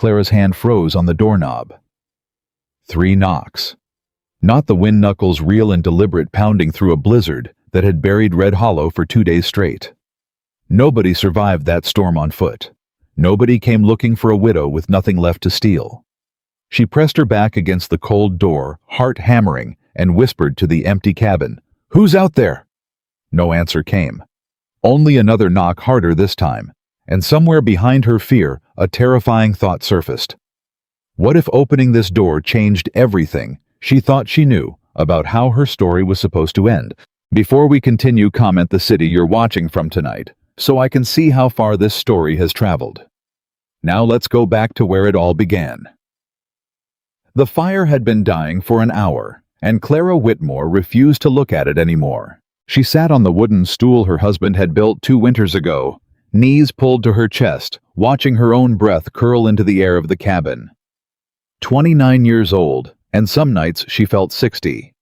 Clara's hand froze on the doorknob. 3 knocks. Not the wind knuckles real and deliberate pounding through a blizzard that had buried Red Hollow for 2 days straight. Nobody survived that storm on foot. Nobody came looking for a widow with nothing left to steal. She pressed her back against the cold door, heart hammering, and whispered to the empty cabin, "Who's out there?" No answer came. Only another knock, harder this time, and somewhere behind her fear, a terrifying thought surfaced. What if opening this door changed everything she thought she knew about how her story was supposed to end? Before we continue, comment the city you're watching from tonight, so I can see how far this story has traveled. Now let's go back to where it all began. The fire had been dying for an hour, and Clara Whitmore refused to look at it anymore. She sat on the wooden stool her husband had built 2 winters ago, knees pulled to her chest, watching her own breath curl into the air of the cabin. 29 years old, and some nights she felt 60.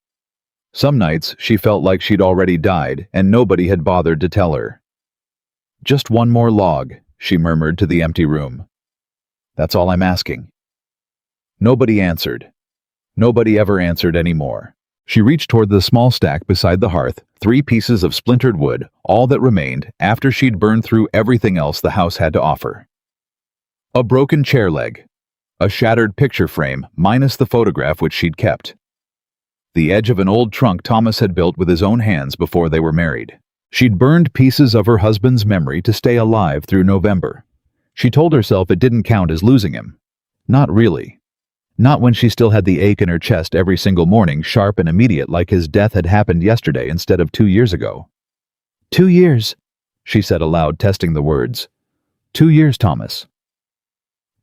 Some nights she felt like she'd already died, and nobody had bothered to tell her. "Just one more log," she murmured to the empty room. "That's all I'm asking." Nobody answered. Nobody ever answered anymore. She reached toward the small stack beside the hearth, 3 pieces of splintered wood, all that remained after she'd burned through everything else the house had to offer. A broken chair leg. A shattered picture frame, minus the photograph which she'd kept. The edge of an old trunk Thomas had built with his own hands before they were married. She'd burned pieces of her husband's memory to stay alive through November. She told herself it didn't count as losing him. Not really. Not when she still had the ache in her chest every single morning, sharp and immediate, like his death had happened yesterday instead of 2 years ago. 2 years, she said aloud, testing the words. 2 years, Thomas.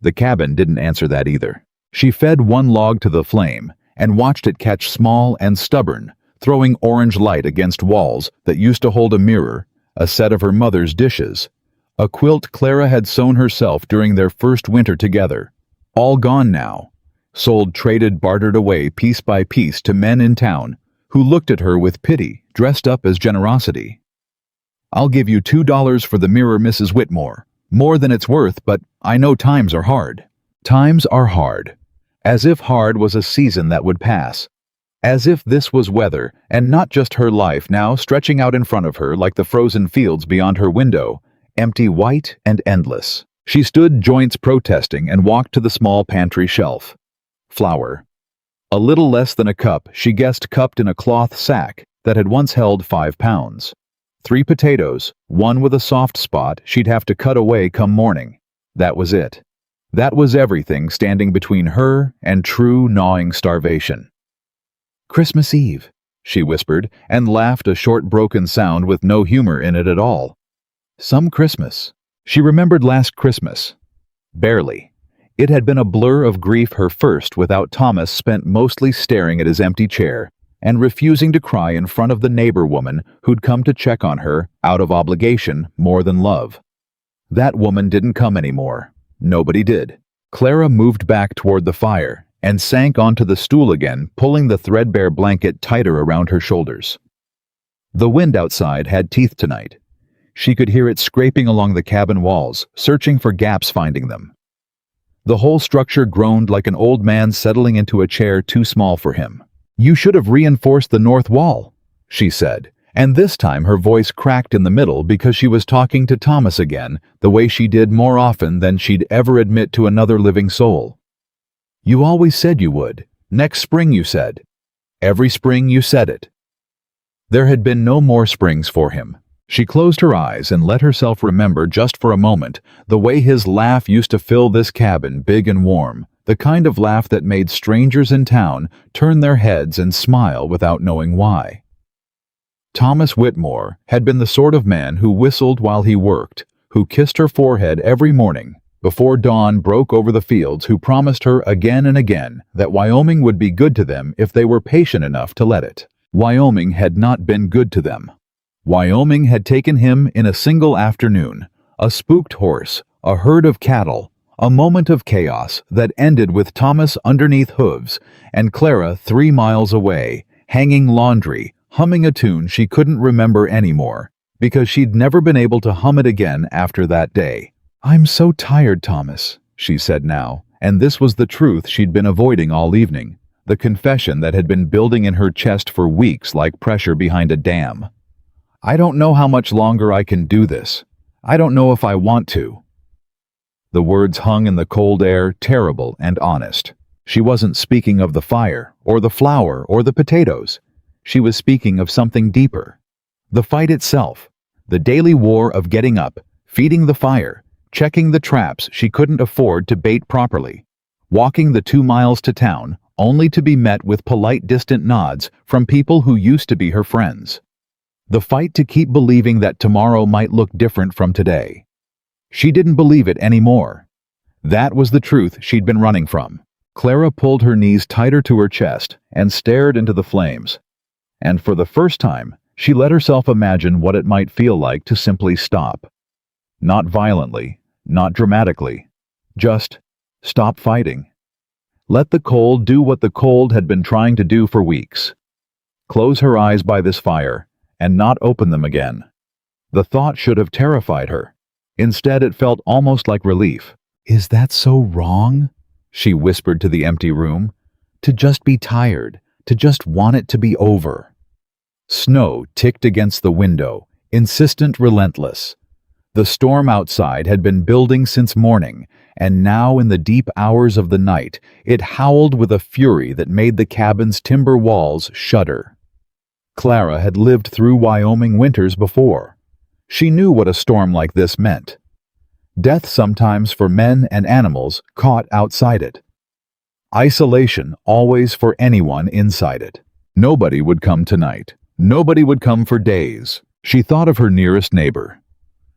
The cabin didn't answer that either. She fed one log to the flame and watched it catch small and stubborn, throwing orange light against walls that used to hold a mirror, a set of her mother's dishes, a quilt Clara had sewn herself during their first winter together. All gone now. Sold, traded, bartered away piece by piece to men in town who looked at her with pity, dressed up as generosity. "I'll give you $2 for the mirror, Mrs. Whitmore. More than it's worth, but I know times are hard." Times are hard. As if hard was a season that would pass. As if this was weather, and not just her life now stretching out in front of her like the frozen fields beyond her window, empty, white, and endless. She stood, joints protesting, and walked to the small pantry shelf. Flour. A little less than a cup, she guessed, cupped in a cloth sack that had once held 5 pounds. 3 potatoes, one with a soft spot she'd have to cut away come morning. That was it. That was everything standing between her and true gnawing starvation. "Christmas Eve," she whispered, and laughed, a short broken sound with no humor in it at all. Some Christmas. She remembered last Christmas. Barely. It had been a blur of grief, her first without Thomas, spent mostly staring at his empty chair and refusing to cry in front of the neighbor woman who'd come to check on her out of obligation more than love. That woman didn't come anymore. Nobody did. Clara moved back toward the fire and sank onto the stool again, pulling the threadbare blanket tighter around her shoulders. The wind outside had teeth tonight. She could hear it scraping along the cabin walls, searching for gaps, finding them. The whole structure groaned like an old man settling into a chair too small for him. "You should have reinforced the north wall," she said, and this time her voice cracked in the middle because she was talking to Thomas again, the way she did more often than she'd ever admit to another living soul. "You always said you would. Next spring, you said. Every spring you said it." There had been no more springs for him. She closed her eyes and let herself remember just for a moment the way his laugh used to fill this cabin, big and warm, the kind of laugh that made strangers in town turn their heads and smile without knowing why. Thomas Whitmore had been the sort of man who whistled while he worked, who kissed her forehead every morning before dawn broke over the fields, who promised her again and again that Wyoming would be good to them if they were patient enough to let it. Wyoming had not been good to them. Wyoming had taken him in a single afternoon, a spooked horse, a herd of cattle, a moment of chaos that ended with Thomas underneath hooves and Clara 3 miles away, hanging laundry, humming a tune she couldn't remember anymore, because she'd never been able to hum it again after that day. "I'm so tired, Thomas," she said now, And this was the truth she'd been avoiding all evening, the confession that had been building in her chest for weeks like pressure behind a dam. I don't know how much longer I can do this. I don't know if I want to. The words hung in the cold air, terrible and honest. She wasn't speaking of the fire, or the flour, or the potatoes. She was speaking of something deeper. The fight itself. The daily war of getting up, feeding the fire, checking the traps she couldn't afford to bait properly, walking the 2 miles to town, only to be met with polite distant nods from people who used to be her friends. The fight to keep believing that tomorrow might look different from today. She didn't believe it anymore. That was the truth she'd been running from. Clara pulled her knees tighter to her chest and stared into the flames. And for the first time, she let herself imagine what it might feel like to simply stop. Not violently, not dramatically. Just stop fighting. Let the cold do what the cold had been trying to do for weeks. Close her eyes by this fire and not open them again. The thought should have terrified her. Instead, it felt almost like relief. "Is that so wrong?" she whispered to the empty room. "To just be tired, to just want it to be over." Snow ticked against the window, insistent, relentless. The storm outside had been building since morning, and now in the deep hours of the night, it howled with a fury that made the cabin's timber walls shudder. Clara had lived through Wyoming winters before. She knew what a storm like this meant. Death sometimes for men and animals caught outside it. Isolation always for anyone inside it. Nobody would come tonight. Nobody would come for days. She thought of her nearest neighbor.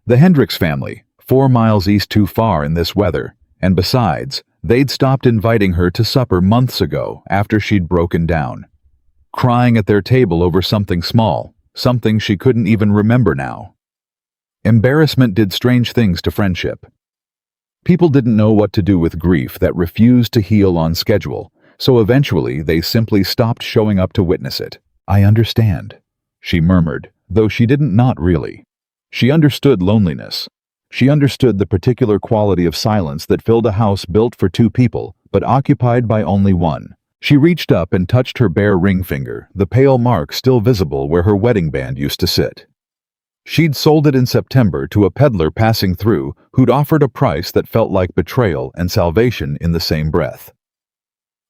The Hendricks family, 4 miles east too far in this weather, and besides, they'd stopped inviting her to supper months ago after she'd broken down. Crying at their table over something small, something she couldn't even remember now. Embarrassment did strange things to friendship. People didn't know what to do with grief that refused to heal on schedule, so eventually they simply stopped showing up to witness it. "I understand," she murmured, though she didn't, not really. She understood loneliness. She understood the particular quality of silence that filled a house built for 2 people, but occupied by only one. She reached up and touched her bare ring finger, the pale mark still visible where her wedding band used to sit. She'd sold it in September to a peddler passing through who'd offered a price that felt like betrayal and salvation in the same breath.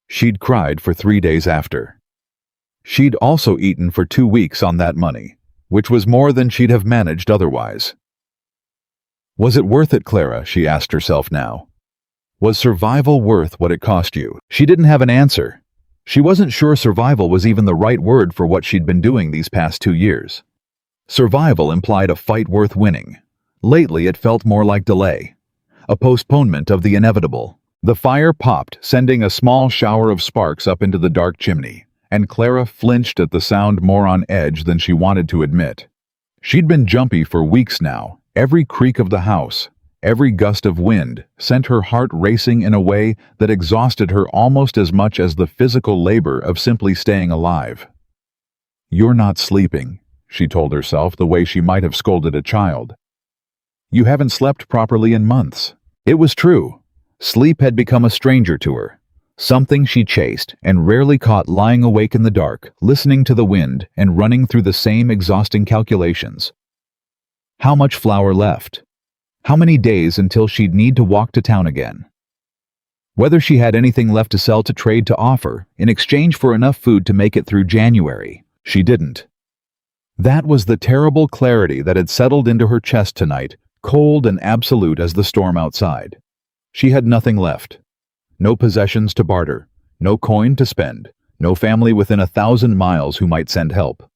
She'd cried for 3 days after. She'd also eaten for 2 weeks on that money, which was more than she'd have managed otherwise. Was it worth it, Clara? She asked herself now. Was survival worth what it cost you? She didn't have an answer. She wasn't sure survival was even the right word for what she'd been doing these past 2 years. Survival implied a fight worth winning. Lately it felt more like delay, a postponement of the inevitable. The fire popped, sending a small shower of sparks up into the dark chimney, and Clara flinched at the sound, more on edge than she wanted to admit. She'd been jumpy for weeks now. Every creak of the house, every gust of wind sent her heart racing in a way that exhausted her almost as much as the physical labor of simply staying alive. "You're not sleeping," she told herself the way she might have scolded a child. "You haven't slept properly in months." It was true. Sleep had become a stranger to her, something she chased and rarely caught lying awake in the dark, listening to the wind and running through the same exhausting calculations. How much flour left? How many days until she'd need to walk to town again? Whether she had anything left to sell, to trade, to offer, in exchange for enough food to make it through January. She didn't. That was the terrible clarity that had settled into her chest tonight, cold and absolute as the storm outside. She had nothing left. No possessions to barter, no coin to spend, no family within 1,000 miles who might send help.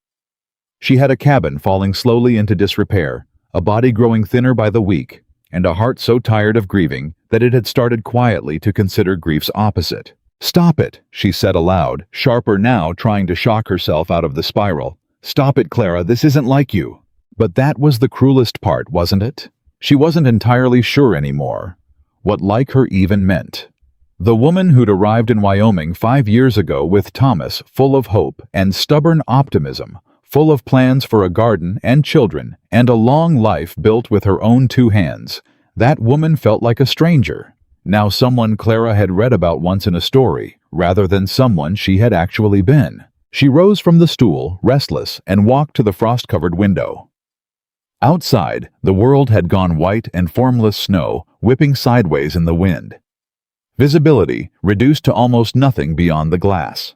She had a cabin falling slowly into disrepair, a body growing thinner by the week, and a heart so tired of grieving that it had started quietly to consider grief's opposite. "Stop it," she said aloud, sharper now, trying to shock herself out of the spiral. "Stop it, Clara, this isn't like you." But that was the cruelest part, wasn't it? She wasn't entirely sure anymore what like her even meant. The woman who'd arrived in Wyoming 5 years ago with Thomas, full of hope and stubborn optimism, full of plans for a garden and children and a long life built with her own 2 hands, that woman felt like a stranger. Now someone Clara had read about once in a story, rather than someone she had actually been. She rose from the stool, restless, and walked to the frost-covered window. Outside, the world had gone white and formless snow, whipping sideways in the wind. Visibility reduced to almost nothing beyond the glass.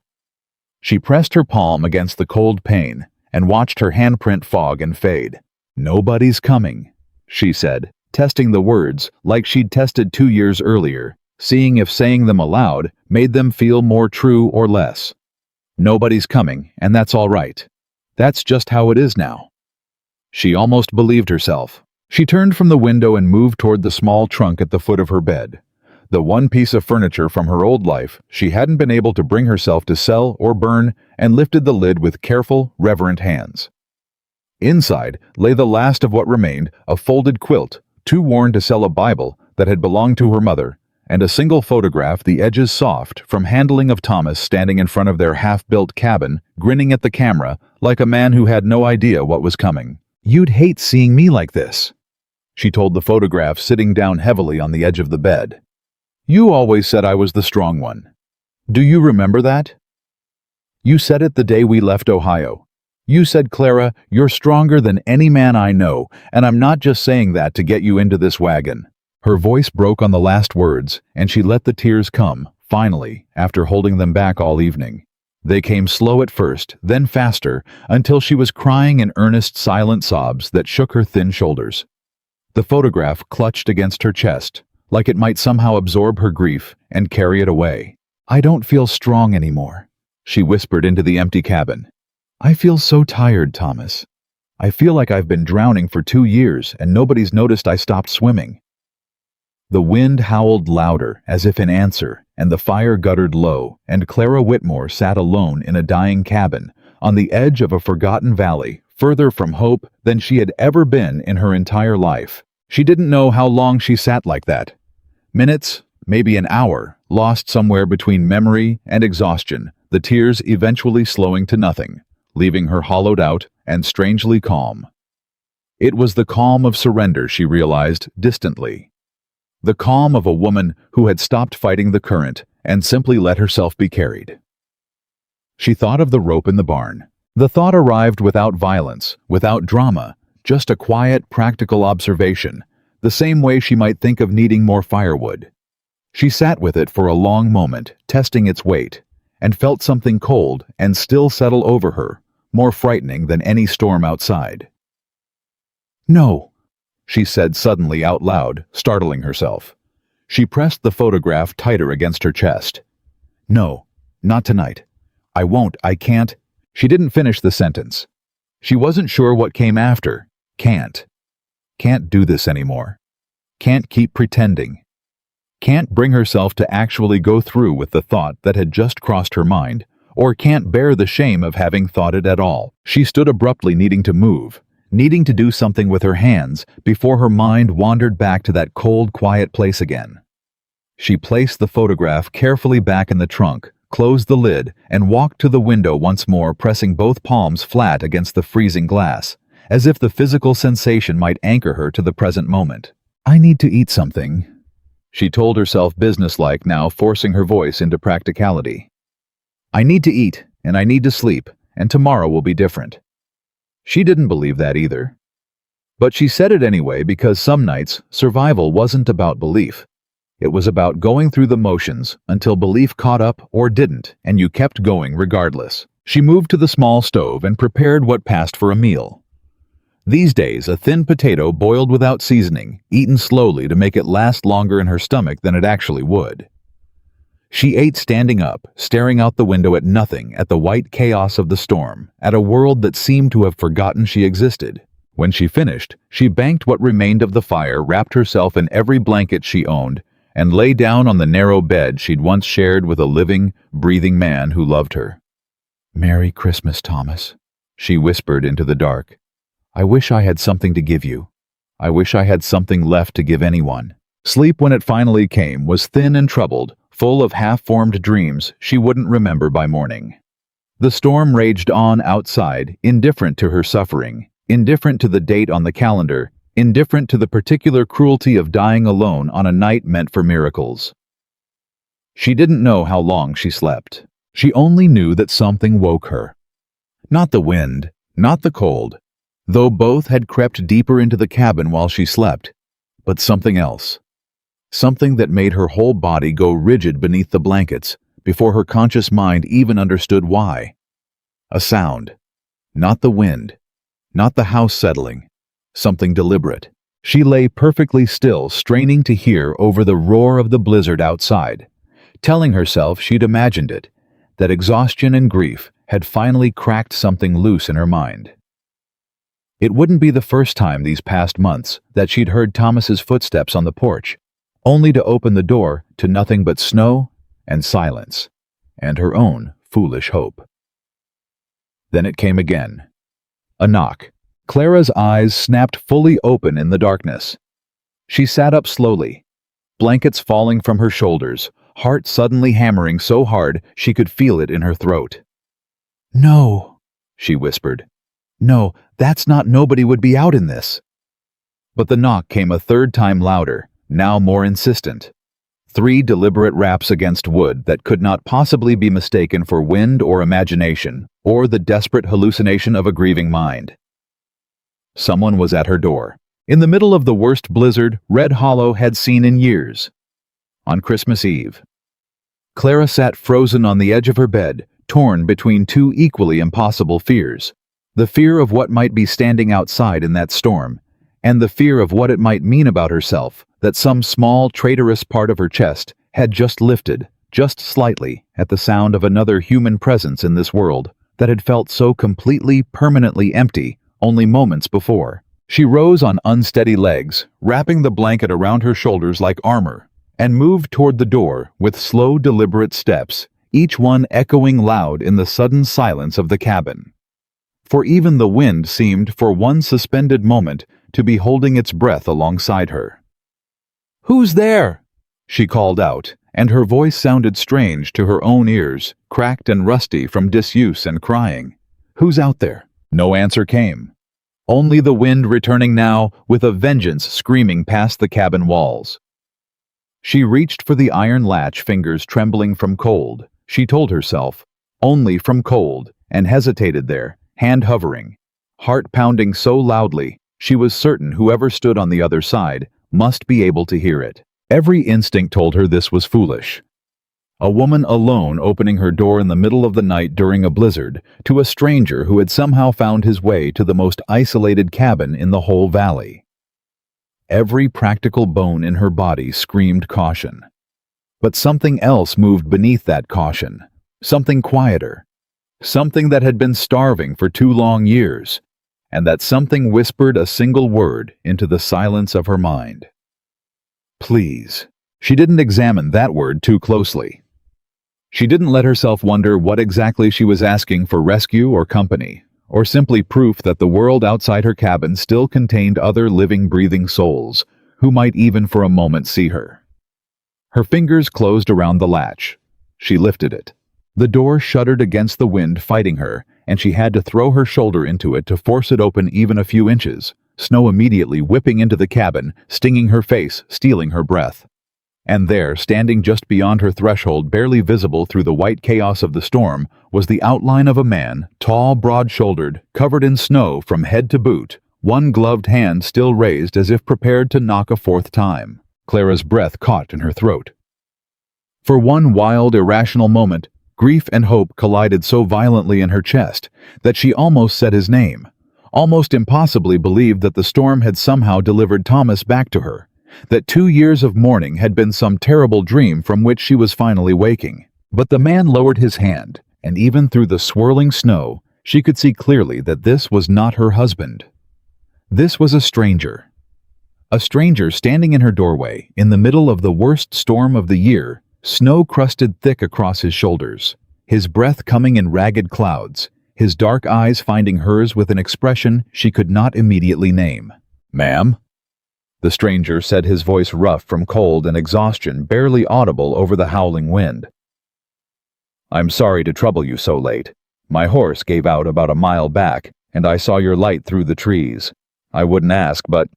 She pressed her palm against the cold pane and watched her handprint fog and fade. "Nobody's coming," she said, testing the words like she'd tested 2 years earlier, seeing if saying them aloud made them feel more true or less. Nobody's coming, and that's all right. That's just how it is now. She almost believed herself. She turned from the window and moved toward the small trunk at the foot of her bed. The one piece of furniture from her old life she hadn't been able to bring herself to sell or burn, and lifted the lid with careful, reverent hands. Inside lay the last of what remained, a folded quilt, too worn to sell, a Bible that had belonged to her mother, and a single photograph, the edges soft, from handling of Thomas standing in front of their half-built cabin, grinning at the camera like a man who had no idea what was coming. "You'd hate seeing me like this," she told the photograph, sitting down heavily on the edge of the bed. "You always said I was the strong one. Do you remember that? You said it the day we left Ohio. You said, 'Clara, you're stronger than any man I know, and I'm not just saying that to get you into this wagon.'" Her voice broke on the last words, and she let the tears come, finally, after holding them back all evening. They came slow at first, then faster, until she was crying in earnest, silent sobs that shook her thin shoulders. The photograph clutched against her chest, like it might somehow absorb her grief and carry it away. "I don't feel strong anymore," she whispered into the empty cabin. "I feel so tired, Thomas. I feel like I've been drowning for 2 years and nobody's noticed I stopped swimming." The wind howled louder, as if in answer, and the fire guttered low, and Clara Whitmore sat alone in a dying cabin, on the edge of a forgotten valley, further from hope than she had ever been in her entire life. She didn't know how long she sat like that. Minutes, maybe an hour, lost somewhere between memory and exhaustion, the tears eventually slowing to nothing, leaving her hollowed out and strangely calm. It was the calm of surrender, she realized, distantly. The calm of a woman who had stopped fighting the current and simply let herself be carried. She thought of the rope in the barn. The thought arrived without violence, without drama, just a quiet, practical observation, the same way she might think of needing more firewood. She sat with it for a long moment, testing its weight, and felt something cold and still settle over her, more frightening than any storm outside. "No," she said suddenly out loud, startling herself. She pressed the photograph tighter against her chest. "No, not tonight. I won't, I can't." She didn't finish the sentence. She wasn't sure what came after. Can't. Can't do this anymore. Can't keep pretending. Can't bring herself to actually go through with the thought that had just crossed her mind, or can't bear the shame of having thought it at all. She stood abruptly, needing to move, needing to do something with her hands before her mind wandered back to that cold, quiet place again. She placed the photograph carefully back in the trunk, closed the lid, and walked to the window once more, pressing both palms flat against the freezing glass, as if the physical sensation might anchor her to the present moment. "I need to eat something," she told herself, businesslike now, forcing her voice into practicality. "I need to eat, and I need to sleep, and tomorrow will be different." She didn't believe that either. But she said it anyway because some nights, survival wasn't about belief. It was about going through the motions until belief caught up or didn't, and you kept going regardless. She moved to the small stove and prepared what passed for a meal. These days, a thin potato boiled without seasoning, eaten slowly to make it last longer in her stomach than it actually would. She ate standing up, staring out the window at nothing, at the white chaos of the storm, at a world that seemed to have forgotten she existed. When she finished, she banked what remained of the fire, wrapped herself in every blanket she owned, and lay down on the narrow bed she'd once shared with a living, breathing man who loved her. "Merry Christmas, Thomas," she whispered into the dark. "I wish I had something to give you. I wish I had something left to give anyone." Sleep, when it finally came, was thin and troubled, full of half-formed dreams she wouldn't remember by morning. The storm raged on outside, indifferent to her suffering, indifferent to the date on the calendar, indifferent to the particular cruelty of dying alone on a night meant for miracles. She didn't know how long she slept. She only knew that something woke her. Not the wind, not the cold, though both had crept deeper into the cabin while she slept, but something else. Something that made her whole body go rigid beneath the blankets before her conscious mind even understood why. A sound. Not the wind, not the house settling, something deliberate. She lay perfectly still, straining to hear over the roar of the blizzard outside, telling herself she'd imagined it, that exhaustion and grief had finally cracked something loose in her mind. It wouldn't be the first time these past months that she'd heard Thomas's footsteps on the porch, only to open the door to nothing but snow and silence, and her own foolish hope. Then it came again. A knock. Clara's eyes snapped fully open in the darkness. She sat up slowly, blankets falling from her shoulders, heart suddenly hammering so hard she could feel it in her throat. "No," she whispered. "No, that's not nobody would be out in this." But the knock came a third time louder, now more insistent. 3 deliberate raps against wood that could not possibly be mistaken for wind or imagination, or the desperate hallucination of a grieving mind. Someone was at her door, in the middle of the worst blizzard Red Hollow had seen in years. On Christmas Eve. Clara sat frozen on the edge of her bed, torn between 2 equally impossible fears. The fear of what might be standing outside in that storm, and the fear of what it might mean about herself, that some small, traitorous part of her chest had just lifted, just slightly, at the sound of another human presence in this world that had felt so completely, permanently empty only moments before. She rose on unsteady legs, wrapping the blanket around her shoulders like armor, and moved toward the door with slow, deliberate steps, each one echoing loud in the sudden silence of the cabin. For even the wind seemed, for one suspended moment, to be holding its breath alongside her. "Who's there?" she called out, and her voice sounded strange to her own ears, cracked and rusty from disuse and crying. "Who's out there?" No answer came. Only the wind returning now, with a vengeance screaming past the cabin walls. She reached for the iron latch, fingers trembling from cold, she told herself, only from cold, and hesitated there, hand hovering, heart pounding so loudly, she was certain whoever stood on the other side must be able to hear it. Every instinct told her this was foolish. A woman alone opening her door in the middle of the night during a blizzard to a stranger who had somehow found his way to the most isolated cabin in the whole valley. Every practical bone in her body screamed caution. But something else moved beneath that caution, something quieter, something that had been starving for 2 long years, and that something whispered a single word into the silence of her mind. Please. She didn't examine that word too closely. She didn't let herself wonder what exactly she was asking for, rescue or company, or simply proof that the world outside her cabin still contained other living, breathing souls who might even for a moment see her. Her fingers closed around the latch. She lifted it. The door shuddered against the wind fighting her, and she had to throw her shoulder into it to force it open even a few inches, snow immediately whipping into the cabin, stinging her face, stealing her breath. And there, standing just beyond her threshold, barely visible through the white chaos of the storm, was the outline of a man, tall, broad-shouldered, covered in snow from head to boot, one gloved hand still raised as if prepared to knock a 4th time. Clara's breath caught in her throat. For one wild, irrational moment, grief and hope collided so violently in her chest that she almost said his name, almost impossibly believed that the storm had somehow delivered Thomas back to her, that 2 years of mourning had been some terrible dream from which she was finally waking. But the man lowered his hand, and even through the swirling snow, she could see clearly that this was not her husband. This was a stranger. A stranger standing in her doorway, in the middle of the worst storm of the year, snow crusted thick across his shoulders, his breath coming in ragged clouds, his dark eyes finding hers with an expression she could not immediately name. "Ma'am?" The stranger said, his voice rough from cold and exhaustion, barely audible over the howling wind. "I'm sorry to trouble you so late. My horse gave out about a mile back, and I saw your light through the trees. I wouldn't ask, but..."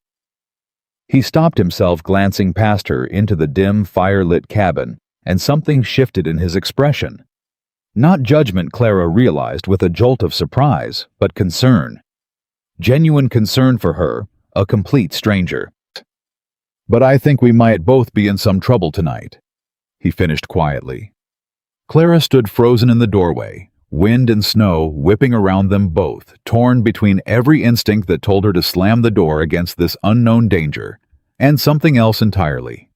He stopped himself, glancing past her into the dim, fire-lit cabin, and something shifted in his expression. Not judgment, Clara realized with a jolt of surprise, but concern. Genuine concern for her, a complete stranger. "But I think we might both be in some trouble tonight," he finished quietly. Clara stood frozen in the doorway, wind and snow whipping around them both, torn between every instinct that told her to slam the door against this unknown danger, and something else entirely.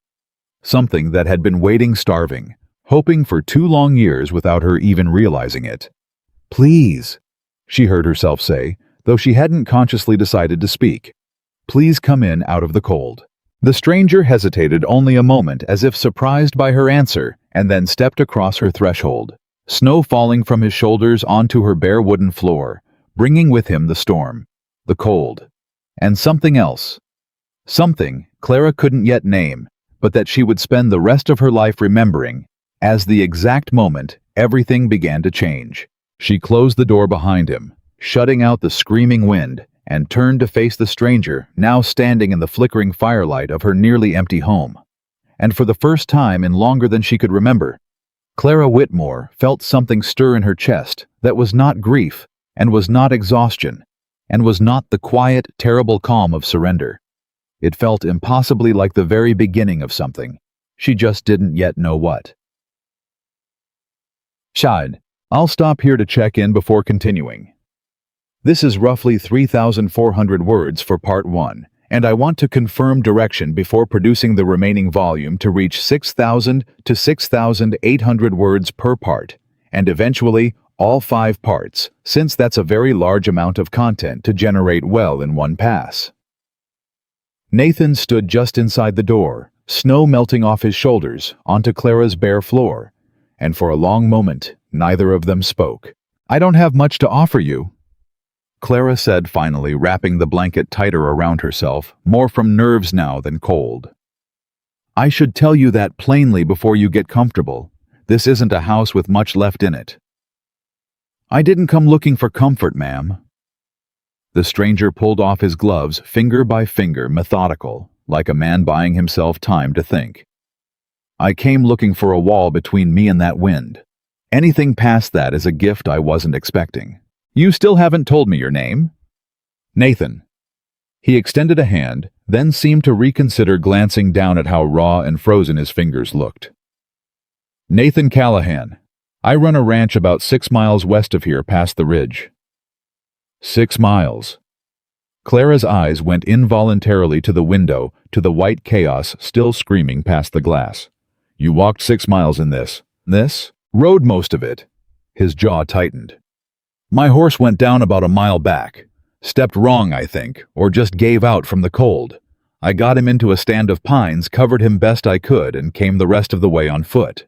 Something that had been waiting, starving, hoping for 2 long years without her even realizing it. "Please," she heard herself say, though she hadn't consciously decided to speak. "Please come in out of the cold." The stranger hesitated only a moment, as if surprised by her answer, and then stepped across her threshold, snow falling from his shoulders onto her bare wooden floor, bringing with him the storm, the cold, and something else. Something Clara couldn't yet name, but that she would spend the rest of her life remembering, as the exact moment everything began to change. She closed the door behind him, shutting out the screaming wind, and turned to face the stranger, now standing in the flickering firelight of her nearly empty home. And for the first time in longer than she could remember, Clara Whitmore felt something stir in her chest that was not grief, and was not exhaustion, and was not the quiet, terrible calm of surrender. It felt impossibly like the very beginning of something. She just didn't yet know what. "Shad, I'll stop here to check in before continuing. This is roughly 3,400 words for part 1, and I want to confirm direction before producing the remaining volume to reach 6,000 to 6,800 words per part, and eventually all 5 parts, since that's a very large amount of content to generate well in one pass." Nathan stood just inside the door, snow melting off his shoulders onto Clara's bare floor, and for a long moment neither of them spoke. "I don't have much to offer you," Clara said finally, wrapping the blanket tighter around herself, more from nerves now than cold. "I should tell you that plainly before you get comfortable. This isn't a house with much left in it." "I didn't come looking for comfort, ma'am." The stranger pulled off his gloves, finger by finger, methodical, like a man buying himself time to think. "I came looking for a wall between me and that wind. Anything past that is a gift I wasn't expecting. You still haven't told me your name?" "Nathan." He extended a hand, then seemed to reconsider, glancing down at how raw and frozen his fingers looked. "Nathan Callahan. I run a ranch about 6 miles west of here, past the ridge." 6 miles. Clara's eyes went involuntarily to the window, to the white chaos still screaming past the glass. "You walked 6 miles in this? Rode most of it." His jaw tightened. "My horse went down about a mile back. Stepped wrong, I think, or just gave out from the cold. I got him into a stand of pines, covered him best I could, and came the rest of the way on foot."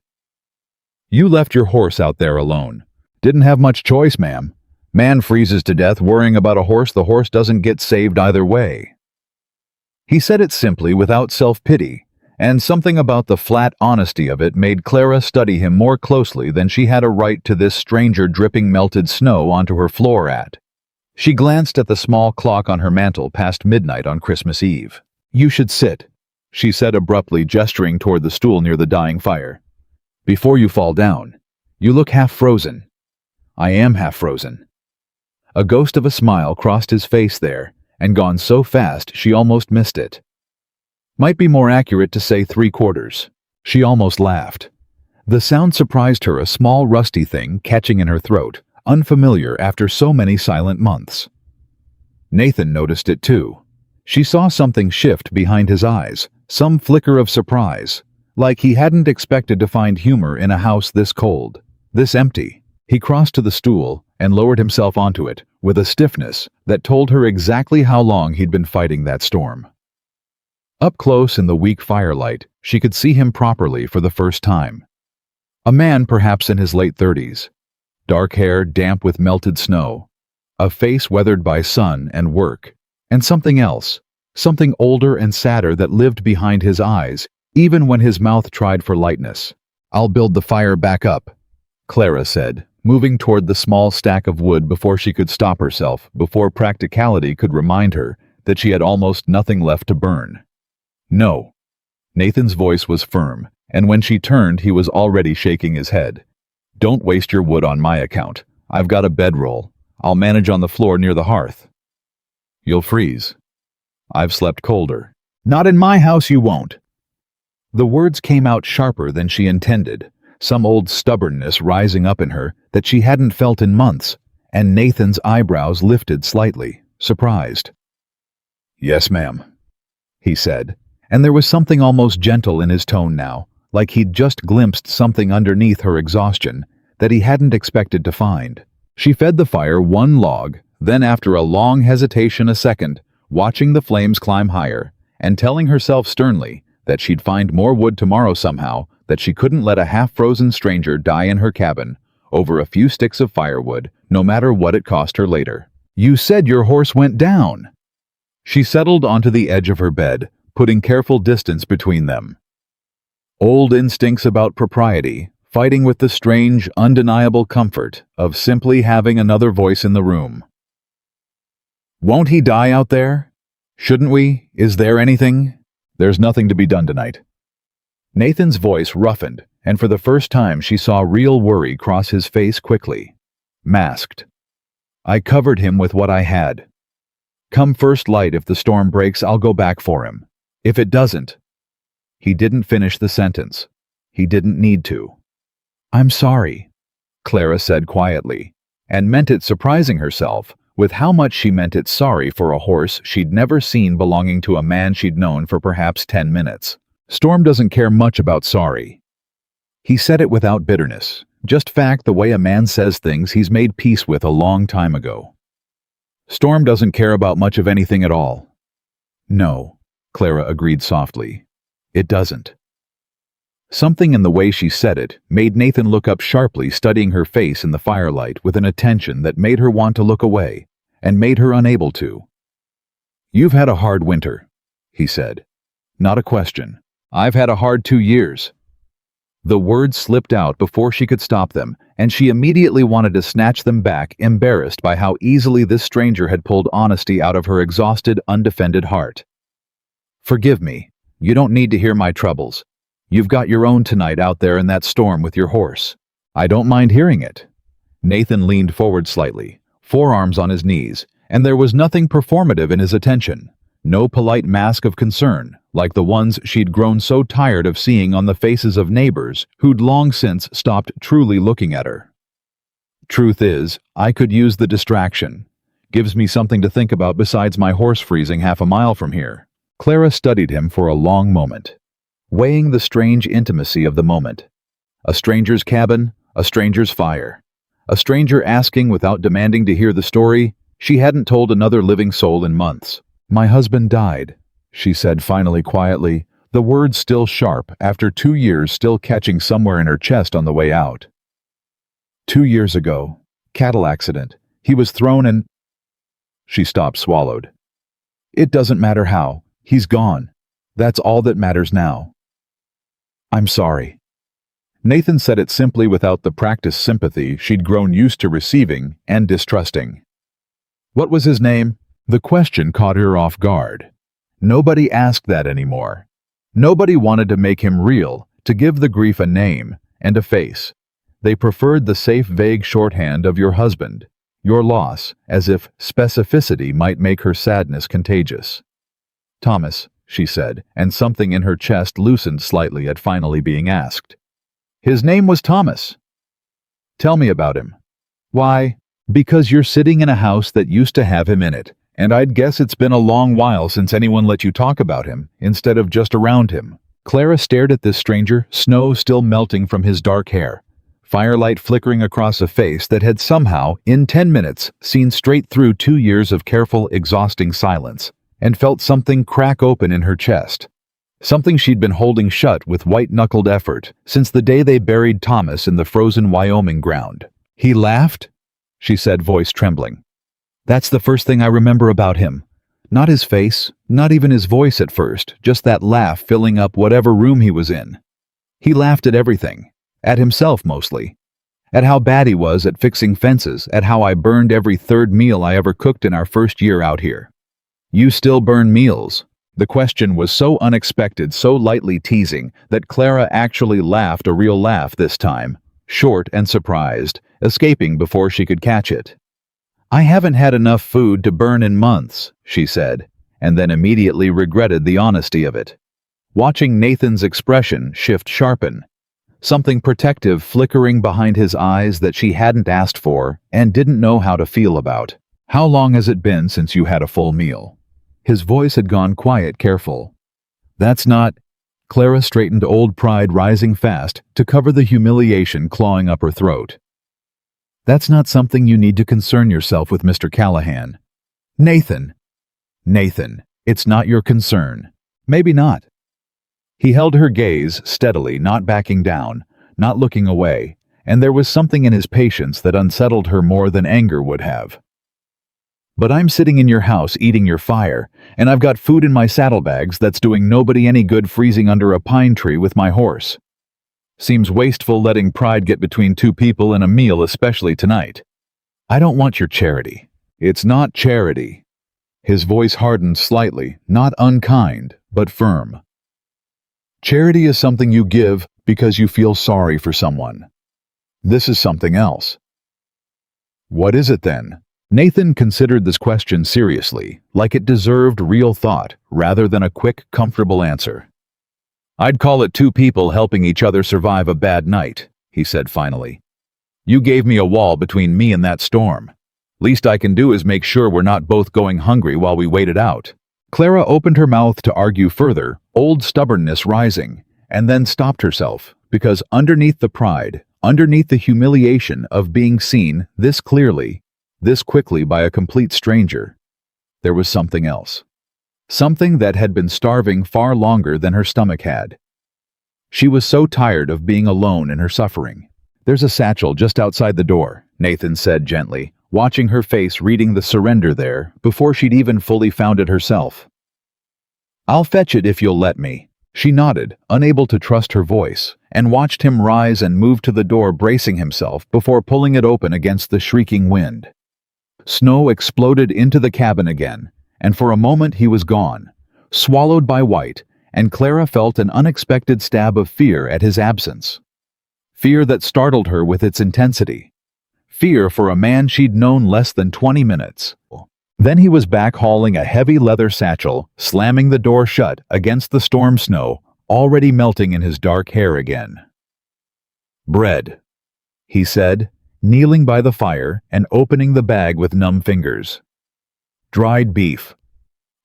"You left your horse out there alone. Didn't have much choice, ma'am. Man freezes to death worrying about a horse. The horse doesn't get saved either way." He said it simply, without self-pity, and something about the flat honesty of it made Clara study him more closely than she had a right to this stranger dripping melted snow onto her floor at. She glanced at the small clock on her mantel past midnight on Christmas Eve. "You should sit," she said abruptly, gesturing toward the stool near the dying fire. "Before you fall down. You look half frozen." "I am half frozen." A ghost of a smile crossed his face there, and gone so fast she almost missed it. Might be more accurate to say 3/4. She almost laughed. The sound surprised her, a small rusty thing catching in her throat, unfamiliar after so many silent months. Nathan noticed it too. She saw something shift behind his eyes, some flicker of surprise, like he hadn't expected to find humor in a house this cold, this empty. He crossed to the stool and lowered himself onto it, with a stiffness that told her exactly how long he'd been fighting that storm. Up close in the weak firelight, she could see him properly for the first time. A man perhaps in his late 30s. Dark hair damp with melted snow. A face weathered by sun and work. And something else, something older and sadder that lived behind his eyes, even when his mouth tried for lightness. "I'll build the fire back up," Clara said, moving toward the small stack of wood before she could stop herself, before practicality could remind her that she had almost nothing left to burn. No. Nathan's voice was firm, and when she turned, he was already shaking his head. Don't waste your wood on my account. I've got a bedroll. I'll manage on the floor near the hearth. You'll freeze. I've slept colder. Not in my house you won't. The words came out sharper than she intended, some old stubbornness rising up in her that she hadn't felt in months, and Nathan's eyebrows lifted slightly, surprised. Yes, ma'am, he said, and there was something almost gentle in his tone now, like he'd just glimpsed something underneath her exhaustion that he hadn't expected to find. She fed the fire one log, then after a long hesitation a second, watching the flames climb higher, and telling herself sternly that she'd find more wood tomorrow somehow, that she couldn't let a half-frozen stranger die in her cabin over a few sticks of firewood, no matter what it cost her later. You said your horse went down. She settled onto the edge of her bed, putting careful distance between them. Old instincts about propriety, fighting with the strange, undeniable comfort of simply having another voice in the room. Won't he die out there? Shouldn't we? Is there anything? There's nothing to be done tonight. Nathan's voice roughened, and for the first time she saw real worry cross his face quickly. Masked. I covered him with what I had. Come first light, if the storm breaks, I'll go back for him. If it doesn't. He didn't finish the sentence. He didn't need to. I'm sorry, Clara said quietly, and meant it, surprising herself with how much she meant it sorry for a horse she'd never seen belonging to a man she'd known for perhaps 10 minutes. Storm doesn't care much about sorry. He said it without bitterness, just fact, the way a man says things he's made peace with a long time ago. Storm doesn't care about much of anything at all. No, Clara agreed softly. It doesn't. Something in the way she said it made Nathan look up sharply, studying her face in the firelight with an attention that made her want to look away, and made her unable to. You've had a hard winter, he said. Not a question. I've had a hard 2 years. The words slipped out before she could stop them, and she immediately wanted to snatch them back, embarrassed by how easily this stranger had pulled honesty out of her exhausted, undefended heart. Forgive me. You don't need to hear my troubles. You've got your own tonight out there in that storm with your horse. I don't mind hearing it. Nathan leaned forward slightly, forearms on his knees, and there was nothing performative in his attention. No polite mask of concern, like the ones she'd grown so tired of seeing on the faces of neighbors who'd long since stopped truly looking at her. Truth is, I could use the distraction. Gives me something to think about besides my horse freezing half a mile from here. Clara studied him for a long moment, weighing the strange intimacy of the moment. A stranger's cabin, a stranger's fire. A stranger asking without demanding to hear the story she hadn't told another living soul in months. My husband died, she said finally quietly, the words still sharp after 2 years still catching somewhere in her chest on the way out. 2 years ago, cattle accident. He was thrown and... She stopped, swallowed. It doesn't matter how. He's gone. That's all that matters now. I'm sorry. Nathan said it simply, without the practiced sympathy she'd grown used to receiving and distrusting. What was his name? The question caught her off guard. Nobody asked that anymore. Nobody wanted to make him real, to give the grief a name and a face. They preferred the safe, vague shorthand of your husband, your loss, as if specificity might make her sadness contagious. Thomas, she said, and something in her chest loosened slightly at finally being asked. His name was Thomas. Tell me about him. Why? Because you're sitting in a house that used to have him in it, and I'd guess it's been a long while since anyone let you talk about him, instead of just around him. Clara stared at this stranger, snow still melting from his dark hair, firelight flickering across a face that had somehow, in 10 minutes, seen straight through 2 years of careful, exhausting silence, and felt something crack open in her chest. Something she'd been holding shut with white-knuckled effort since the day they buried Thomas in the frozen Wyoming ground. He laughed? She said, voice trembling. That's the first thing I remember about him. Not his face, not even his voice at first, just that laugh filling up whatever room he was in. He laughed at everything, at himself mostly, at how bad he was at fixing fences, at how I burned every third meal I ever cooked in our first year out here. You still burn meals, The question was so unexpected, so lightly teasing, that Clara actually laughed a real laugh this time, short and surprised, escaping before she could catch it. "I haven't had enough food to burn in months," she said, and then immediately regretted the honesty of it. Watching Nathan's expression sharpen, something protective flickering behind his eyes that she hadn't asked for and didn't know how to feel about. "How long has it been since you had a full meal?" His voice had gone quiet, careful. "That's not—" Clara straightened, old pride rising fast to cover the humiliation clawing up her throat. "That's not something you need to concern yourself with, Mr. Callahan." "Nathan! Nathan, it's not your concern." "Maybe not." He held her gaze steadily, not backing down, not looking away, and there was something in his patience that unsettled her more than anger would have. "But I'm sitting in your house eating your fire, and I've got food in my saddlebags that's doing nobody any good freezing under a pine tree with my horse. Seems wasteful letting pride get between two people in a meal, especially tonight. I don't want your charity." "It's not charity." His voice hardened slightly, not unkind, but firm. "Charity is something you give because you feel sorry for someone. This is something else." "What is it then?" Nathan considered this question seriously, like it deserved real thought, rather than a quick, comfortable answer. "I'd call it two people helping each other survive a bad night," he said finally. "You gave me a wall between me and that storm. Least I can do is make sure we're not both going hungry while we wait it out." Clara opened her mouth to argue further, old stubbornness rising, and then stopped herself, because underneath the pride, underneath the humiliation of being seen this clearly, this quickly by a complete stranger, there was something else. Something that had been starving far longer than her stomach had. She was so tired of being alone in her suffering. "There's a satchel just outside the door," Nathan said gently, watching her face reading the surrender there before she'd even fully found it herself. "I'll fetch it if you'll let me." She nodded, unable to trust her voice, and watched him rise and move to the door, bracing himself before pulling it open against the shrieking wind. Snow exploded into the cabin again, and for a moment he was gone, swallowed by white, and Clara felt an unexpected stab of fear at his absence. Fear that startled her with its intensity. Fear for a man she'd known less than 20 minutes. Then he was back hauling a heavy leather satchel, slamming the door shut against the storm snow, already melting in his dark hair again. "Bread," he said, kneeling by the fire and opening the bag with numb fingers. "Dried beef.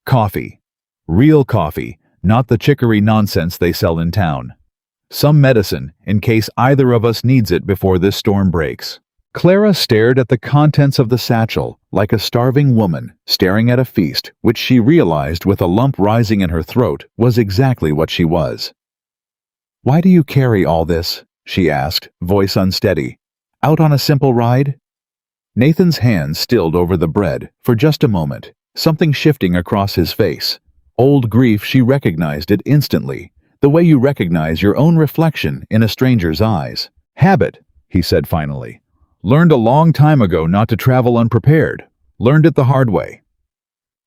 Coffee. Real coffee, not the chicory nonsense they sell in town. Some medicine, in case either of us needs it before this storm breaks." Clara stared at the contents of the satchel like a starving woman staring at a feast, which she realized with a lump rising in her throat was exactly what she was. "Why do you carry all this?" she asked, voice unsteady. "Out on a simple ride?" Nathan's hand stilled over the bread for just a moment, something shifting across his face. Old grief, she recognized it instantly, the way you recognize your own reflection in a stranger's eyes. "Habit," he said finally. "Learned a long time ago not to travel unprepared. Learned it the hard way."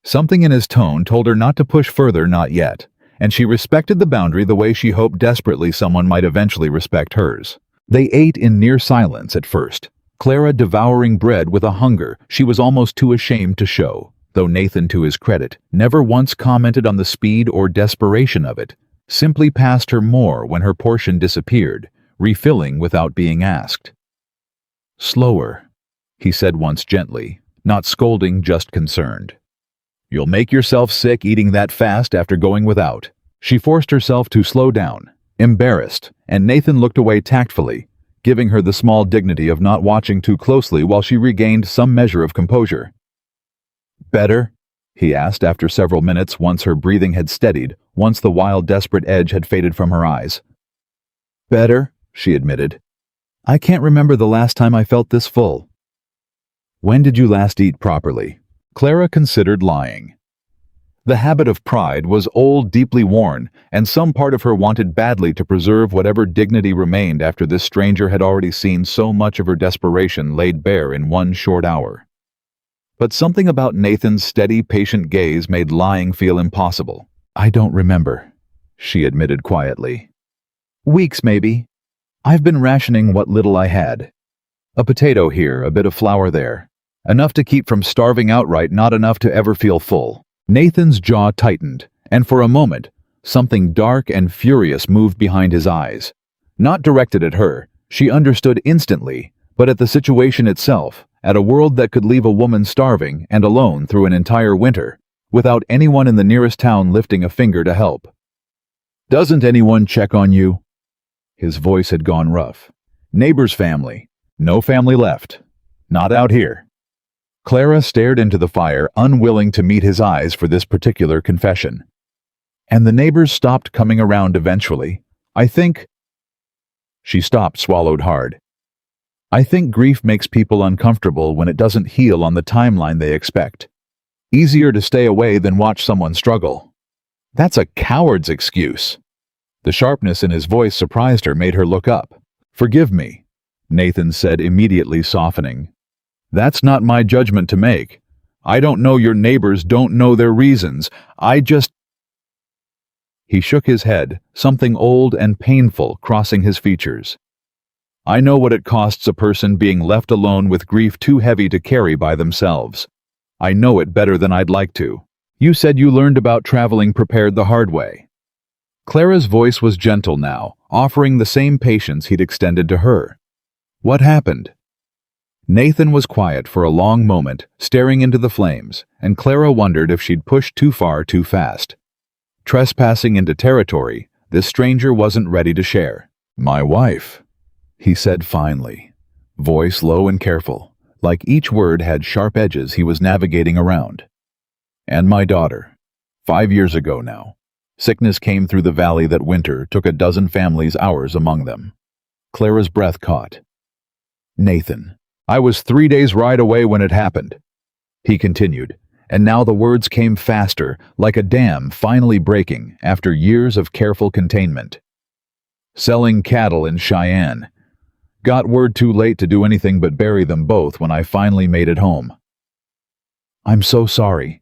Something in his tone told her not to push further, not yet, and she respected the boundary the way she hoped desperately someone might eventually respect hers. They ate in near silence at first, Clara devouring bread with a hunger she was almost too ashamed to show, though Nathan, to his credit, never once commented on the speed or desperation of it, simply passed her more when her portion disappeared, refilling without being asked. "Slower," he said once gently, not scolding, just concerned. "You'll make yourself sick eating that fast after going without." She forced herself to slow down, embarrassed, and Nathan looked away tactfully, giving her the small dignity of not watching too closely while she regained some measure of composure. "Better?" he asked after several minutes, once her breathing had steadied, once the wild, desperate edge had faded from her eyes. "Better," she admitted. "I can't remember the last time I felt this full." "When did you last eat properly?" Clara considered lying. The habit of pride was old, deeply worn, and some part of her wanted badly to preserve whatever dignity remained after this stranger had already seen so much of her desperation laid bare in one short hour. But something about Nathan's steady, patient gaze made lying feel impossible. I don't remember, she admitted quietly. Weeks, maybe. I've been rationing what little I had. A potato here, a bit of flour there. Enough to keep from starving outright, not enough to ever feel full. Nathan's jaw tightened, and for a moment, something dark and furious moved behind his eyes. Not directed at her, she understood instantly, but at the situation itself, at a world that could leave a woman starving and alone through an entire winter, without anyone in the nearest town lifting a finger to help. Doesn't anyone check on you? His voice had gone rough. Neighbor's family. No family left. Not out here. Clara stared into the fire, unwilling to meet his eyes for this particular confession. And the neighbors stopped coming around eventually. I think... She stopped, swallowed hard. I think grief makes people uncomfortable when it doesn't heal on the timeline they expect. Easier to stay away than watch someone struggle. That's a coward's excuse. The sharpness in his voice surprised her, made her look up. Forgive me, Nathan said, immediately softening. That's not my judgment to make. I don't know your neighbors, don't know their reasons. He shook his head, something old and painful crossing his features. I know what it costs a person being left alone with grief too heavy to carry by themselves. I know it better than I'd like to. You said you learned about traveling prepared the hard way. Clara's voice was gentle now, offering the same patience he'd extended to her. What happened? Nathan was quiet for a long moment, staring into the flames, and Clara wondered if she'd pushed too far too fast. Trespassing into territory, this stranger wasn't ready to share. My wife, he said finally, voice low and careful, like each word had sharp edges he was navigating around. And my daughter. 5 years ago now. Sickness came through the valley that winter, took a dozen families, ours among them. Clara's breath caught. Nathan, I was 3 days' ride away when it happened. He continued, and now the words came faster, like a dam finally breaking after years of careful containment. Selling cattle in Cheyenne. Got word too late to do anything but bury them both when I finally made it home. I'm so sorry.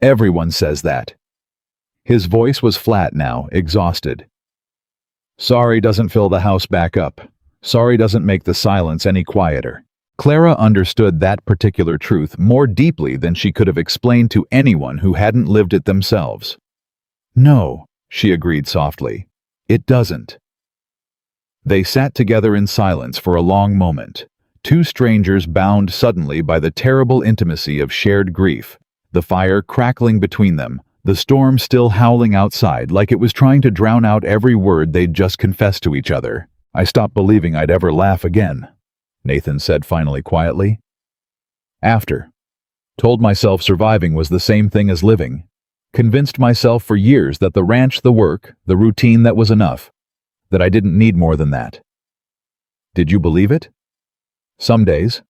Everyone says that. His voice was flat now, exhausted. Sorry doesn't fill the house back up. Sorry doesn't make the silence any quieter. Clara understood that particular truth more deeply than she could have explained to anyone who hadn't lived it themselves. No, she agreed softly. It doesn't. They sat together in silence for a long moment, two strangers bound suddenly by the terrible intimacy of shared grief, the fire crackling between them, the storm still howling outside like it was trying to drown out every word they'd just confessed to each other. I stopped believing I'd ever laugh again, Nathan said finally quietly. After. Told myself surviving was the same thing as living. Convinced myself for years that the ranch, the work, the routine, that was enough. That I didn't need more than that. Did you believe it? Some days.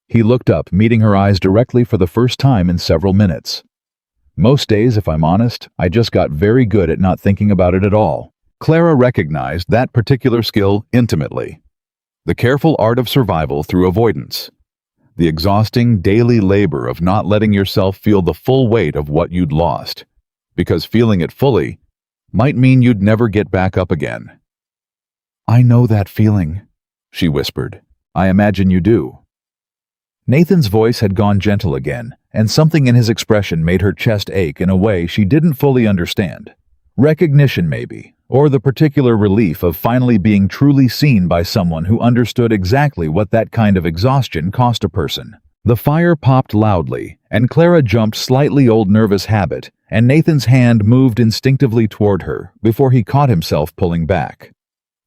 He looked up, meeting her eyes directly for the first time in several minutes. Most days, if I'm honest, I just got very good at not thinking about it at all. Clara recognized that particular skill intimately. The careful art of survival through avoidance. The exhausting daily labor of not letting yourself feel the full weight of what you'd lost, because feeling it fully might mean you'd never get back up again. I know that feeling, she whispered. I imagine you do. Nathan's voice had gone gentle again, and something in his expression made her chest ache in a way she didn't fully understand. Recognition, maybe, or the particular relief of finally being truly seen by someone who understood exactly what that kind of exhaustion cost a person. The fire popped loudly, and Clara jumped slightly old nervous habit, and Nathan's hand moved instinctively toward her before he caught himself pulling back.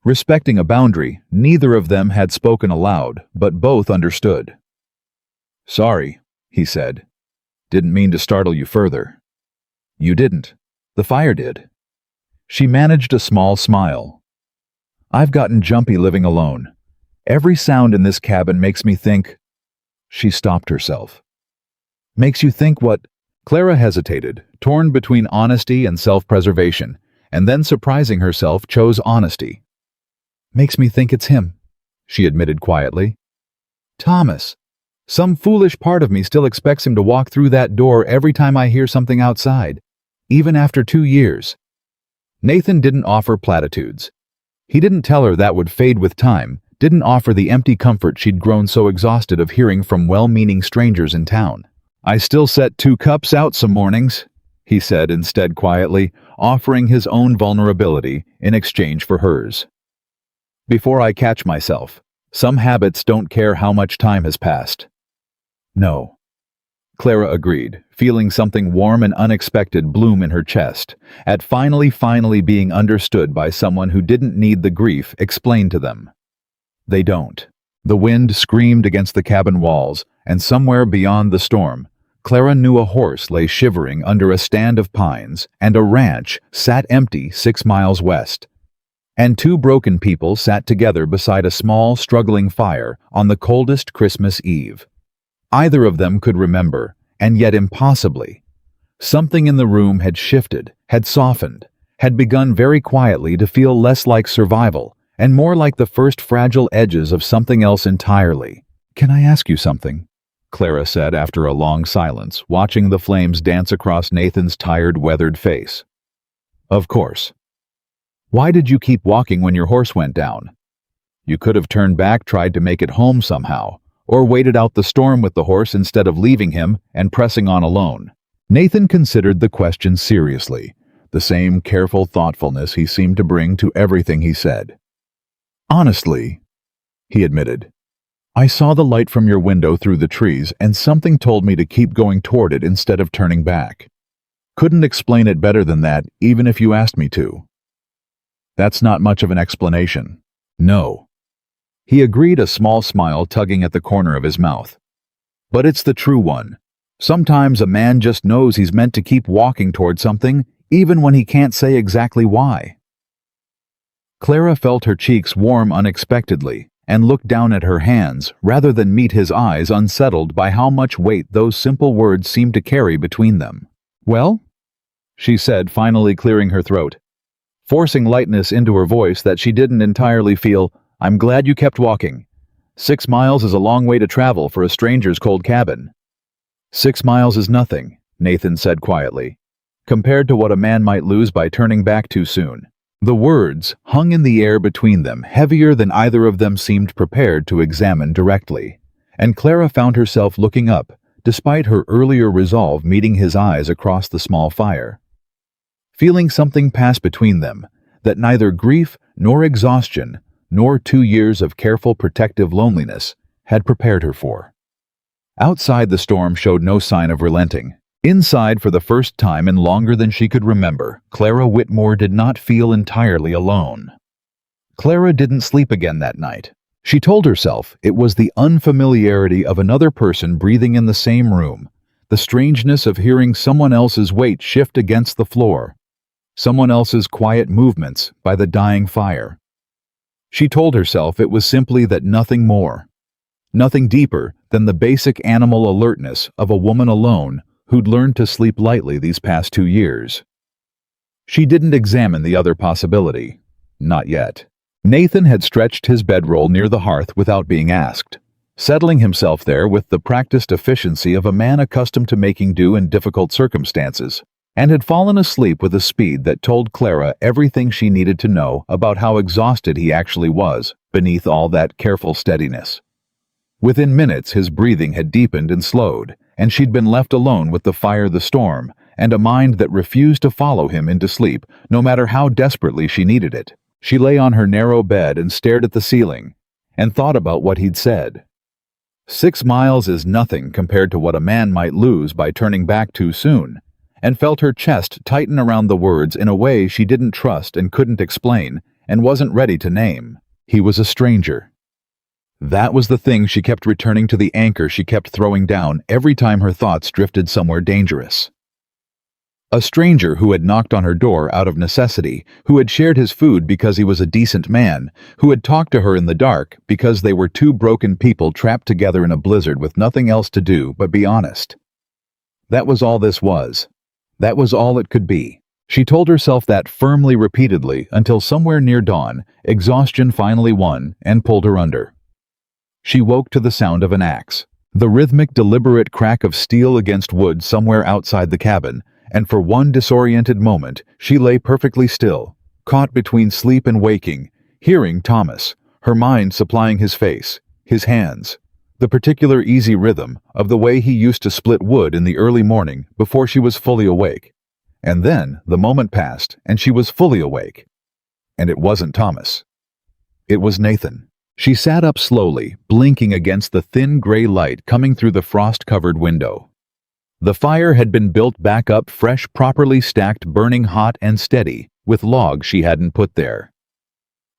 Respecting a boundary, neither of them had spoken aloud, but both understood. Sorry, he said. Didn't mean to startle you further. You didn't. The fire did. She managed a small smile. I've gotten jumpy living alone. Every sound in this cabin makes me think... She stopped herself. Makes you think what... Clara hesitated, torn between honesty and self-preservation, and then surprising herself chose honesty. Makes me think it's him, she admitted quietly. Thomas. Some foolish part of me still expects him to walk through that door every time I hear something outside. even after 2 years. Nathan didn't offer platitudes. He didn't tell her that would fade with time, didn't offer the empty comfort she'd grown so exhausted of hearing from well-meaning strangers in town. "I still set 2 cups out some mornings," he said instead quietly, offering his own vulnerability in exchange for hers. "Before I catch myself, some habits don't care how much time has passed." "No," Clara agreed, feeling something warm and unexpected bloom in her chest, at finally being understood by someone who didn't need the grief explained to them. "They don't." The wind screamed against the cabin walls, and somewhere beyond the storm, Clara knew a horse lay shivering under a stand of pines, and a ranch sat empty 6 miles west. And 2 broken people sat together beside a small, struggling fire on the coldest Christmas Eve. Either of them could remember, and yet impossibly. Something in the room had shifted, had softened, had begun very quietly to feel less like survival, and more like the first fragile edges of something else entirely. "Can I ask you something?" Clara said after a long silence, watching the flames dance across Nathan's tired, weathered face. "Of course." "Why did you keep walking when your horse went down? You could have turned back, tried to make it home somehow, or waited out the storm with the horse instead of leaving him and pressing on alone." Nathan considered the question seriously, the same careful thoughtfulness he seemed to bring to everything he said. "Honestly," he admitted, "I saw the light from your window through the trees, and something told me to keep going toward it instead of turning back. Couldn't explain it better than that, even if you asked me to." "That's not much of an explanation." "No." He agreed, a small smile tugging at the corner of his mouth. "But it's the true one. Sometimes a man just knows he's meant to keep walking toward something, even when he can't say exactly why." Clara felt her cheeks warm unexpectedly, and looked down at her hands rather than meet his eyes, unsettled by how much weight those simple words seemed to carry between them. "Well?" she said, finally clearing her throat, forcing lightness into her voice that she didn't entirely feel. "I'm glad you kept walking. 6 miles is a long way to travel for a stranger's cold cabin." 6 miles is nothing," Nathan said quietly, "compared to what a man might lose by turning back too soon." The words hung in the air between them, heavier than either of them seemed prepared to examine directly, and Clara found herself looking up, despite her earlier resolve meeting his eyes across the small fire. Feeling something pass between them, that neither grief nor exhaustion, nor 2 years of careful protective loneliness had prepared her for. Outside, the storm showed no sign of relenting. Inside, for the first time in longer than she could remember, Clara Whitmore did not feel entirely alone. Clara didn't sleep again that night. She told herself it was the unfamiliarity of another person breathing in the same room, the strangeness of hearing someone else's weight shift against the floor, someone else's quiet movements by the dying fire. She told herself it was simply that, nothing more, nothing deeper than the basic animal alertness of a woman alone who'd learned to sleep lightly these past 2 years. She didn't examine the other possibility. Not yet. Nathan had stretched his bedroll near the hearth without being asked, settling himself there with the practiced efficiency of a man accustomed to making do in difficult circumstances, and had fallen asleep with a speed that told Clara everything she needed to know about how exhausted he actually was beneath all that careful steadiness. Within minutes, his breathing had deepened and slowed, and she'd been left alone with the fire, the storm, and a mind that refused to follow him into sleep, no matter how desperately she needed it. She lay on her narrow bed and stared at the ceiling, and thought about what he'd said. 6 miles is nothing compared to what a man might lose by turning back too soon, and felt her chest tighten around the words in a way she didn't trust and couldn't explain and wasn't ready to name. He was a stranger. That was the thing she kept returning to, the anchor she kept throwing down every time her thoughts drifted somewhere dangerous. A stranger who had knocked on her door out of necessity, who had shared his food because he was a decent man, who had talked to her in the dark because they were 2 broken people trapped together in a blizzard with nothing else to do but be honest. That was all this was. That was all it could be. She told herself that firmly, repeatedly, until somewhere near dawn, exhaustion finally won and pulled her under. She woke to the sound of an axe, the rhythmic, deliberate crack of steel against wood somewhere outside the cabin, and for one disoriented moment she lay perfectly still, caught between sleep and waking, hearing Thomas, her mind supplying his face, his hands, the particular easy rhythm of the way he used to split wood in the early morning before she was fully awake. And then the moment passed and she was fully awake. And it wasn't Thomas. It was Nathan. She sat up slowly, blinking against the thin gray light coming through the frost-covered window. The fire had been built back up fresh, properly stacked, burning hot and steady, with logs she hadn't put there.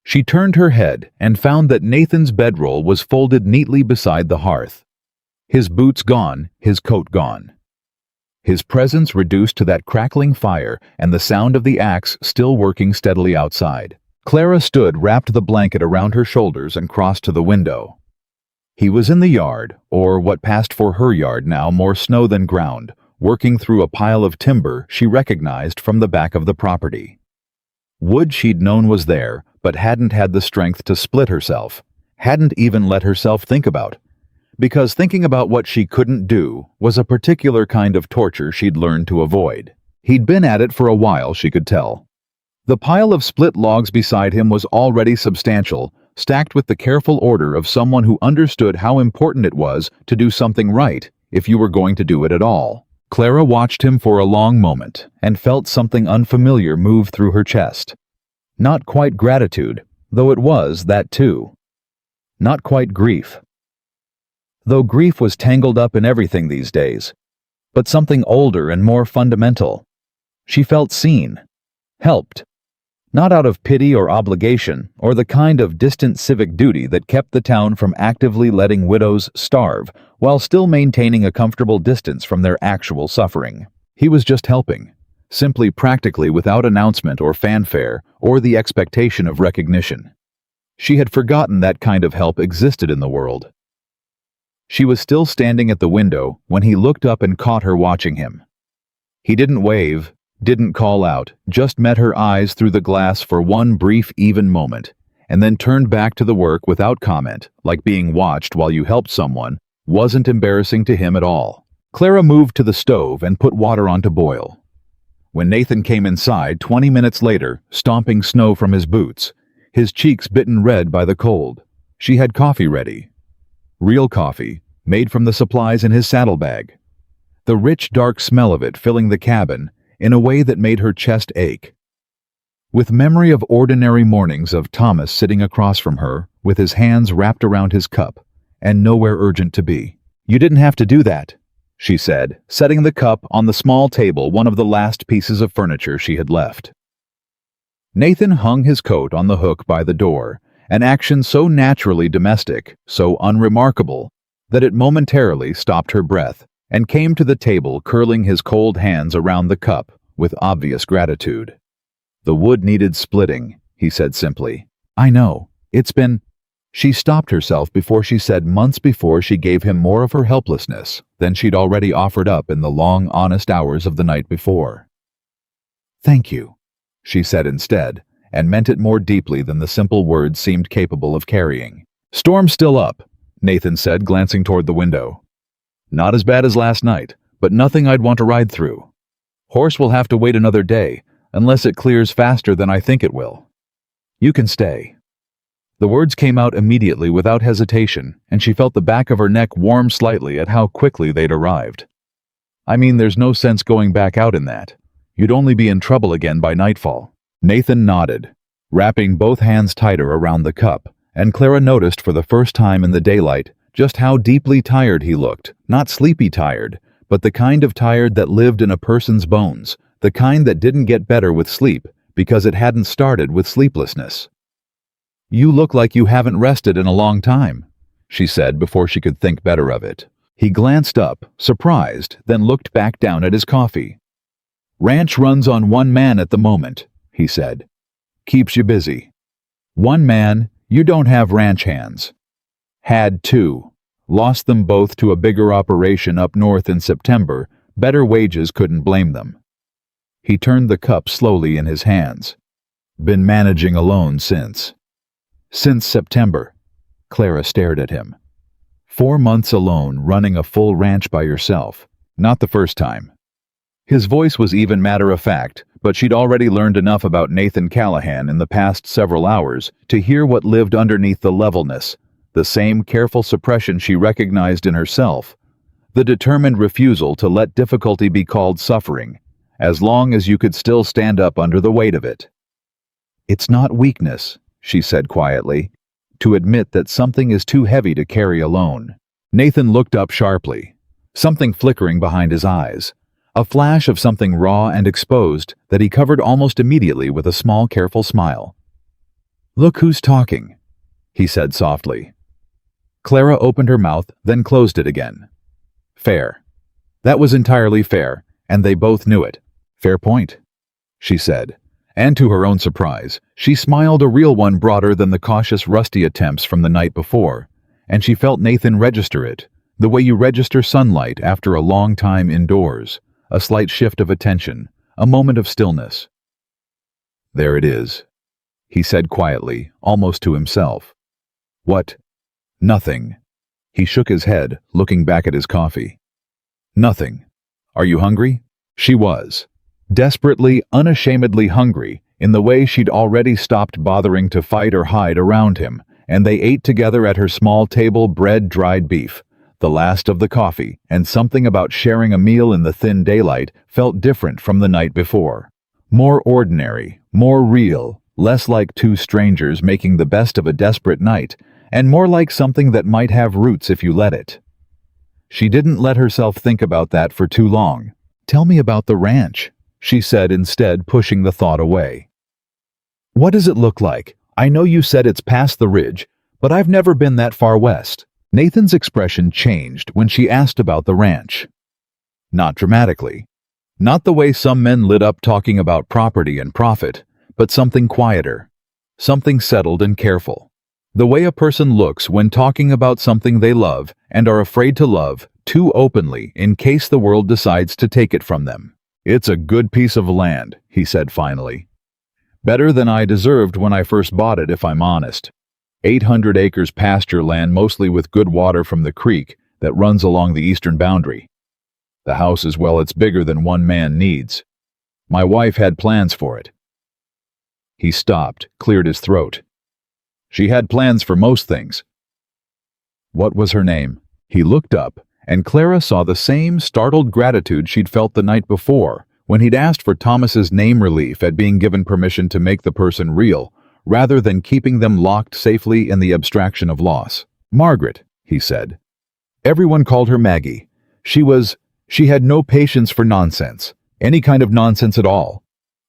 She turned her head and found that Nathan's bedroll was folded neatly beside the hearth. His boots gone, his coat gone. His presence reduced to that crackling fire and the sound of the axe still working steadily outside. Clara stood, wrapped the blanket around her shoulders, and crossed to the window. He was in the yard, or what passed for her yard now, more snow than ground, working through a pile of timber she recognized from the back of the property. Wood she'd known was there, but hadn't had the strength to split herself, hadn't even let herself think about, because thinking about what she couldn't do was a particular kind of torture she'd learned to avoid. He'd been at it for a while, she could tell. The pile of split logs beside him was already substantial, stacked with the careful order of someone who understood how important it was to do something right if you were going to do it at all. Clara watched him for a long moment and felt something unfamiliar move through her chest. Not quite gratitude, though it was that too. Not quite grief. Though grief was tangled up in everything these days, but something older and more fundamental. She felt seen, helped. Not out of pity or obligation, or the kind of distant civic duty that kept the town from actively letting widows starve, while still maintaining a comfortable distance from their actual suffering. He was just helping, simply practically without announcement or fanfare, or the expectation of recognition. She had forgotten that kind of help existed in the world. She was still standing at the window when he looked up and caught her watching him. He didn't wave, didn't call out, just met her eyes through the glass for one brief, even moment, and then turned back to the work without comment, like being watched while you helped someone wasn't embarrassing to him at all. Clara moved to the stove and put water on to boil. When Nathan came inside 20 minutes later, stomping snow from his boots, his cheeks bitten red by the cold, she had coffee ready. Real coffee, made from the supplies in his saddlebag. The rich, dark smell of it filling the cabin in a way that made her chest ache. With memory of ordinary mornings of Thomas sitting across from her, with his hands wrapped around his cup, and nowhere urgent to be. "You didn't have to do that," she said, setting the cup on the small table, one of the last pieces of furniture she had left. Nathan hung his coat on the hook by the door, an action so naturally domestic, so unremarkable, that it momentarily stopped her breath, and came to the table curling his cold hands around the cup with obvious gratitude. "The wood needed splitting," he said simply. "I know. It's been—" She stopped herself before she said months before she gave him more of her helplessness than she'd already offered up in the long, honest hours of the night before. "Thank you," she said instead, and meant it more deeply than the simple words seemed capable of carrying. "Storm's still up," Nathan said, glancing toward the window. "Not as bad as last night, but nothing I'd want to ride through. Horse will have to wait another day, unless it clears faster than I think it will. You can stay." The words came out immediately without hesitation, and she felt the back of her neck warm slightly at how quickly they'd arrived. "I mean, there's no sense going back out in that. You'd only be in trouble again by nightfall." Nathan nodded, wrapping both hands tighter around the cup, and Clara noticed for the first time in the daylight just how deeply tired he looked, not sleepy tired, but the kind of tired that lived in a person's bones, the kind that didn't get better with sleep because it hadn't started with sleeplessness. "You look like you haven't rested in a long time," she said before she could think better of it. He glanced up, surprised, then looked back down at his coffee. "Ranch runs on one man at the moment," he said. "Keeps you busy. One man, you don't have ranch hands. Had two. Lost them both to a bigger operation up north in September. Better wages, couldn't blame them." He turned the cup slowly in his hands. "Been managing alone since." "Since September." Clara stared at him. 4 months alone, running a full ranch by yourself. Not the first time. His voice was even matter-of-fact, but she'd already learned enough about Nathan Callahan in the past several hours to hear what lived underneath the levelness, the same careful suppression she recognized in herself, the determined refusal to let difficulty be called suffering, as long as you could still stand up under the weight of it. "It's not weakness," she said quietly, "to admit that something is too heavy to carry alone." Nathan looked up sharply, something flickering behind his eyes, a flash of something raw and exposed that he covered almost immediately with a small, careful smile. "Look who's talking," he said softly. Clara opened her mouth, then closed it again. Fair. That was entirely fair, and they both knew it. "Fair point," she said, and to her own surprise, she smiled, a real one broader than the cautious, rusty attempts from the night before, and she felt Nathan register it, the way you register sunlight after a long time indoors, a slight shift of attention, a moment of stillness. "There it is," he said quietly, almost to himself. "What?" "Nothing." He shook his head, looking back at his coffee. "Nothing. Are you hungry?" She was. Desperately, unashamedly hungry, in the way she'd already stopped bothering to fight or hide around him, and they ate together at her small table bread, dried beef, the last of the coffee, and something about sharing a meal in the thin daylight felt different from the night before. More ordinary, more real, less like two strangers making the best of a desperate night, and more like something that might have roots if you let it. She didn't let herself think about that for too long. "Tell me about the ranch," she said instead, pushing the thought away. "What does it look like? I know you said it's past the ridge, but I've never been that far west." Nathan's expression changed when she asked about the ranch. Not dramatically. Not the way some men lit up talking about property and profit, but something quieter, something settled and careful. The way a person looks when talking about something they love and are afraid to love too openly in case the world decides to take it from them. "It's a good piece of land," he said finally. "Better than I deserved when I first bought it, if I'm honest. 800 acres pasture land, mostly with good water from the creek that runs along the eastern boundary. The house is, well, it's bigger than one man needs. My wife had plans for it." He stopped, cleared his throat. "She had plans for most things." "What was her name?" He looked up, and Clara saw the same startled gratitude she'd felt the night before when he'd asked for Thomas's name, relief at being given permission to make the person real, rather than keeping them locked safely in the abstraction of loss. "Margaret," he said. "Everyone called her Maggie. She had no patience for nonsense, any kind of nonsense at all.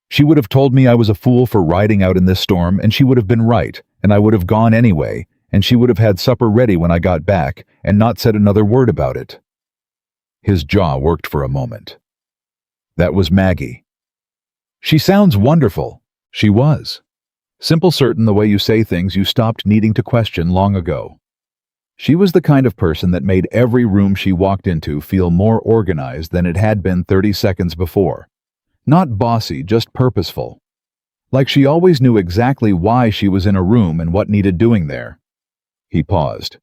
She would have told me I was a fool for riding out in this storm, and she would have been right, and I would have gone anyway, and she would have had supper ready when I got back, and not said another word about it." His jaw worked for a moment. That was Maggie. "She sounds wonderful." She was. Simple, certain, the way you say things you stopped needing to question long ago. She was the kind of person that made every room she walked into feel more organized than it had been 30 seconds before. Not bossy, just purposeful. Like she always knew exactly why she was in a room and what needed doing there. He paused.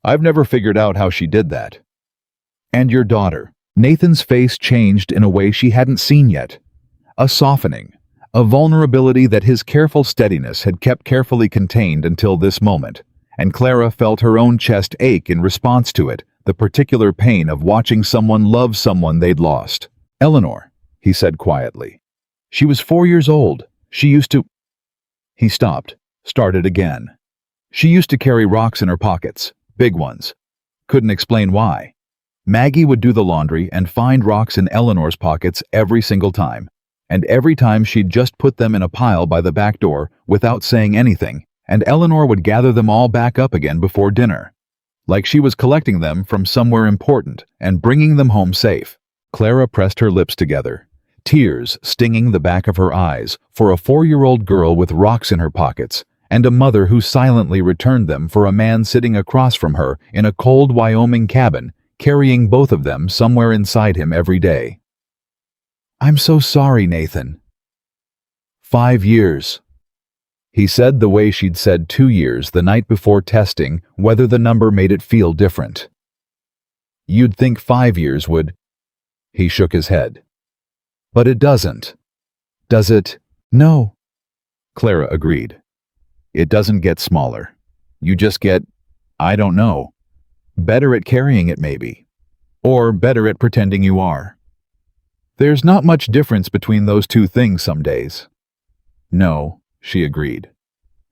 "I've never figured out how she did that." "And your daughter?" Nathan's face changed in a way she hadn't seen yet. A softening, a vulnerability that his careful steadiness had kept carefully contained until this moment, and Clara felt her own chest ache in response to it, the particular pain of watching someone love someone they'd lost. "Eleanor," he said quietly. "She was 4 years old. She used to—" He stopped, started again. "She used to carry rocks in her pockets, big ones. Couldn't explain why. Maggie would do the laundry and find rocks in Eleanor's pockets every single time, and every time she'd just put them in a pile by the back door without saying anything, and Eleanor would gather them all back up again before dinner, like she was collecting them from somewhere important and bringing them home safe." Clara pressed her lips together, tears stinging the back of her eyes for a 4-year-old girl with rocks in her pockets, and a mother who silently returned them for a man sitting across from her in a cold Wyoming cabin, carrying both of them somewhere inside him every day. "I'm so sorry, Nathan." 5 years. He said the way she'd said 2 years the night before, testing whether the number made it feel different. "You'd think 5 years would—" He shook his head. But it doesn't. Does it? No. Clara agreed. It doesn't get smaller. You just get, I don't know, better at carrying it maybe. Or better at pretending you are. There's not much difference between those two things some days. No, she agreed.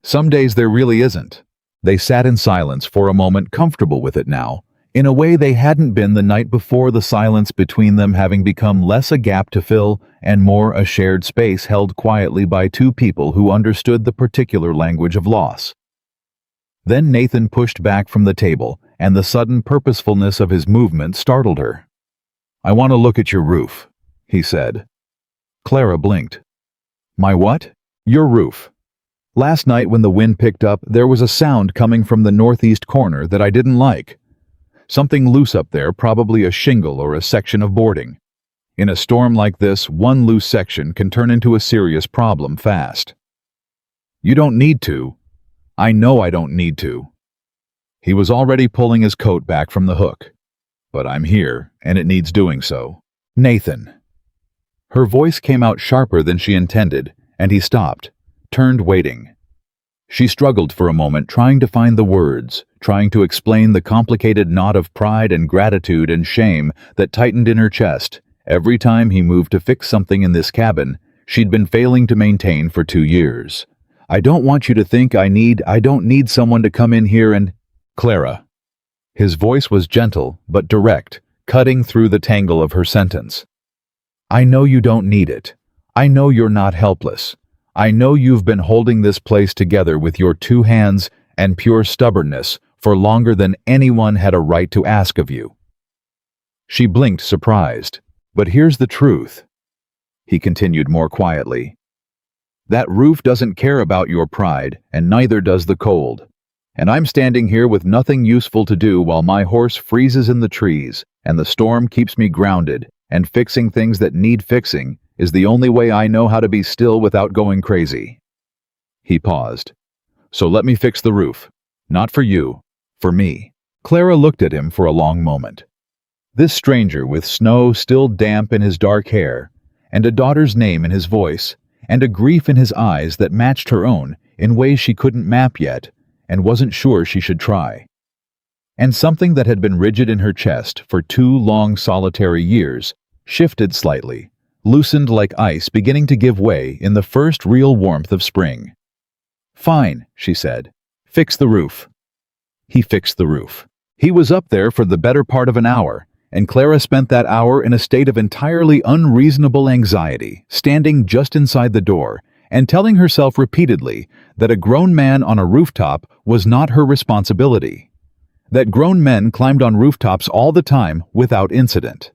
Some days there really isn't. They sat in silence for a moment, comfortable with it now, in a way they hadn't been the night before, the silence between them having become less a gap to fill and more a shared space held quietly by two people who understood the particular language of loss. Then Nathan pushed back from the table, and the sudden purposefulness of his movement startled her. "I want to look at your roof," he said. Clara blinked. "My what?" "Your roof. Last night when the wind picked up, there was a sound coming from the northeast corner that I didn't like. Something loose up there, probably a shingle or a section of boarding. In a storm like this, one loose section can turn into a serious problem fast." "You don't need to." "I know I don't need to." He was already pulling his coat back from the hook. "But I'm here, and it needs doing so. Nathan." Her voice came out sharper than she intended, and he stopped, turned, waiting. She struggled for a moment, trying to find the words, trying to explain the complicated knot of pride and gratitude and shame that tightened in her chest every time he moved to fix something in this cabin she'd been failing to maintain for 2 years. "I don't want you to think I don't need someone to come in here and—" "Clara." His voice was gentle but direct, cutting through the tangle of her sentence. "I know you don't need it. I know you're not helpless. I know you've been holding this place together with your 2 hands and pure stubbornness for longer than anyone had a right to ask of you." She blinked, surprised. "But here's the truth," he continued more quietly. "That roof doesn't care about your pride, and neither does the cold. And I'm standing here with nothing useful to do while my horse freezes in the trees, and the storm keeps me grounded, and fixing things that need fixing is the only way I know how to be still without going crazy." He paused. "So let me fix the roof. Not for you, for me." Clara looked at him for a long moment. This stranger with snow still damp in his dark hair, and a daughter's name in his voice, and a grief in his eyes that matched her own in ways she couldn't map yet, and wasn't sure she should try. And something that had been rigid in her chest for 2 long solitary years shifted slightly, loosened like ice beginning to give way in the first real warmth of spring. "Fine," she said. "Fix the roof." He fixed the roof. He was up there for the better part of an hour, and Clara spent that hour in a state of entirely unreasonable anxiety, standing just inside the door and telling herself repeatedly that a grown man on a rooftop was not her responsibility. That grown men climbed on rooftops all the time without incident.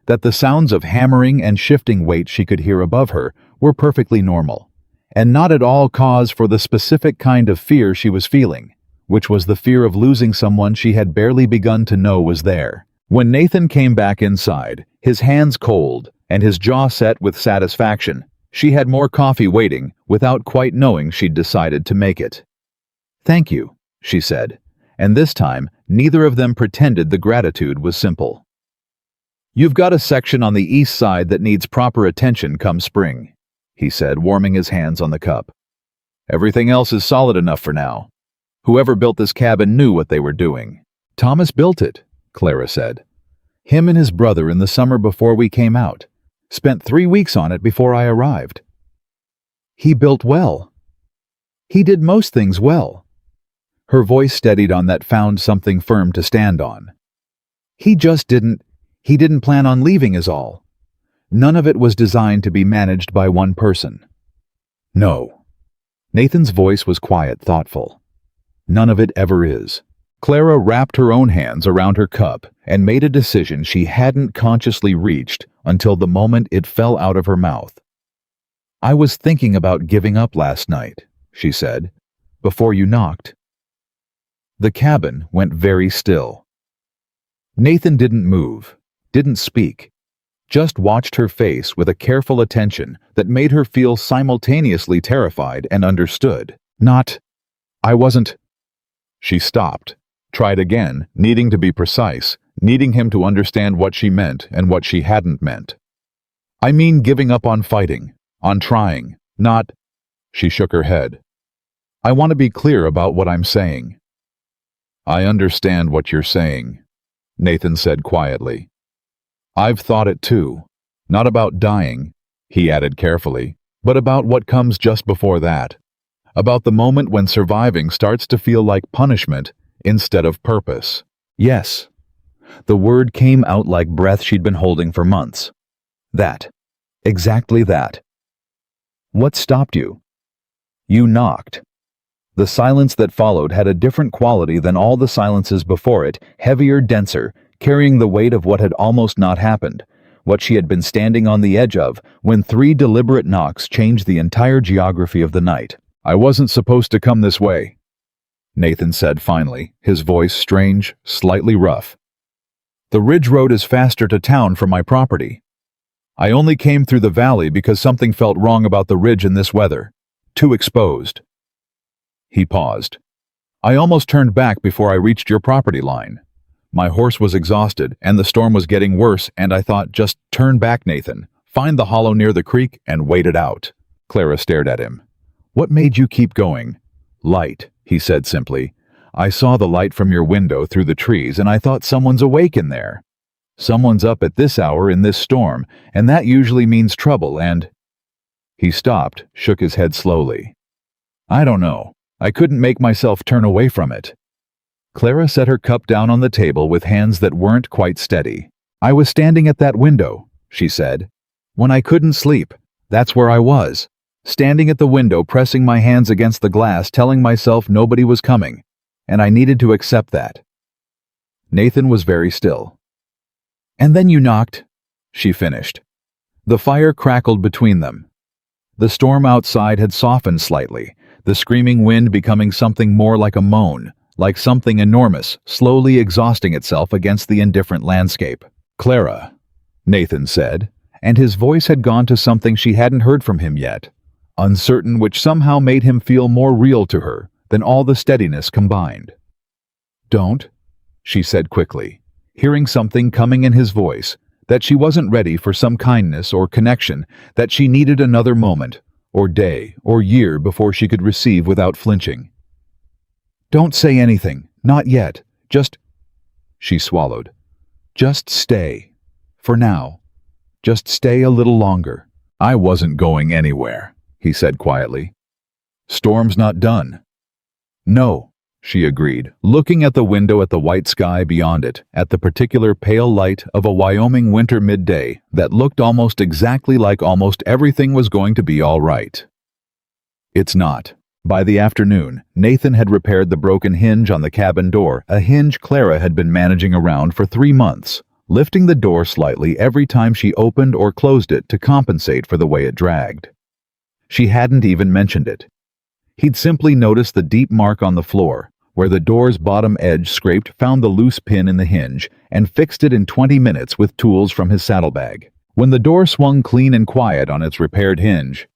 That the sounds of hammering and shifting weight she could hear above her were perfectly normal, and not at all cause for the specific kind of fear she was feeling, which was the fear of losing someone she had barely begun to know was there. When Nathan came back inside, his hands cold and his jaw set with satisfaction, she had more coffee waiting without quite knowing she'd decided to make it. "Thank you," she said, and this time neither of them pretended the gratitude was simple. "You've got a section on the east side that needs proper attention come spring," he said, warming his hands on the cup. "Everything else is solid enough for now. Whoever built this cabin knew what they were doing." "Thomas built it," Clara said. "Him and his brother in the summer before we came out. Spent 3 weeks on it before I arrived." "He built well. He did most things well." Her voice steadied on that found something firm to stand on. He didn't plan on leaving is all. None of it was designed to be managed by one person." "No." Nathan's voice was quiet, thoughtful. "None of it ever is." Clara wrapped her own hands around her cup and made a decision she hadn't consciously reached until the moment it fell out of her mouth. "I was thinking about giving up last night," she said, "before you knocked." The cabin went very still. Nathan didn't move, didn't speak, just watched her face with a careful attention that made her feel simultaneously terrified and understood. I wasn't." She stopped, tried again, needing to be precise, needing him to understand what she meant and what she hadn't meant. I mean giving up on fighting, on trying, not—" She shook her head. "I want to be clear about what I'm saying." "I understand what you're saying," Nathan said quietly. "I've thought it too. Not about dying," he added carefully, "but about what comes just before that. About the moment when surviving starts to feel like punishment instead of purpose." Yes. The word came out like breath she'd been holding for months. That. Exactly that. "What stopped you?" "You knocked." The silence that followed had a different quality than all the silences before it, heavier, denser, carrying the weight of what had almost not happened, what she had been standing on the edge of, when 3 deliberate knocks changed the entire geography of the night. "I wasn't supposed to come this way," Nathan said finally, his voice strange, slightly rough. "The ridge road is faster to town from my property. I only came through the valley because something felt wrong about the ridge in this weather. Too exposed." He paused. "I almost turned back before I reached your property line. My horse was exhausted, and the storm was getting worse, and I thought, just turn back, Nathan. Find the hollow near the creek and wait it out." Clara stared at him. "What made you keep going?" "Light," he said simply. "I saw the light from your window through the trees, and I thought someone's awake in there. Someone's up at this hour in this storm, and that usually means trouble, and—" He stopped, shook his head slowly. "I don't know. I couldn't make myself turn away from it." Clara set her cup down on the table with hands that weren't quite steady. "I was standing at that window," she said. "When I couldn't sleep, that's where I was. Standing at the window, pressing my hands against the glass, telling myself nobody was coming, and I needed to accept that." Nathan was very still. "And then you knocked," she finished. The fire crackled between them. The storm outside had softened slightly, the screaming wind becoming something more like a moan, like something enormous, slowly exhausting itself against the indifferent landscape. "Clara," Nathan said, and his voice had gone to something she hadn't heard from him yet, uncertain, which somehow made him feel more real to her than all the steadiness combined. "Don't," she said quickly, hearing something coming in his voice, that she wasn't ready for some kindness or connection, that she needed another moment, or day, or year before she could receive without flinching. "Don't say anything, not yet, just—" She swallowed. "Just stay. For now. Just stay a little longer." "I wasn't going anywhere," he said quietly. "Storm's not done." "No," she agreed, looking at the window at the white sky beyond it, at the particular pale light of a Wyoming winter midday that looked almost exactly like almost everything was going to be all right. "It's not." By the afternoon, Nathan had repaired the broken hinge on the cabin door, a hinge Clara had been managing around for 3 months, lifting the door slightly every time she opened or closed it to compensate for the way it dragged. She hadn't even mentioned it. He'd simply noticed the deep mark on the floor, where the door's bottom edge scraped, found the loose pin in the hinge, and fixed it in 20 minutes with tools from his saddlebag. When the door swung clean and quiet on its repaired hinge,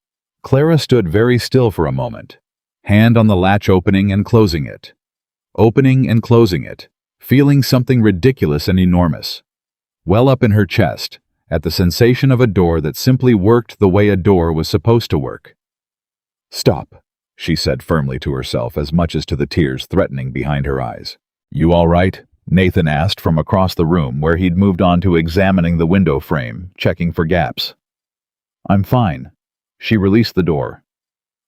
Clara stood very still for a moment, hand on the latch opening and closing it, feeling something ridiculous and enormous well up in her chest at the sensation of a door that simply worked the way a door was supposed to work. "Stop," she said firmly to herself, as much as to the tears threatening behind her eyes. "You all right?" Nathan asked from across the room, where he'd moved on to examining the window frame, checking for gaps. "I'm fine." She released the door.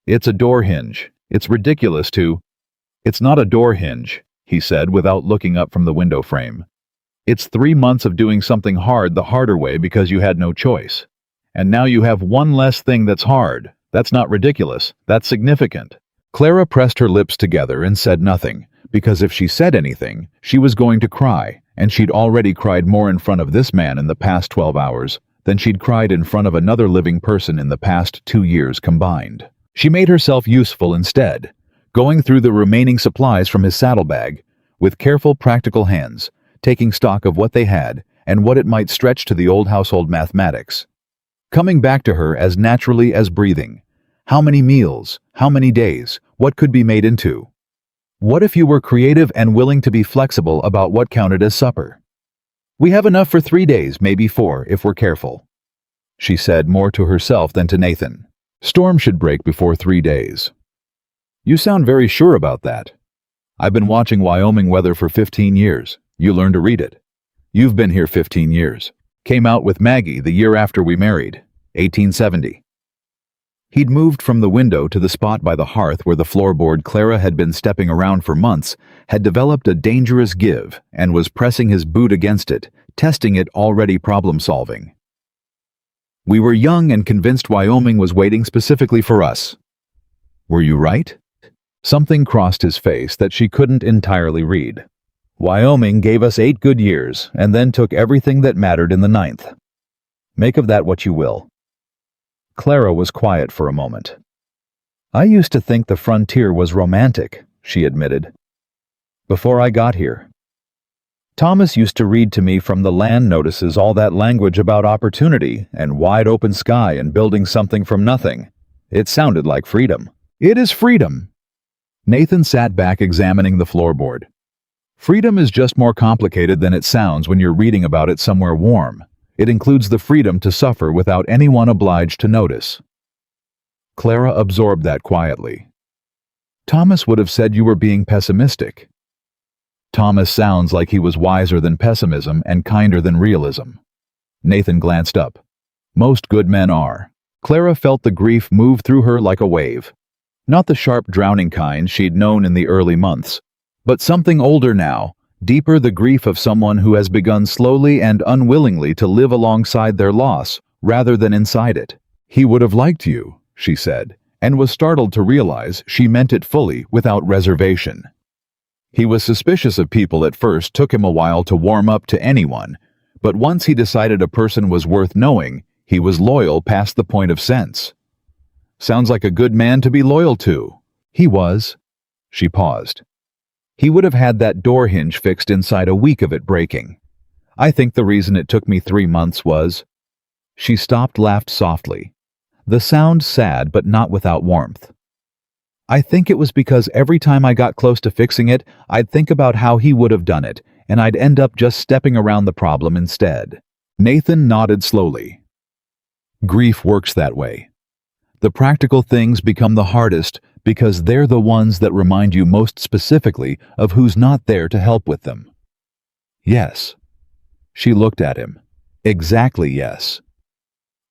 "It's a door hinge. It's ridiculous to—" "It's not a door hinge," he said without looking up from the window frame. "It's 3 months of doing something hard the harder way because you had no choice. And now you have one less thing that's hard. That's not ridiculous. That's significant." Clara pressed her lips together and said nothing, because if she said anything, she was going to cry, and she'd already cried more in front of this man in the past 12 hours than she'd cried in front of another living person in the past 2 years combined. She made herself useful instead, going through the remaining supplies from his saddlebag, with careful, practical hands, taking stock of what they had and what it might stretch to the old household mathematics. Coming back to her as naturally as breathing. How many meals? How many days? What could be made into? What if you were creative and willing to be flexible about what counted as supper? We have enough for 3 days, maybe 4, if we're careful. she said more to herself than to Nathan. Storm should break before 3 days. You sound very sure about that. I've been watching Wyoming weather for 15 years. You learned to read it. You've been here 15 years. Came out with Maggie the year after we married, 1870. He'd moved from the window to the spot by the hearth where the floorboard Clara had been stepping around for months had developed a dangerous give and was pressing his boot against it, testing it already problem-solving. We were young and convinced Wyoming was waiting specifically for us. Were you right? Something crossed his face that she couldn't entirely read. Wyoming gave us 8 good years and then took everything that mattered in the 9th. Make of that what you will. Clara was quiet for a moment. I used to think the frontier was romantic, she admitted. Before I got here. Thomas used to read to me from the land notices all that language about opportunity and wide open sky and building something from nothing. It sounded like freedom. It is freedom. Nathan sat back examining the floorboard. Freedom is just more complicated than it sounds when you're reading about it somewhere warm. It includes the freedom to suffer without anyone obliged to notice. Clara absorbed that quietly. Thomas would have said you were being pessimistic. Thomas sounds like he was wiser than pessimism and kinder than realism. Nathan glanced up. Most good men are. Clara felt the grief move through her like a wave. Not the sharp drowning kind she'd known in the early months, but something older now, deeper, the grief of someone who has begun slowly and unwillingly to live alongside their loss rather than inside it. He would have liked you, she said, and was startled to realize she meant it fully without reservation. He was suspicious of people at first, took him a while to warm up to anyone, but once he decided a person was worth knowing, he was loyal past the point of sense. Sounds like a good man to be loyal to. He was. She paused. He would have had that door hinge fixed inside a week of it breaking. I think the reason it took me 3 months was... She stopped, laughed softly. The sound sad but not without warmth. I think it was because every time I got close to fixing it, I'd think about how he would have done it, and I'd end up just stepping around the problem instead. Nathan nodded slowly. Grief works that way. The practical things become the hardest because they're the ones that remind you most specifically of who's not there to help with them. Yes. She looked at him. Exactly yes.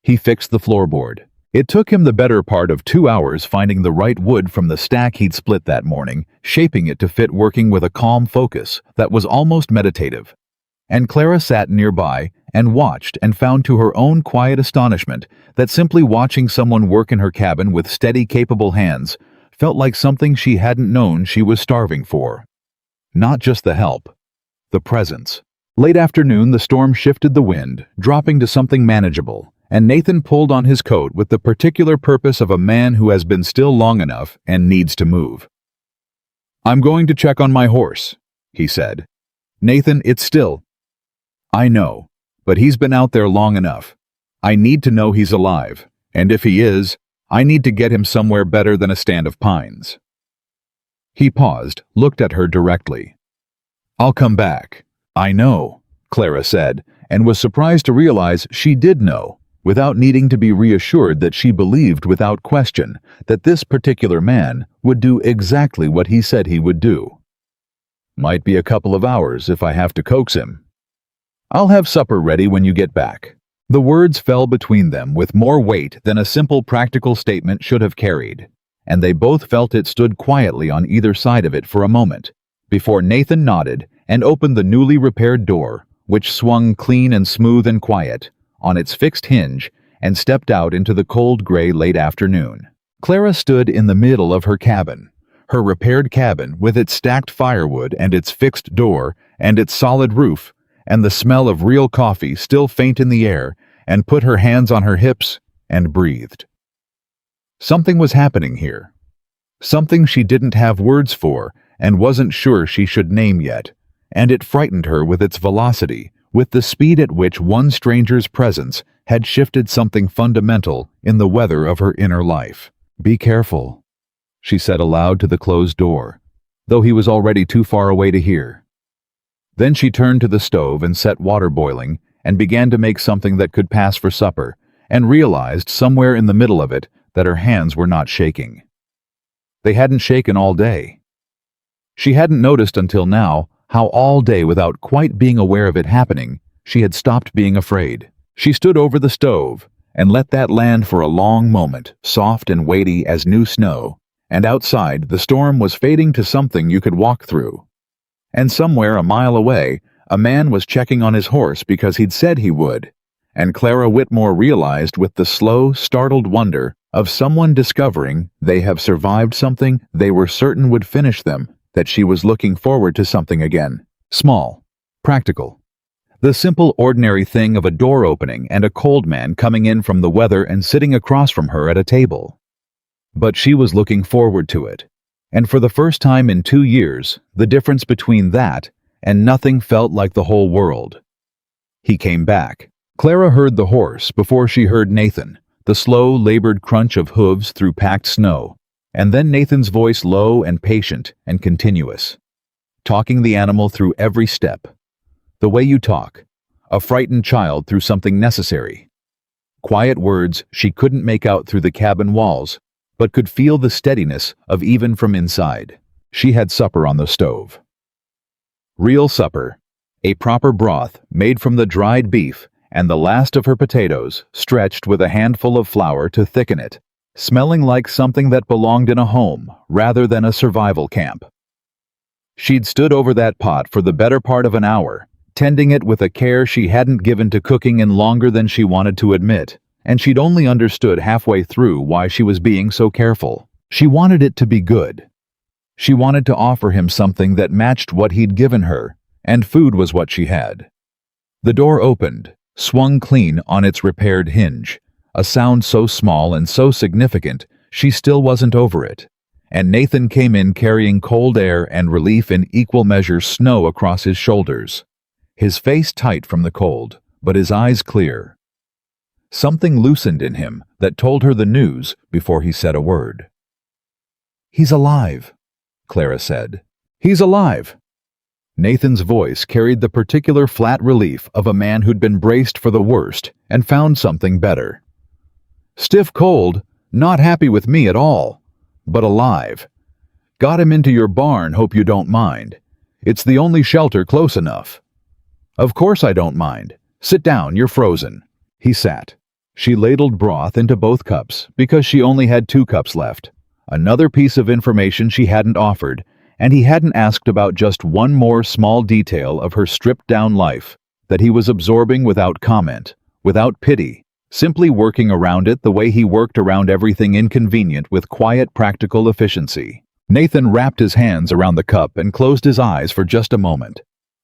He fixed the floorboard. It took him the better part of 2 hours finding the right wood from the stack he'd split that morning, shaping it to fit, working with a calm focus that was almost meditative. And Clara sat nearby and watched and found to her own quiet astonishment that simply watching someone work in her cabin with steady, capable hands felt like something she hadn't known she was starving for. Not just the help, the presence. Late afternoon, the storm shifted the wind, dropping to something manageable, and Nathan pulled on his coat with the particular purpose of a man who has been still long enough and needs to move. I'm going to check on my horse, he said. Nathan, it's still. I know, but he's been out there long enough. I need to know he's alive, and if he is, I need to get him somewhere better than a stand of pines. He paused, looked at her directly. I'll come back. I know, Clara said, and was surprised to realize she did know, without needing to be reassured that she believed without question that this particular man would do exactly what he said he would do. Might be a couple of hours if I have to coax him. I'll have supper ready when you get back. The words fell between them with more weight than a simple practical statement should have carried, and they both felt it stood quietly on either side of it for a moment, before Nathan nodded and opened the newly repaired door, which swung clean and smooth and quiet, on its fixed hinge, and stepped out into the cold gray late afternoon. Clara stood in the middle of her cabin, her repaired cabin with its stacked firewood and its fixed door and its solid roof, and the smell of real coffee still faint in the air, and put her hands on her hips and breathed. Something was happening here. Something she didn't have words for and wasn't sure she should name yet, and it frightened her with its velocity, with the speed at which one stranger's presence had shifted something fundamental in the weather of her inner life. Be careful, she said aloud to the closed door, though he was already too far away to hear. Then she turned to the stove and set water boiling and began to make something that could pass for supper, and realized somewhere in the middle of it that her hands were not shaking. They hadn't shaken all day. She hadn't noticed until now how all day, without quite being aware of it happening, she had stopped being afraid. She stood over the stove and let that land for a long moment, soft and weighty as new snow, and outside the storm was fading to something you could walk through. And somewhere a mile away, a man was checking on his horse because he'd said he would, and Clara Whitmore realized with the slow, startled wonder of someone discovering they have survived something they were certain would finish them, that she was looking forward to something again. Small. Practical. The simple, ordinary thing of a door opening and a cold man coming in from the weather and sitting across from her at a table. But she was looking forward to it. And for the first time in 2 years, the difference between that and nothing felt like the whole world. He came back. Clara heard the horse before she heard Nathan, the slow, labored crunch of hooves through packed snow, and then Nathan's voice low and patient and continuous, talking the animal through every step. The way you talk, a frightened child through something necessary. Quiet words she couldn't make out through the cabin walls, but could feel the steadiness of even from inside. She had supper on the stove. Real supper, a proper broth made from the dried beef and the last of her potatoes, stretched with a handful of flour to thicken it, smelling like something that belonged in a home rather than a survival camp. She'd stood over that pot for the better part of an hour, tending it with a care she hadn't given to cooking in longer than she wanted to admit, and she'd only understood halfway through why she was being so careful. She wanted it to be good. She wanted to offer him something that matched what he'd given her, and food was what she had. The door opened, swung clean on its repaired hinge, a sound so small and so significant she still wasn't over it, and Nathan came in carrying cold air and relief in equal measure, snow across his shoulders, his face tight from the cold, but his eyes clear. Something loosened in him that told her the news before he said a word. "He's alive," Clara said. "He's alive." Nathan's voice carried the particular flat relief of a man who'd been braced for the worst and found something better. "Stiff cold, not happy with me at all, but alive. Got him into your barn, hope you don't mind. It's the only shelter close enough." "Of course I don't mind. Sit down, you're frozen." He sat. She ladled broth into both cups because she only had 2 cups left. Another piece of information she hadn't offered, and he hadn't asked about just one more small detail of her stripped-down life that he was absorbing without comment, without pity, simply working around it the way he worked around everything inconvenient with quiet, practical efficiency. Nathan wrapped his hands around the cup and closed his eyes for just a moment,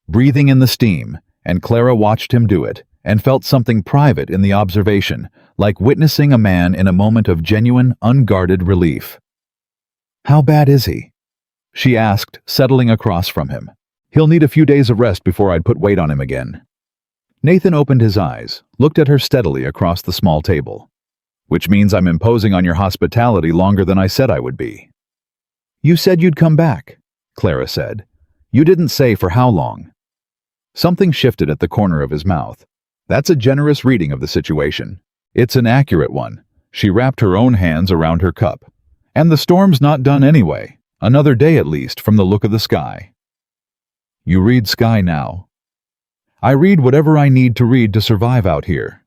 breathing in the steam, and Clara watched him do it and felt something private in the observation, like witnessing a man in a moment of genuine, unguarded relief. "How bad is he?" she asked, settling across from him. "He'll need a few days of rest before I'd put weight on him again." Nathan opened his eyes, looked at her steadily across the small table. "Which means I'm imposing on your hospitality longer than I said I would be." "You said you'd come back," Clara said. "You didn't say for how long." Something shifted at the corner of his mouth. "That's a generous reading of the situation. It's an accurate one." She wrapped her own hands around her cup. "And the storm's not done anyway. Another day at least from the look of the sky." "You read sky now?" "I read whatever I need to read to survive out here."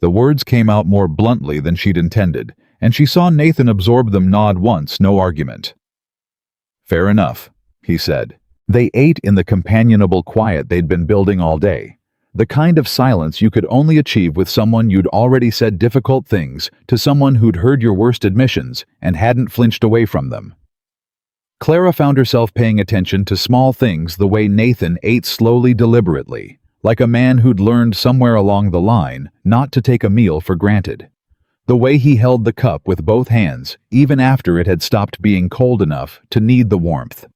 The words came out more bluntly than she'd intended, and she saw Nathan absorb them, nod once, no argument. "Fair enough," he said. They ate in the companionable quiet they'd been building all day, the kind of silence you could only achieve with someone you'd already said difficult things to, someone who'd heard your worst admissions and hadn't flinched away from them. Clara found herself paying attention to small things, the way Nathan ate slowly, deliberately, like a man who'd learned somewhere along the line not to take a meal for granted. The way he held the cup with both hands, even after it had stopped being cold enough to need the warmth.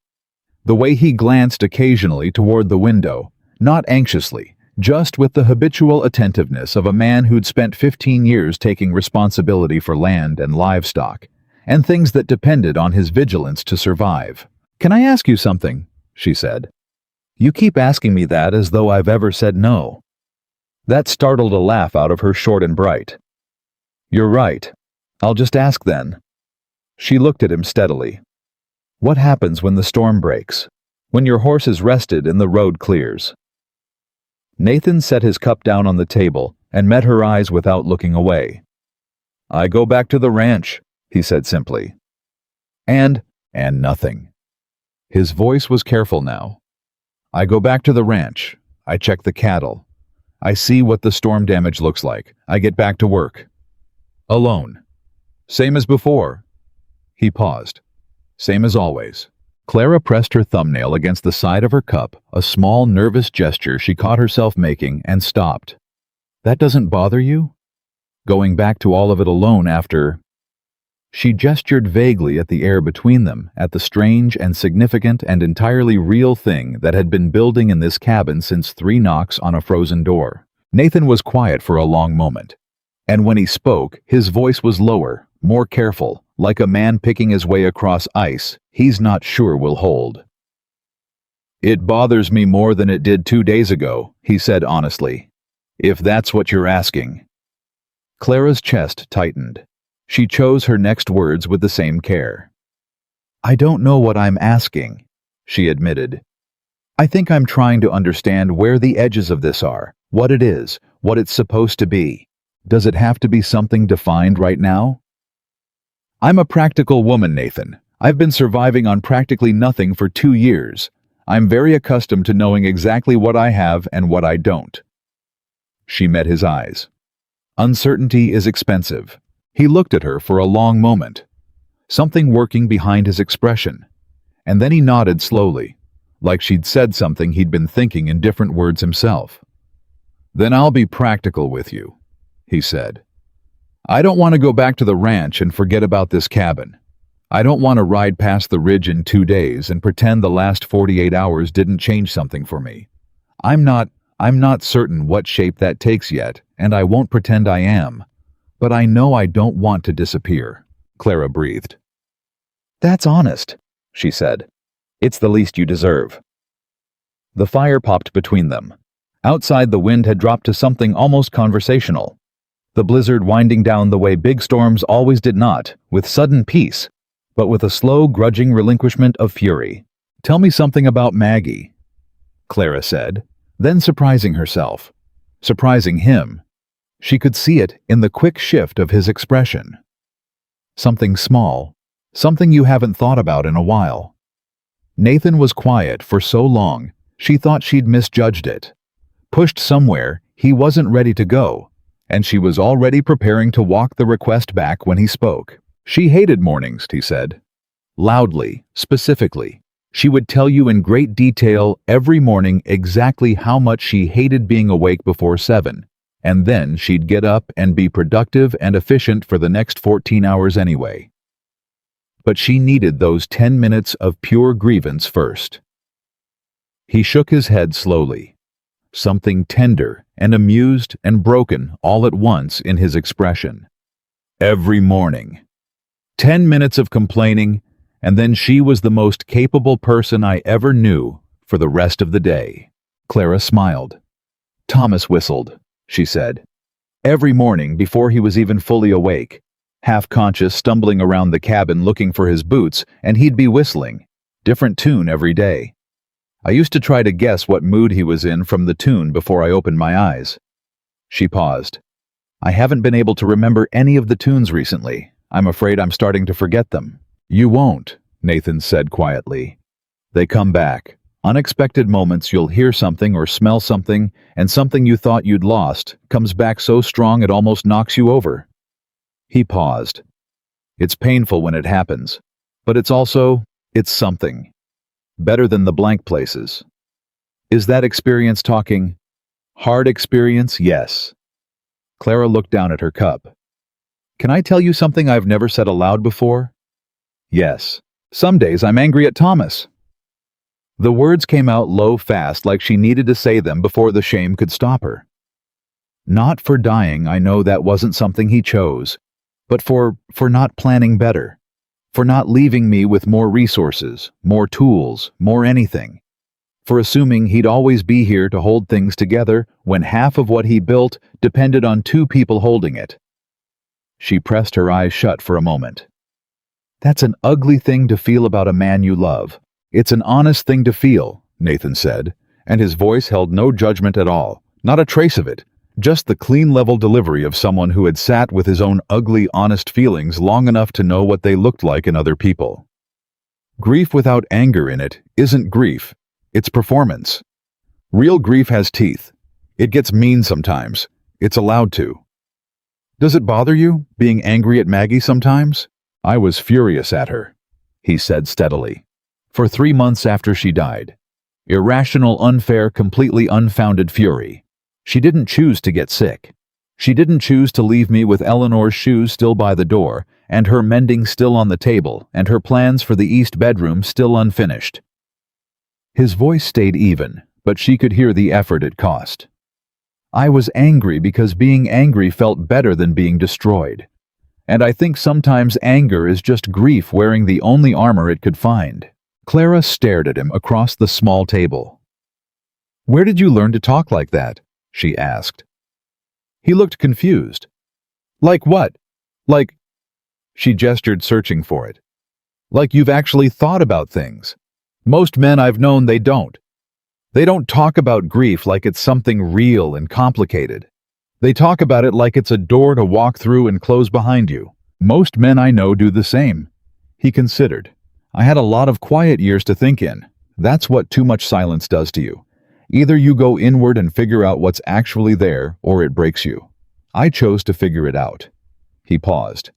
The way he glanced occasionally toward the window, not anxiously, just with the habitual attentiveness of a man who'd spent 15 years taking responsibility for land and livestock, and things that depended on his vigilance to survive. "Can I ask you something?" she said. "You keep asking me that as though I've ever said no." That startled a laugh out of her, short and bright. You're right. I'll just ask then. She looked at him steadily. What happens when the storm breaks? When your horse is rested and the road clears? Nathan set his cup down on the table and met her eyes without looking away. I go back to the ranch, he said simply. And nothing. His voice was careful now. I go back to the ranch. I check the cattle. I see what the storm damage looks like. I get back to work. Alone. Same as before. He paused. Same as always. Clara pressed her thumbnail against the side of her cup, a small, nervous gesture she caught herself making, and stopped. That doesn't bother you? Going back to all of it alone after... She gestured vaguely at the air between them, at the strange and significant and entirely real thing that had been building in this cabin since 3 knocks on a frozen door. Nathan was quiet for a long moment, and when he spoke, his voice was lower, more careful, like a man picking his way across ice he's not sure will hold. It bothers me more than it did 2 days ago, he said honestly, if that's what you're asking. Clara's chest tightened. She chose her next words with the same care. I don't know what I'm asking, she admitted. I think I'm trying to understand where the edges of this are, what it is, what it's supposed to be. Does it have to be something defined right now? I'm a practical woman, Nathan. I've been surviving on practically nothing for 2 years. I'm very accustomed to knowing exactly what I have and what I don't. She met his eyes. Uncertainty is expensive. He looked at her for a long moment, something working behind his expression, and then he nodded slowly, like she'd said something he'd been thinking in different words himself. Then I'll be practical with you, he said. I don't want to go back to the ranch and forget about this cabin. I don't want to ride past the ridge in 2 days and pretend the last 48 hours didn't change something for me. I'm not certain what shape that takes yet, and I won't pretend I am. But I know I don't want to disappear, Clara breathed. That's honest, she said. It's the least you deserve. The fire popped between them. Outside, the wind had dropped to something almost conversational. The blizzard winding down the way big storms always did not, with sudden peace, but with a slow, grudging relinquishment of fury. Tell me something about Maggie, Clara said, then surprising herself. Surprising him. She could see it in the quick shift of his expression. Something small, something you haven't thought about in a while. Nathan was quiet for so long, she thought she'd misjudged it. Pushed somewhere, he wasn't ready to go, and she was already preparing to walk the request back when he spoke. She hated mornings, he said. Loudly, specifically. She would tell you in great detail every morning exactly how much she hated being awake before 7. And then she'd get up and be productive and efficient for the next 14 hours anyway. But she needed those 10 minutes of pure grievance first. He shook his head slowly, something tender and amused and broken all at once in his expression. Every morning. 10 minutes of complaining, and then she was the most capable person I ever knew for the rest of the day. Clara smiled. Thomas whistled. She said. Every morning before he was even fully awake, half-conscious, stumbling around the cabin looking for his boots, and he'd be whistling. Different tune every day. I used to try to guess what mood he was in from the tune before I opened my eyes. She paused. I haven't been able to remember any of the tunes recently. I'm afraid I'm starting to forget them. You won't, Nathan said quietly. They come back. Unexpected moments you'll hear something or smell something, and something you thought you'd lost comes back so strong it almost knocks you over. He paused. It's painful when it happens, but it's something. Better than the blank places. Is that experience talking? Hard experience, yes. Clara looked down at her cup. Can I tell you something I've never said aloud before? Yes. Some days I'm angry at Thomas. The words came out low fast, like she needed to say them before the shame could stop her. Not for dying, I know that wasn't something he chose, but for not planning better, for not leaving me with more resources, more tools, more anything, for assuming he'd always be here to hold things together when half of what he built depended on 2 people holding it. She pressed her eyes shut for a moment. That's an ugly thing to feel about a man you love. It's an honest thing to feel, Nathan said, and his voice held no judgment at all, not a trace of it, just the clean level delivery of someone who had sat with his own ugly, honest feelings long enough to know what they looked like in other people. Grief without anger in it isn't grief, it's performance. Real grief has teeth. It gets mean sometimes. It's allowed to. Does it bother you, being angry at Maggie sometimes? I was furious at her, he said steadily. For 3 months after she died. Irrational, unfair, completely unfounded fury. She didn't choose to get sick. She didn't choose to leave me with Eleanor's shoes still by the door, and her mending still on the table, and her plans for the east bedroom still unfinished. His voice stayed even, but she could hear the effort it cost. I was angry because being angry felt better than being destroyed. And I think sometimes anger is just grief wearing the only armor it could find. Clara stared at him across the small table. Where did you learn to talk like that? She asked. He looked confused. Like what? Like... She gestured, searching for it. Like you've actually thought about things. Most men I've known, they don't. They don't talk about grief like it's something real and complicated. They talk about it like it's a door to walk through and close behind you. Most men I know do the same. He considered. I had a lot of quiet years to think in. That's what too much silence does to you. Either you go inward and figure out what's actually there, or it breaks you. I chose to figure it out. He paused.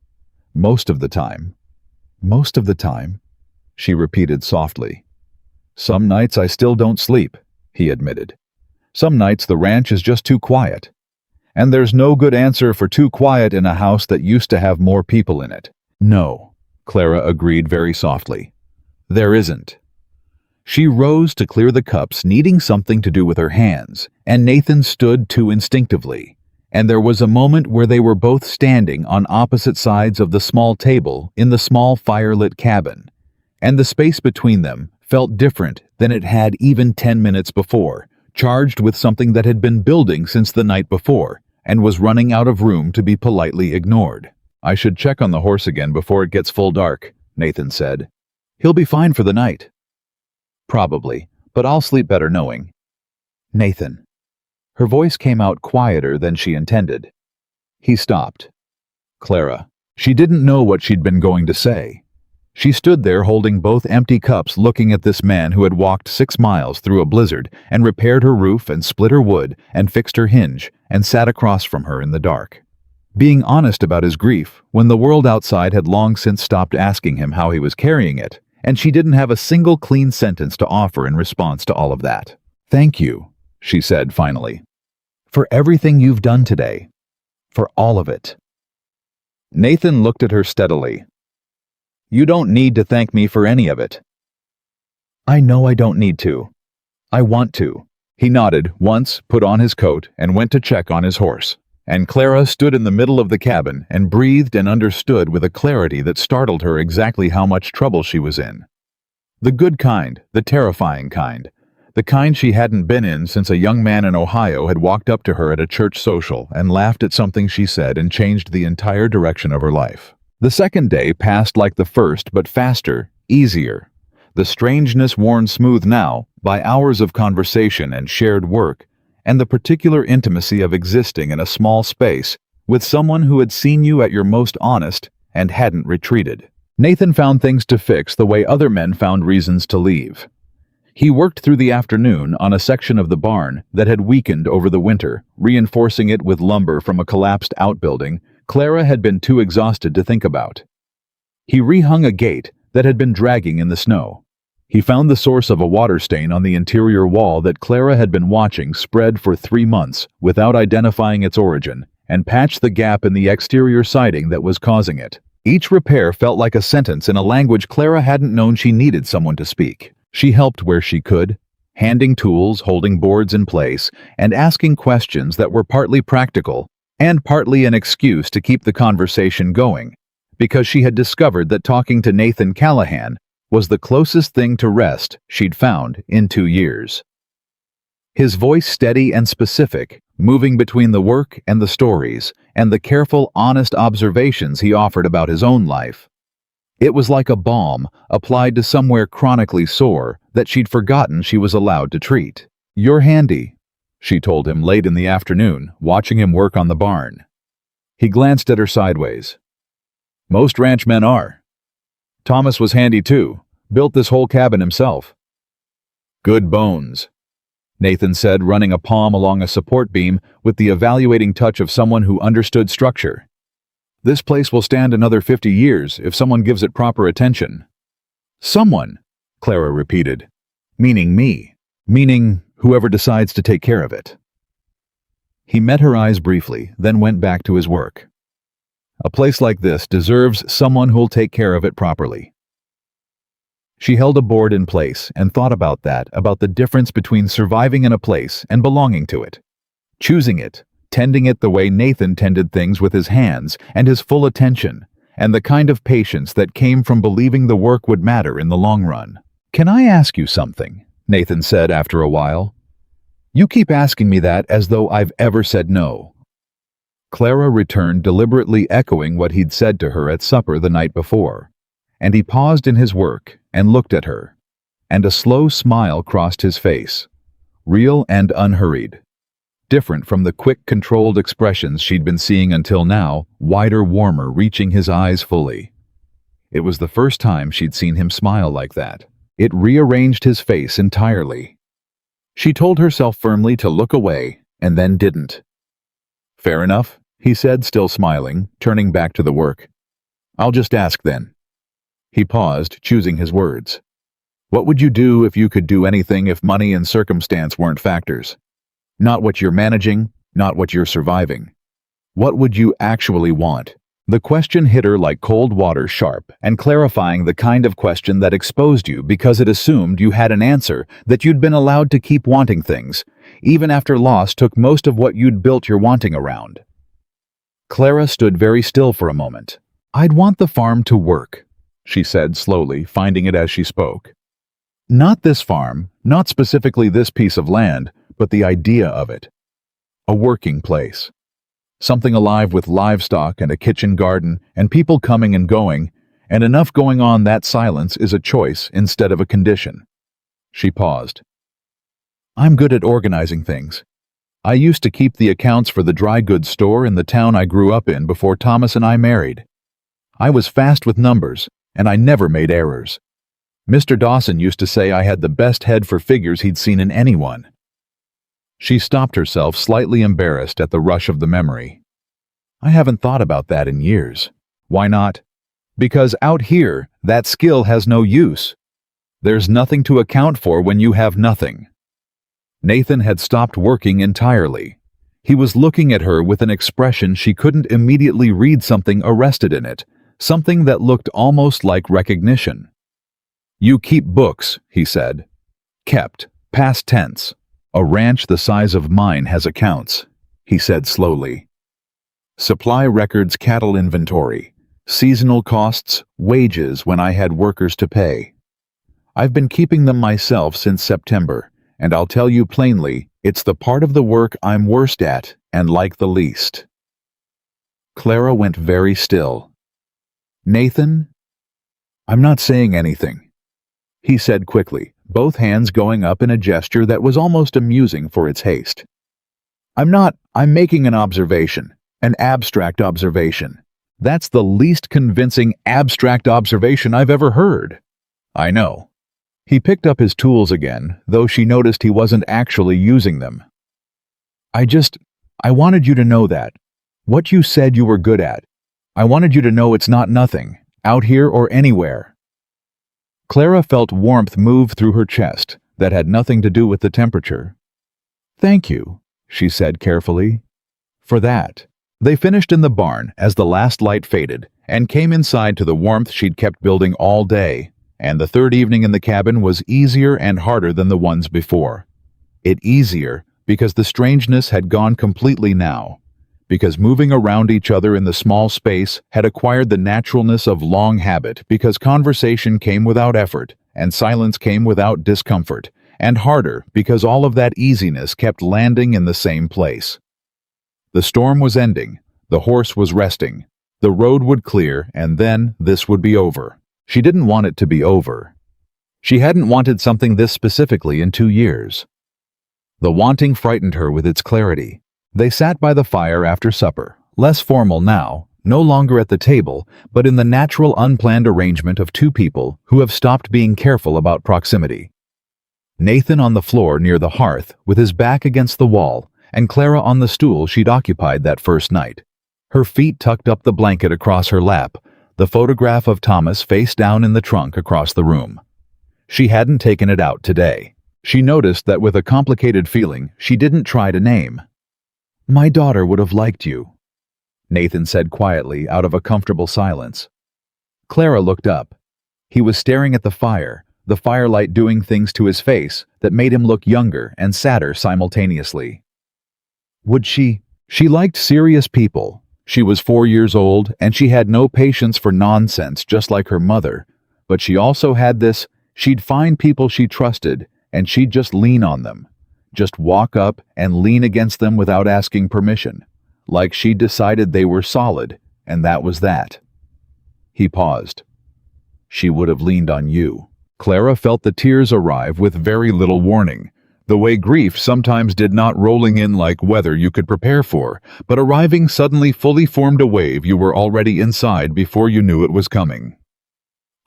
Most of the time. Most of the time, she repeated softly. Some nights I still don't sleep, he admitted. Some nights the ranch is just too quiet. And there's no good answer for too quiet in a house that used to have more people in it. No, Clara agreed very softly. There isn't. She rose to clear the cups, needing something to do with her hands, and Nathan stood too instinctively. And there was a moment where they were both standing on opposite sides of the small table in the small firelit cabin, and the space between them felt different than it had even 10 minutes before, charged with something that had been building since the night before, and was running out of room to be politely ignored. I should check on the horse again before it gets full dark, Nathan said. He'll be fine for the night. Probably, but I'll sleep better knowing. Nathan. Her voice came out quieter than she intended. He stopped. Clara. She didn't know what she'd been going to say. She stood there holding both empty cups, looking at this man who had walked 6 miles through a blizzard and repaired her roof and split her wood and fixed her hinge and sat across from her in the dark. Being honest about his grief when the world outside had long since stopped asking him how he was carrying it, and she didn't have a single clean sentence to offer in response to all of that. Thank you, she said finally, for everything you've done today, for all of it. Nathan looked at her steadily. You don't need to thank me for any of it. I know I don't need to. I want to. He nodded once, put on his coat, and went to check on his horse. And Clara stood in the middle of the cabin and breathed and understood with a clarity that startled her exactly how much trouble she was in. The good kind, the terrifying kind. The kind she hadn't been in since a young man in Ohio had walked up to her at a church social and laughed at something she said and changed the entire direction of her life. The second day passed like the first, but faster, easier. The strangeness worn smooth now by hours of conversation and shared work, and the particular intimacy of existing in a small space with someone who had seen you at your most honest and hadn't retreated. Nathan found things to fix the way other men found reasons to leave. He worked through the afternoon on a section of the barn that had weakened over the winter, reinforcing it with lumber from a collapsed outbuilding Clara had been too exhausted to think about. He rehung a gate that had been dragging in the snow. He found the source of a water stain on the interior wall that Clara had been watching spread for 3 months without identifying its origin, and patched the gap in the exterior siding that was causing it. Each repair felt like a sentence in a language Clara hadn't known she needed someone to speak. She helped where she could, handing tools, holding boards in place, and asking questions that were partly practical and partly an excuse to keep the conversation going, because she had discovered that talking to Nathan Callahan was the closest thing to rest she'd found in 2 years. his voice steady and specific, moving between the work and the stories, and the careful, honest observations he offered about his own life. It was like a balm applied to somewhere chronically sore that she'd forgotten she was allowed to treat. "You're handy," she told him late in the afternoon, watching him work on the barn. He glanced at her sideways. "Most ranchmen are. Thomas was handy too, built this whole cabin himself." "Good bones," Nathan said, running a palm along a support beam with the evaluating touch of someone who understood structure. "This place will stand another 50 years if someone gives it proper attention." "Someone," Clara repeated. "Meaning me. Meaning whoever decides to take care of it." He met her eyes briefly, then went back to his work. "A place like this deserves someone who'll take care of it properly." She held a board in place and thought about the difference between surviving in a place and belonging to it. Choosing it, tending it the way Nathan tended things with his hands and his full attention, and the kind of patience that came from believing the work would matter in the long run. "Can I ask you something?" Nathan said after a while. "You keep asking me that as though I've ever said no." Clara returned, deliberately echoing what he'd said to her at supper the night before, and he paused in his work and looked at her, and a slow smile crossed his face, real and unhurried. Different from the quick, controlled expressions she'd been seeing until now, wider, warmer, reaching his eyes fully. It was the first time she'd seen him smile like that. It rearranged his face entirely. She told herself firmly to look away, and then didn't. "Fair enough," he said, still smiling, turning back to the work. "I'll just ask then." He paused, choosing his words. "What would you do if you could do anything if money and circumstance weren't factors? Not what you're managing, not what you're surviving. What would you actually want?" The question hit her like cold water, sharp and clarifying, the kind of question that exposed you because it assumed you had an answer, that you'd been allowed to keep wanting things, even after loss took most of what you'd built your wanting around. Clara stood very still for a moment. "I'd want the farm to work," she said slowly, finding it as she spoke. "Not this farm, not specifically this piece of land, but the idea of it. A working place. Something alive with livestock and a kitchen garden and people coming and going, and enough going on that silence is a choice instead of a condition." She paused. "I'm good at organizing things. I used to keep the accounts for the dry goods store in the town I grew up in before Thomas and I married. I was fast with numbers, and I never made errors. Mr. Dawson used to say I had the best head for figures he'd seen in anyone." She stopped herself, slightly embarrassed at the rush of the memory. "I haven't thought about that in years." "Why not?" "Because out here, that skill has no use. There's nothing to account for when you have nothing." Nathan had stopped working entirely. He was looking at her with an expression she couldn't immediately read, something arrested in it, something that looked almost like recognition. "You keep books," he said. "Kept, past tense. A ranch the size of mine has accounts," he said slowly. "Supply records, cattle inventory, seasonal costs, wages when I had workers to pay. I've been keeping them myself since September, and I'll tell you plainly, it's the part of the work I'm worst at and like the least." Clara went very still. "Nathan?" "I'm not saying anything," he said quickly, both hands going up in a gesture that was almost amusing for its haste. I'm making an observation, an abstract observation. That's the least convincing abstract observation I've ever heard." "I know." He picked up his tools again, though she noticed he wasn't actually using them. I wanted you to know that. What you said you were good at. I wanted you to know it's not nothing, out here or anywhere." Clara felt warmth move through her chest that had nothing to do with the temperature. "Thank you," she said carefully, "for that." They finished in the barn as the last light faded and came inside to the warmth she'd kept building all day, and the third evening in the cabin was easier and harder than the ones before. Easier because the strangeness had gone completely now, because moving around each other in the small space had acquired the naturalness of long habit, because conversation came without effort, and silence came without discomfort, and harder because all of that easiness kept landing in the same place. The storm was ending, the horse was resting, the road would clear, and then this would be over. She didn't want it to be over. She hadn't wanted something this specifically in 2 years. The wanting frightened her with its clarity. They sat by the fire after supper, less formal now, no longer at the table, but in the natural unplanned arrangement of two people who have stopped being careful about proximity. Nathan on the floor near the hearth with his back against the wall, and Clara on the stool she'd occupied that first night. Her feet tucked up the blanket across her lap, the photograph of Thomas face down in the trunk across the room. She hadn't taken it out today. She noticed that with a complicated feeling she didn't try to name. "My daughter would have liked you," Nathan said quietly out of a comfortable silence. Clara looked up. He was staring at the firelight doing things to his face that made him look younger and sadder simultaneously. Would she? She liked serious people. She was 4 years old and she had no patience for nonsense just like her mother, but she also had this: she'd find people she trusted and she'd just lean on them, just walk up and lean against them without asking permission, like she'd decided they were solid, and that was that. He paused. "She would have leaned on you." Clara felt the tears arrive with very little warning, the way grief sometimes did, not rolling in like weather you could prepare for, but arriving suddenly, fully formed a wave you were already inside before you knew it was coming.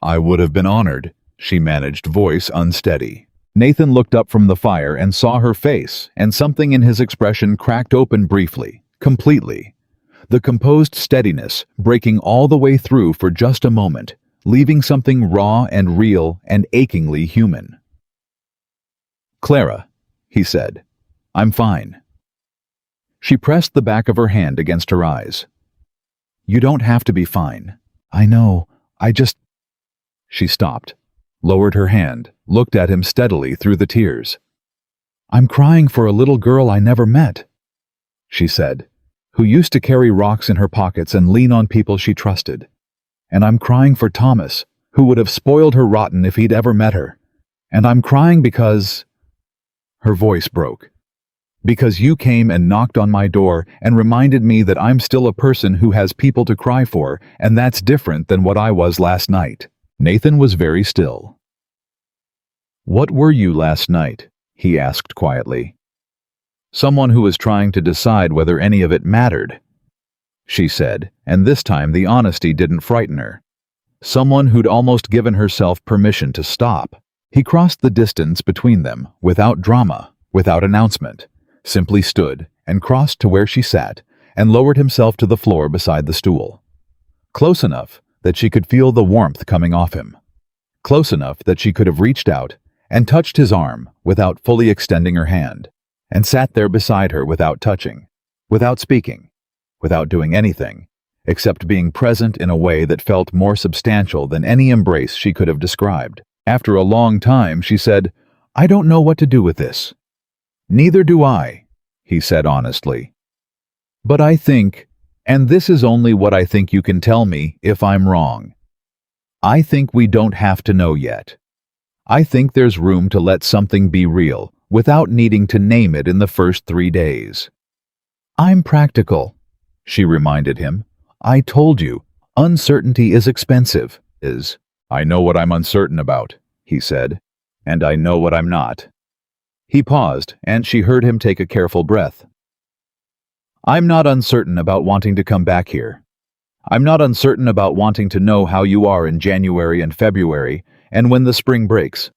"I would have been honored," she managed, voice unsteady. Nathan looked up from the fire and saw her face, and something in his expression cracked open briefly, completely. The composed steadiness breaking all the way through for just a moment, leaving something raw and real and achingly human. "Clara," he said, "I'm fine." She pressed the back of her hand against her eyes. "You don't have to be fine. I know, She stopped, lowered her hand, looked at him steadily through the tears. "I'm crying for a little girl I never met," she said, "who used to carry rocks in her pockets and lean on people she trusted. And I'm crying for Thomas, who would have spoiled her rotten if he'd ever met her. And I'm crying because—" Her voice broke. "Because you came and knocked on my door and reminded me that I'm still a person who has people to cry for, and that's different than what I was last night." Nathan was very still. "What were you last night?" he asked quietly. "Someone who was trying to decide whether any of it mattered," she said, and this time the honesty didn't frighten her. Someone who'd almost given herself permission to stop. He crossed the distance between them, without drama, without announcement, simply stood and crossed to where she sat and lowered himself to the floor beside the stool. Close enough that she could feel the warmth coming off him. Close enough that she could have reached out and touched his arm without fully extending her hand, and sat there beside her without touching, without speaking, without doing anything, except being present in a way that felt more substantial than any embrace she could have described. After a long time, she said, "I don't know what to do with this." "Neither do I," he said honestly. "But I think, and this is only what I think, you can tell me if I'm wrong. I think we don't have to know yet. I think there's room to let something be real without needing to name it in the first 3 days." "I'm practical," she reminded him. "I told you, uncertainty is expensive." "I know what I'm uncertain about," he said, "and I know what I'm not." He paused, and she heard him take a careful breath. "I'm not uncertain about wanting to come back here. I'm not uncertain about wanting to know how you are in January and February, and when the spring breaks.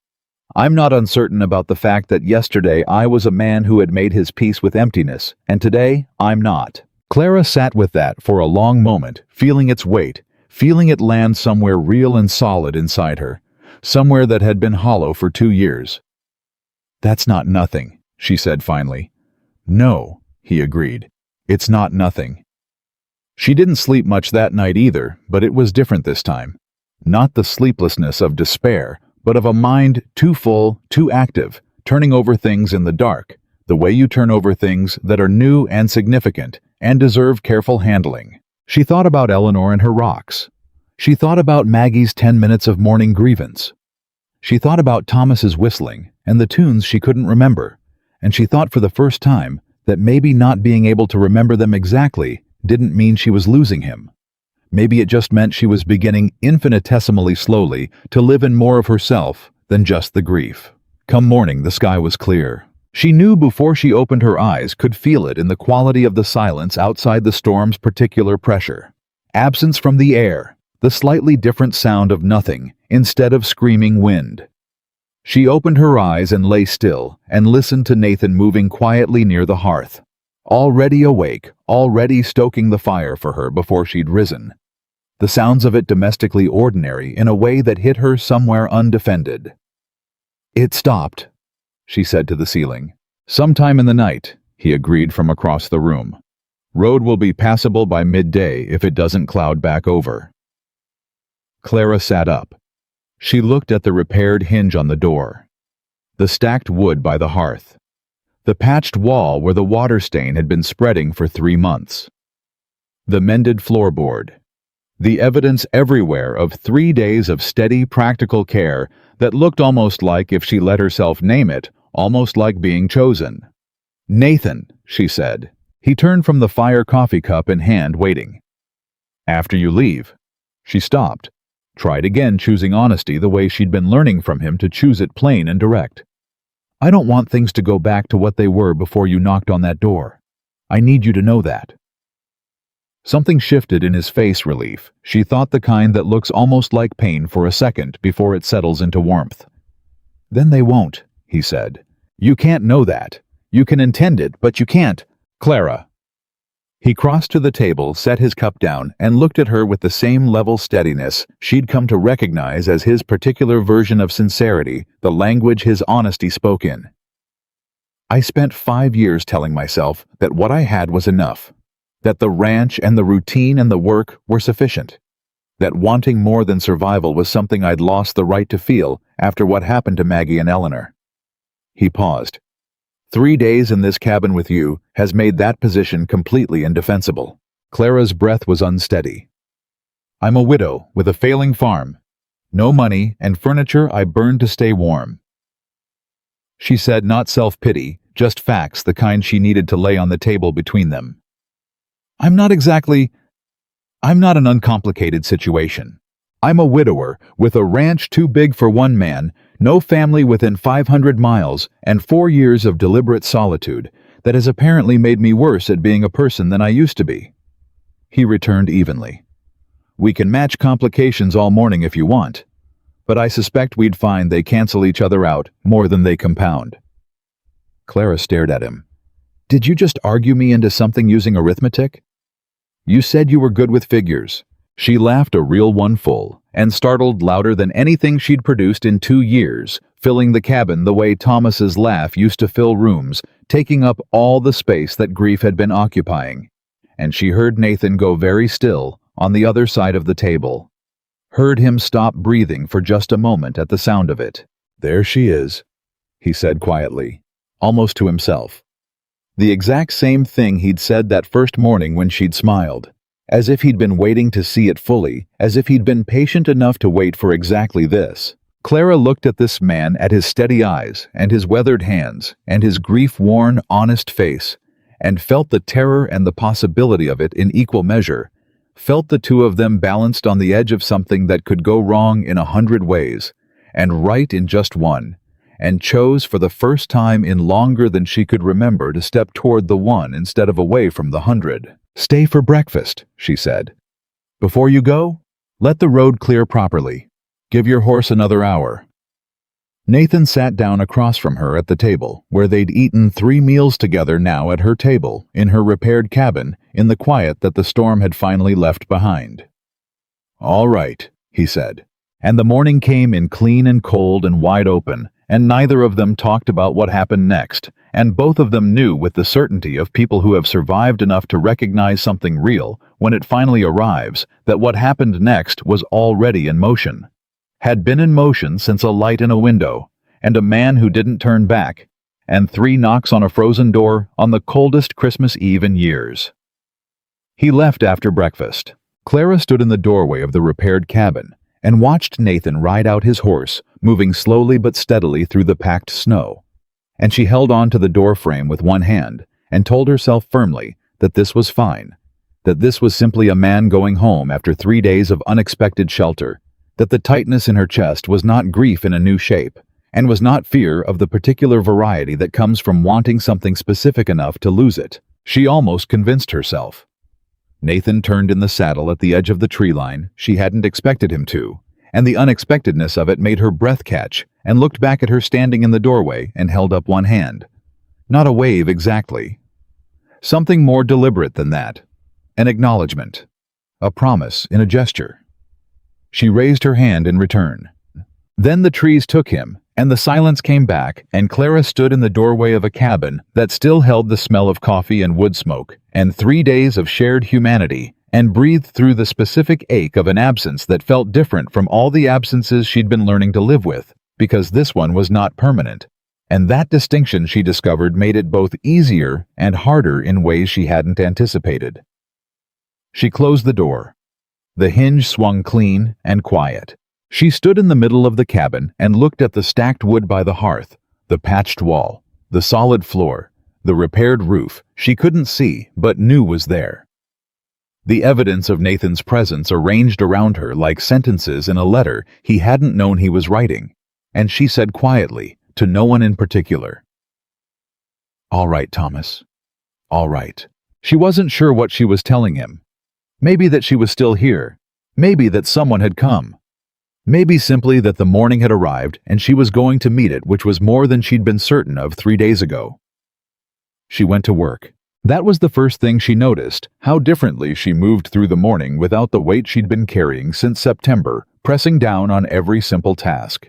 I'm not uncertain about the fact that yesterday I was a man who had made his peace with emptiness, and today I'm not." Clara sat with that for a long moment, feeling its weight, feeling it land somewhere real and solid inside her, somewhere that had been hollow for 2 years. "That's not nothing," she said finally. "No," he agreed. "It's not nothing." She didn't sleep much that night either, but it was different this time. Not the sleeplessness of despair, but of a mind too full, too active, turning over things in the dark, the way you turn over things that are new and significant and deserve careful handling. She thought about Eleanor and her rocks. She thought about Maggie's 10 minutes of morning grievance. She thought about Thomas's whistling and the tunes she couldn't remember, and she thought for the first time that maybe not being able to remember them exactly didn't mean she was losing him. Maybe it just meant she was beginning infinitesimally slowly to live in more of herself than just the grief. Come morning, the sky was clear. She knew before she opened her eyes, could feel it in the quality of the silence outside the storm's particular pressure. Absence from the air, the slightly different sound of nothing instead of screaming wind. She opened her eyes and lay still and listened to Nathan moving quietly near the hearth. Already awake, already stoking the fire for her before she'd risen. The sounds of it domestically ordinary in a way that hit her somewhere undefended. "It stopped," she said to the ceiling. "Sometime in the night," he agreed from across the room. "Road will be passable by midday if it doesn't cloud back over." Clara sat up. She looked at the repaired hinge on the door, the stacked wood by the hearth, the patched wall where the water stain had been spreading for 3 months, the mended floorboard, the evidence everywhere of 3 days of steady, practical care that looked almost like, if she let herself name it, almost like being chosen. "Nathan," she said. He turned from the fire, coffee cup in hand, waiting. "After you leave." She stopped, tried again, choosing honesty the way she'd been learning from him to choose it plain and direct. "I don't want things to go back to what they were before you knocked on that door. I need you to know that." Something shifted in his face, relief. She thought the kind that looks almost like pain for a second before it settles into warmth. "Then they won't," he said. "You can't know that. You can intend it, but you can't, Clara." He crossed to the table, set his cup down, and looked at her with the same level steadiness she'd come to recognize as his particular version of sincerity, the language his honesty spoke in. "I spent 5 years telling myself that what I had was enough, that the ranch and the routine and the work were sufficient, that wanting more than survival was something I'd lost the right to feel after what happened to Maggie and Eleanor." He paused. 3 days in this cabin with you has made that position completely indefensible." Clara's breath was unsteady. "I'm a widow with a failing farm. No money and furniture I burned to stay warm." She said, not self-pity, just facts, the kind she needed to lay on the table between them. I'm not an uncomplicated situation. I'm a widower with a ranch too big for one man, no family within 500 miles, and 4 years of deliberate solitude that has apparently made me worse at being a person than I used to be." He returned evenly. "We can match complications all morning if you want, but I suspect we'd find they cancel each other out more than they compound." Clara stared at him. "Did you just argue me into something using arithmetic? You said you were good with figures." She laughed, a real one, full and startled, louder than anything she'd produced in 2 years, filling the cabin the way Thomas's laugh used to fill rooms, taking up all the space that grief had been occupying. And she heard Nathan go very still on the other side of the table. Heard him stop breathing for just a moment at the sound of it. "There she is," he said quietly, almost to himself. The exact same thing he'd said that first morning when she'd smiled. As if he'd been waiting to see it fully, as if he'd been patient enough to wait for exactly this. Clara looked at this man, at his steady eyes, and his weathered hands, and his grief-worn, honest face, and felt the terror and the possibility of it in equal measure, felt the two of them balanced on the edge of something that could go wrong in 100 ways, and right in just one, and chose for the first time in longer than she could remember to step toward the one instead of away from the 100. "Stay for breakfast," she said. "Before you go, let the road clear properly. Give your horse another hour." Nathan sat down across from her at the table, where they'd eaten 3 meals together now at her table, in her repaired cabin, in the quiet that the storm had finally left behind. "All right," he said. And the morning came in clean and cold and wide open, and neither of them talked about what happened next, and both of them knew with the certainty of people who have survived enough to recognize something real when it finally arrives, that what happened next was already in motion. Had been in motion since a light in a window, and a man who didn't turn back, and 3 knocks on a frozen door on the coldest Christmas Eve in years. He left after breakfast. Clara stood in the doorway of the repaired cabin, and watched Nathan ride out his horse, moving slowly but steadily through the packed snow. And she held on to the door frame with one hand and told herself firmly that this was fine, that this was simply a man going home after 3 days of unexpected shelter, that the tightness in her chest was not grief in a new shape, and was not fear of the particular variety that comes from wanting something specific enough to lose it. She almost convinced herself. Nathan turned in the saddle at the edge of the tree line. She hadn't expected him to, and the unexpectedness of it made her breath catch, and looked back at her standing in the doorway and held up one hand. Not a wave exactly. Something more deliberate than that. An acknowledgement. A promise in a gesture. She raised her hand in return. Then the trees took him, and the silence came back, and Clara stood in the doorway of a cabin that still held the smell of coffee and wood smoke, and 3 days of shared humanity, and breathed through the specific ache of an absence that felt different from all the absences she'd been learning to live with, because this one was not permanent. And that distinction, she discovered, made it both easier and harder in ways she hadn't anticipated. She closed the door. The hinge swung clean and quiet. She stood in the middle of the cabin and looked at the stacked wood by the hearth, the patched wall, the solid floor, the repaired roof she couldn't see but knew was there. The evidence of Nathan's presence arranged around her like sentences in a letter he hadn't known he was writing, and she said quietly, to no one in particular, "All right, Thomas. All right." She wasn't sure what she was telling him. Maybe that she was still here. Maybe that someone had come. Maybe simply that the morning had arrived and she was going to meet it, which was more than she'd been certain of 3 days ago. She went to work. That was the first thing she noticed, how differently she moved through the morning without the weight she'd been carrying since September, pressing down on every simple task.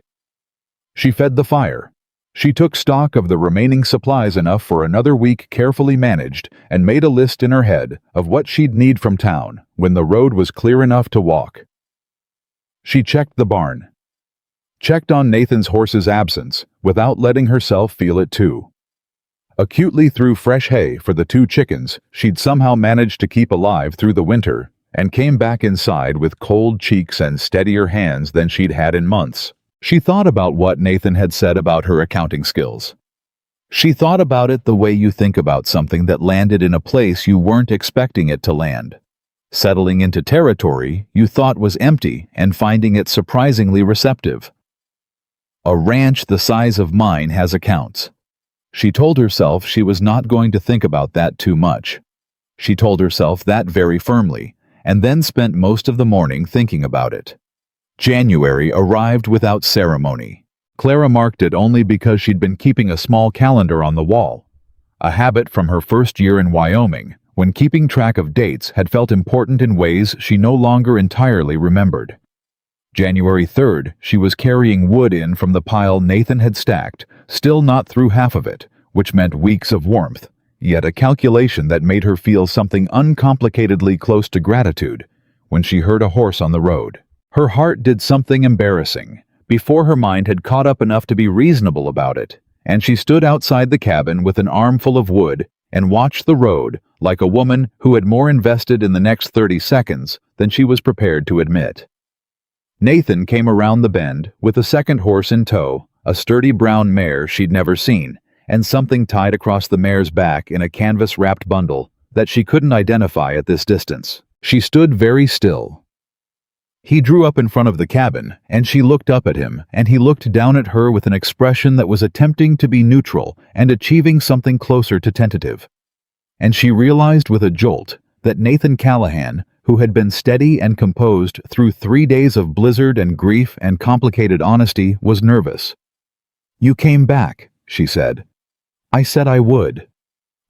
She fed the fire. She took stock of the remaining supplies enough for another week carefully managed and made a list in her head of what she'd need from town when the road was clear enough to walk. She checked the barn. Checked on Nathan's horse's absence without letting herself feel it too. Acutely threw fresh hay for the 2 chickens she'd somehow managed to keep alive through the winter, and came back inside with cold cheeks and steadier hands than she'd had in months. She thought about what Nathan had said about her accounting skills. She thought about it the way you think about something that landed in a place you weren't expecting it to land. Settling into territory you thought was empty and finding it surprisingly receptive. A ranch the size of mine has accounts. She told herself she was not going to think about that too much. She told herself that very firmly, and then spent most of the morning thinking about it. January arrived without ceremony. Clara marked it only because she'd been keeping a small calendar on the wall, a habit from her first year in Wyoming, when keeping track of dates had felt important in ways she no longer entirely remembered. January 3rd, she was carrying wood in from the pile Nathan had stacked, still not through half of it, which meant weeks of warmth, yet a calculation that made her feel something uncomplicatedly close to gratitude when she heard a horse on the road. Her heart did something embarrassing, before her mind had caught up enough to be reasonable about it, and she stood outside the cabin with an armful of wood and watched the road like a woman who had more invested in the next 30 seconds than she was prepared to admit. Nathan came around the bend with a second horse in tow, a sturdy brown mare she'd never seen, and something tied across the mare's back in a canvas-wrapped bundle that she couldn't identify at this distance. She stood very still. He drew up in front of the cabin, and she looked up at him, and he looked down at her with an expression that was attempting to be neutral and achieving something closer to tentative. And she realized with a jolt that Nathan Callahan, who had been steady and composed through 3 days of blizzard and grief and complicated honesty, was nervous. "You came back," she said. "I said I would."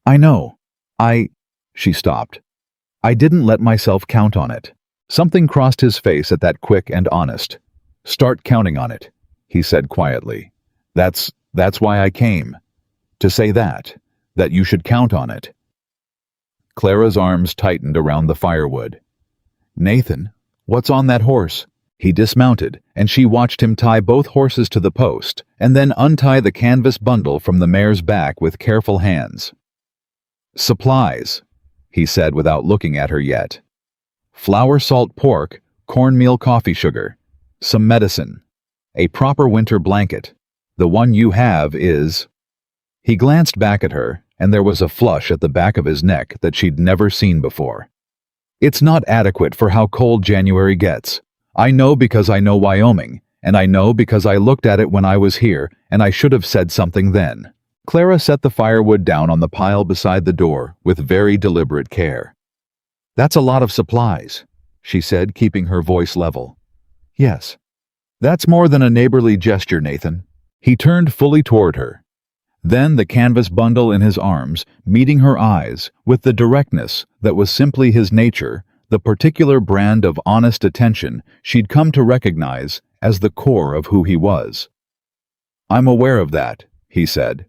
"I know. She stopped. "I didn't let myself count on it." Something crossed his face at that quick and honest. "Start counting on it," he said quietly. That's why I came. To say that you should count on it." Clara's arms tightened around the firewood. "Nathan, what's on that horse?" He dismounted, and she watched him tie both horses to the post, and then untie the canvas bundle from the mare's back with careful hands. "Supplies," he said without looking at her yet. "Flour, salt, pork, cornmeal, coffee, sugar. some medicine, a proper winter blanket. The one you have is—" He glanced back at her, and there was a flush at the back of his neck that she'd never seen before. "It's not adequate for how cold January gets. I know because I know Wyoming, and I know because I looked at it when I was here, and I should have said something then." Clara set the firewood down on the pile beside the door with very deliberate care. "That's a lot of supplies," she said, keeping her voice level. "Yes. That's more than a neighborly gesture, Nathan." He turned fully toward her. Then the canvas bundle in his arms, meeting her eyes with the directness that was simply his nature, the particular brand of honest attention she'd come to recognize as the core of who he was. "I'm aware of that," he said.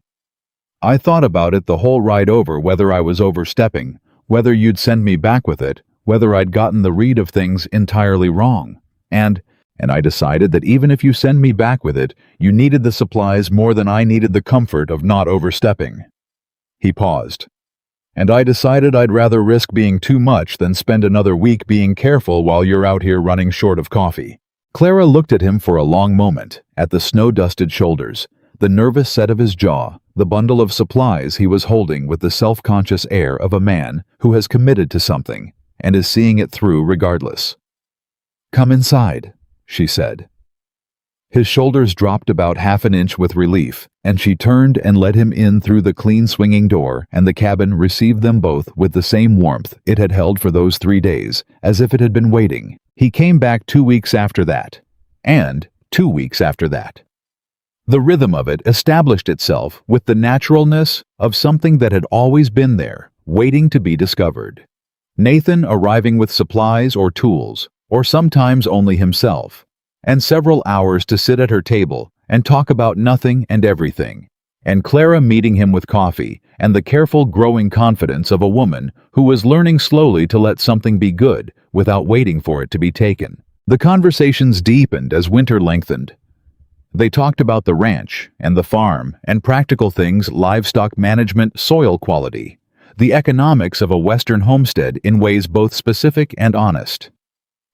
"I thought about it the whole ride over, whether I was overstepping, whether you'd send me back with it, whether I'd gotten the read of things entirely wrong. And I decided that even if you send me back with it, you needed the supplies more than I needed the comfort of not overstepping." He paused. "And I decided I'd rather risk being too much than spend another week being careful while you're out here running short of coffee." Clara looked at him for a long moment, at the snow-dusted shoulders, the nervous set of his jaw, the bundle of supplies he was holding with the self-conscious air of a man who has committed to something and is seeing it through regardless. "Come inside," she said. His shoulders dropped about half an inch with relief, and she turned and led him in through the clean swinging door, and the cabin received them both with the same warmth it had held for those 3 days, as if it had been waiting. He came back 2 weeks after that, and 2 weeks after that. The rhythm of it established itself with the naturalness of something that had always been there, waiting to be discovered. Nathan arriving with supplies or tools, or sometimes only himself, and several hours to sit at her table and talk about nothing and everything, and Clara meeting him with coffee and the careful growing confidence of a woman who was learning slowly to let something be good without waiting for it to be taken. The conversations deepened as winter lengthened. They talked about the ranch and the farm and practical things, livestock management, soil quality, the economics of a Western homestead in ways both specific and honest.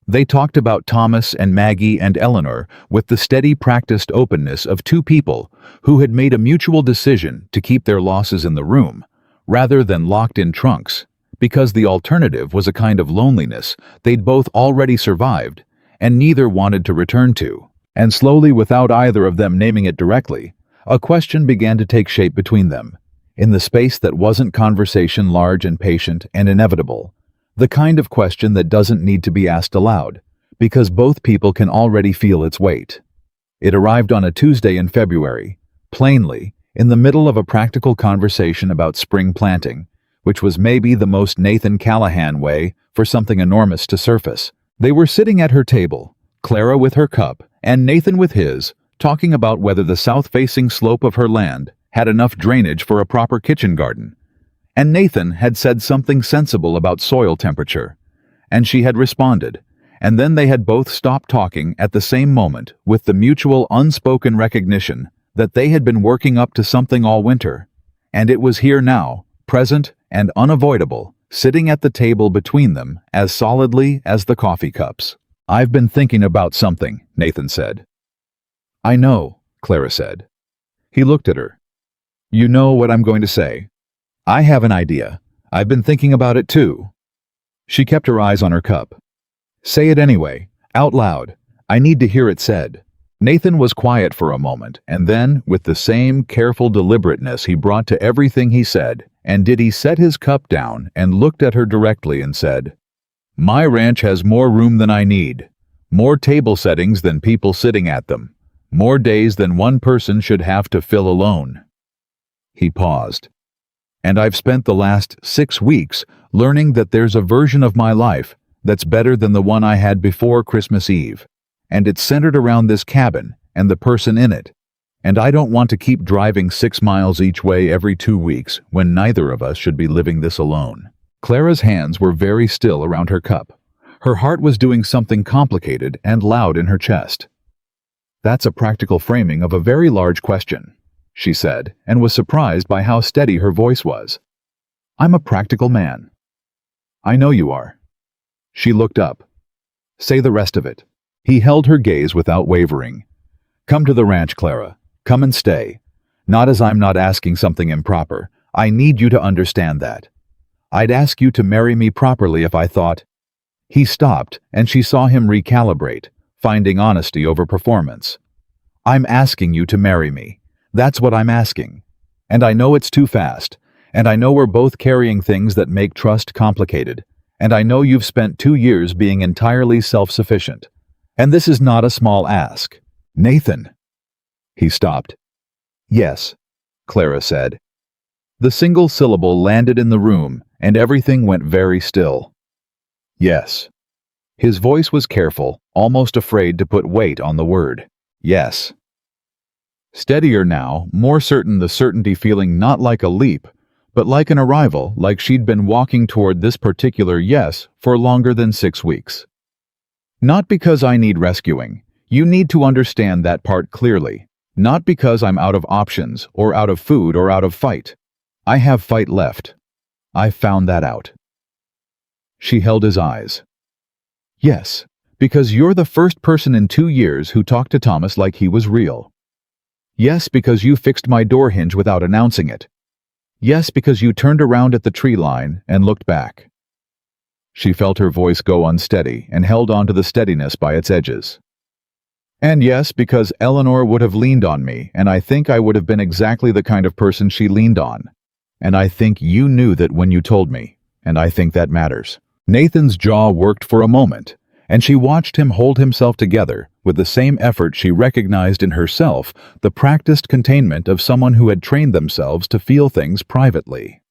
They talked about Thomas and Maggie and Eleanor with the steady practiced openness of two people who had made a mutual decision to keep their losses in the room, rather than locked in trunks, because the alternative was a kind of loneliness they'd both already survived and neither wanted to return to. And slowly, without either of them naming it directly, a question began to take shape between them, in the space that wasn't conversation, large and patient and inevitable. The kind of question that doesn't need to be asked aloud, because both people can already feel its weight. It arrived on a Tuesday in February, plainly, in the middle of a practical conversation about spring planting, which was maybe the most Nathan Callahan way for something enormous to surface. They were sitting at her table, Clara with her cup, and Nathan with his, talking about whether the south-facing slope of her land had enough drainage for a proper kitchen garden. And Nathan had said something sensible about soil temperature, and she had responded, and then they had both stopped talking at the same moment with the mutual unspoken recognition that they had been working up to something all winter, and it was here now, present and unavoidable, sitting at the table between them as solidly as the coffee cups. "I've been thinking about something," Nathan said. "I know," Clara said. He looked at her. "You know what I'm going to say. I have an idea. I've been thinking about it too." She kept her eyes on her cup. "Say it anyway, out loud. I need to hear it said." Nathan was quiet for a moment, and then, with the same careful deliberateness he brought to everything he said, he set his cup down and looked at her directly and said, "My ranch has more room than I need, more table settings than people sitting at them, more days than one person should have to fill alone." He paused. "And I've spent the last 6 weeks learning that there's a version of my life that's better than the one I had before Christmas Eve, and it's centered around this cabin and the person in it, and I don't want to keep driving 6 miles each way every 2 weeks when neither of us should be living this alone." Clara's hands were very still around her cup. Her heart was doing something complicated and loud in her chest. "That's a practical framing of a very large question," she said, and was surprised by how steady her voice was. "I'm a practical man." "I know you are." She looked up. "Say the rest of it." He held her gaze without wavering. "Come to the ranch, Clara. Come and stay. Not as I'm not asking something improper. I need you to understand that. I'd ask you to marry me properly if I thought—" He stopped, and she saw him recalibrate, finding honesty over performance. "I'm asking you to marry me. That's what I'm asking. And I know it's too fast, and I know we're both carrying things that make trust complicated, and I know you've spent 2 years being entirely self-sufficient. And this is not a small ask. Nathan." He stopped. "Yes," Clara said. The single syllable landed in the room, and everything went very still. "Yes." His voice was careful, almost afraid to put weight on the word. "Yes." Steadier now, more certain, the certainty feeling not like a leap, but like an arrival, like she'd been walking toward this particular yes for longer than 6 weeks. "Not because I need rescuing. You need to understand that part clearly. Not because I'm out of options, or out of food, or out of fight. I have fight left. I've found that out." She held his eyes. "Yes, because you're the first person in 2 years who talked to Thomas like he was real. Yes, because you fixed my door hinge without announcing it. Yes, because you turned around at the tree line and looked back." She felt her voice go unsteady and held on to the steadiness by its edges. "And yes, because Eleanor would have leaned on me, and I think I would have been exactly the kind of person she leaned on. And I think you knew that when you told me, and I think that matters." Nathan's jaw worked for a moment, and she watched him hold himself together with the same effort she recognized in herself, the practiced containment of someone who had trained themselves to feel things privately.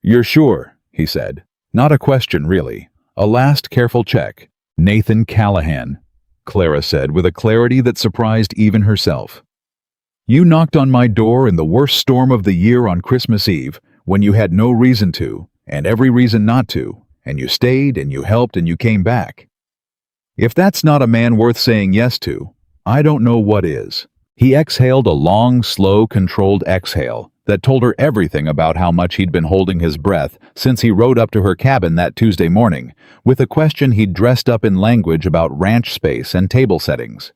"You're sure?" he said. Not a question, really. A last careful check. "Nathan Callahan," Clara said with a clarity that surprised even herself. "You knocked on my door in the worst storm of the year on Christmas Eve, when you had no reason to, and every reason not to, and you stayed, and you helped, and you came back. If that's not a man worth saying yes to, I don't know what is." He exhaled a long, slow, controlled exhale that told her everything about how much he'd been holding his breath since he rode up to her cabin that Tuesday morning, with a question he'd dressed up in language about ranch space and table settings.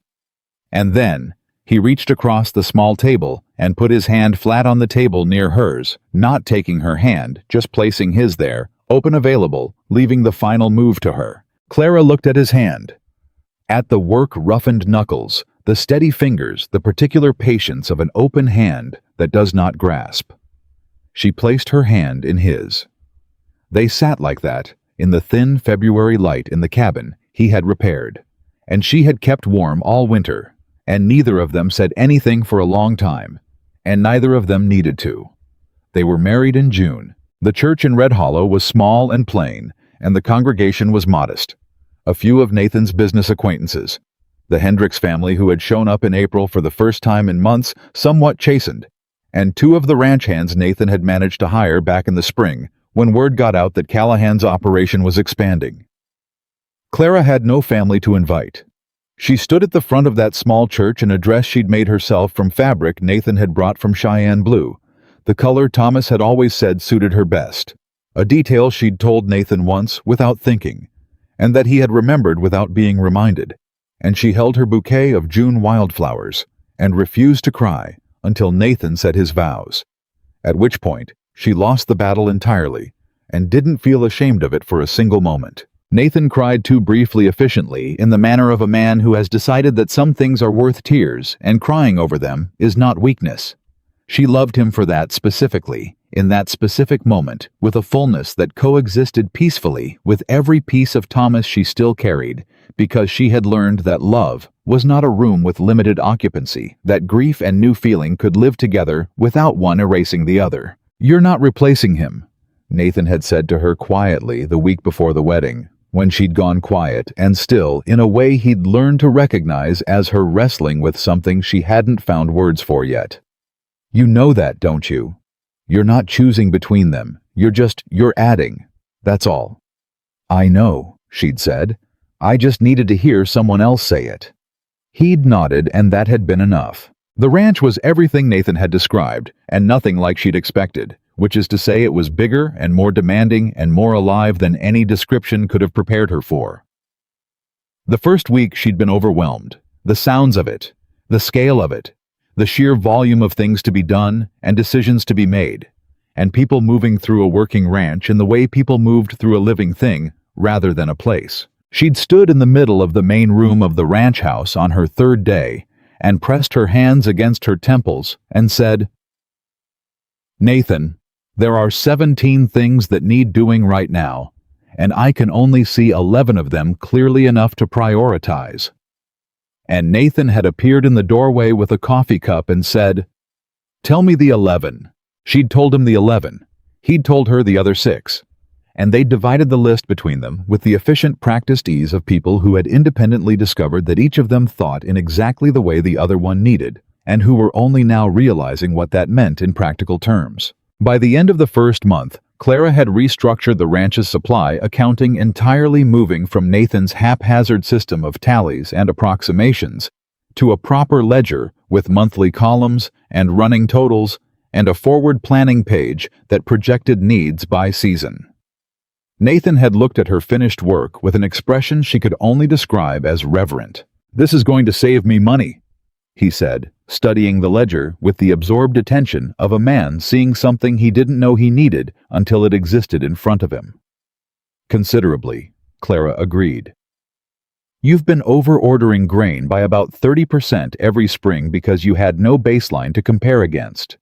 And then, he reached across the small table and put his hand flat on the table near hers, not taking her hand, just placing his there, open available, leaving the final move to her. Clara looked at his hand. At the work-roughened knuckles, the steady fingers, the particular patience of an open hand that does not grasp. She placed her hand in his. They sat like that, in the thin February light in the cabin he had repaired, and she had kept warm all winter, and neither of them said anything for a long time, and neither of them needed to. They were married in June. The church in Red Hollow was small and plain, and the congregation was modest. A few of Nathan's business acquaintances, the Hendricks family who had shown up in April for the first time in months, somewhat chastened, and 2 of the ranch hands Nathan had managed to hire back in the spring when word got out that Callahan's operation was expanding. Clara had no family to invite. She stood at the front of that small church in a dress she'd made herself from fabric Nathan had brought from Cheyenne blue, the color Thomas had always said suited her best, a detail she'd told Nathan once without thinking, and that he had remembered without being reminded, and she held her bouquet of June wildflowers and refused to cry until Nathan said his vows, at which point she lost the battle entirely and didn't feel ashamed of it for a single moment. Nathan cried too briefly efficiently in the manner of a man who has decided that some things are worth tears and crying over them is not weakness. She loved him for that specifically, in that specific moment, with a fullness that coexisted peacefully with every piece of Thomas she still carried, because she had learned that love was not a room with limited occupancy, that grief and new feeling could live together without one erasing the other. "You're not replacing him," Nathan had said to her quietly the week before the wedding, when she'd gone quiet and still in a way he'd learned to recognize as her wrestling with something she hadn't found words for yet. "You know that, don't you? You're not choosing between them. You're adding. That's all." "I know," she'd said. "I just needed to hear someone else say it." He'd nodded, and that had been enough. The ranch was everything Nathan had described, and nothing like she'd expected, which is to say it was bigger and more demanding and more alive than any description could have prepared her for. The first week she'd been overwhelmed. The sounds of it, the scale of it, the sheer volume of things to be done and decisions to be made, and people moving through a working ranch in the way people moved through a living thing rather than a place. She'd stood in the middle of the main room of the ranch house on her third day and pressed her hands against her temples and said, "Nathan, there are 17 things that need doing right now, and I can only see 11 of them clearly enough to prioritize." And Nathan had appeared in the doorway with a coffee cup and said, "Tell me the 11. She'd told him the 11. He'd told her the other 6. And they'd divided the list between them with the efficient, practiced ease of people who had independently discovered that each of them thought in exactly the way the other one needed, and who were only now realizing what that meant in practical terms. By the end of the first month, Clara had restructured the ranch's supply accounting entirely, moving from Nathan's haphazard system of tallies and approximations to a proper ledger with monthly columns and running totals and a forward planning page that projected needs by season. Nathan had looked at her finished work with an expression she could only describe as reverent. "This is going to save me money," he said, studying the ledger with the absorbed attention of a man seeing something he didn't know he needed until it existed in front of him. "Considerably," Clara agreed. "You've been over-ordering grain by about 30% every spring because you had no baseline to compare against."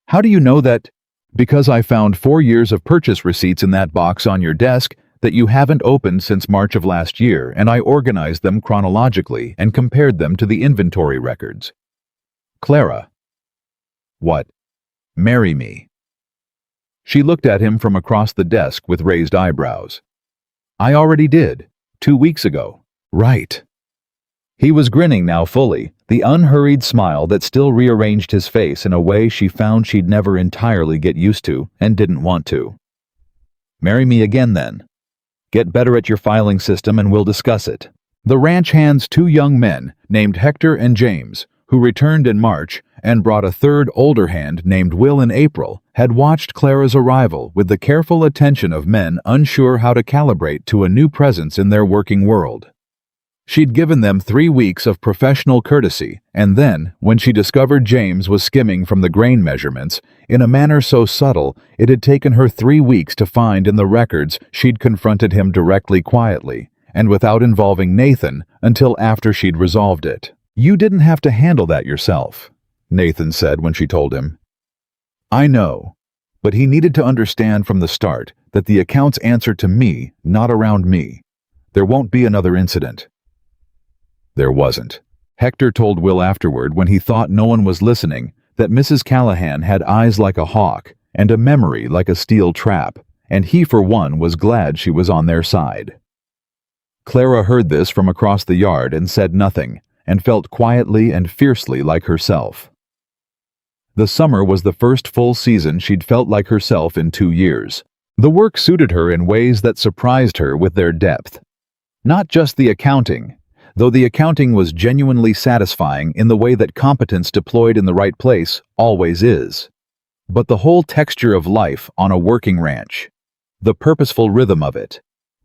"How do you know that?" "Because I found 4 years of purchase receipts in that box on your desk that you haven't opened since March of last year, and I organized them chronologically and compared them to the inventory records." "Clara." "What?" "Marry me." She looked at him from across the desk with raised eyebrows. "I already did, 2 weeks ago." "Right." He was grinning now fully, the unhurried smile that still rearranged his face in a way she found she'd never entirely get used to and didn't want to. "Marry me again, then. Get better at your filing system and we'll discuss it." The ranch hand's 2 young men, named Hector and James, who returned in March and brought a third older hand named Will in April, had watched Clara's arrival with the careful attention of men unsure how to calibrate to a new presence in their working world. She'd given them 3 weeks of professional courtesy, and then, when she discovered James was skimming from the grain measurements, in a manner so subtle it had taken her 3 weeks to find in the records she'd confronted him directly, quietly, and without involving Nathan until after she'd resolved it. "You didn't have to handle that yourself," Nathan said when she told him. "I know, but he needed to understand from the start that the accounts answer to me, not around me. There won't be another incident." There wasn't. Hector told Will afterward, when he thought no one was listening, that Mrs. Callahan had eyes like a hawk and a memory like a steel trap, and he for one was glad she was on their side. Clara heard this from across the yard and said nothing, and felt quietly and fiercely like herself. The summer was the first full season she'd felt like herself in 2 years. The work suited her in ways that surprised her with their depth. Not just the accounting, though the accounting was genuinely satisfying in the way that competence deployed in the right place always is, but the whole texture of life on a working ranch, the purposeful rhythm of it,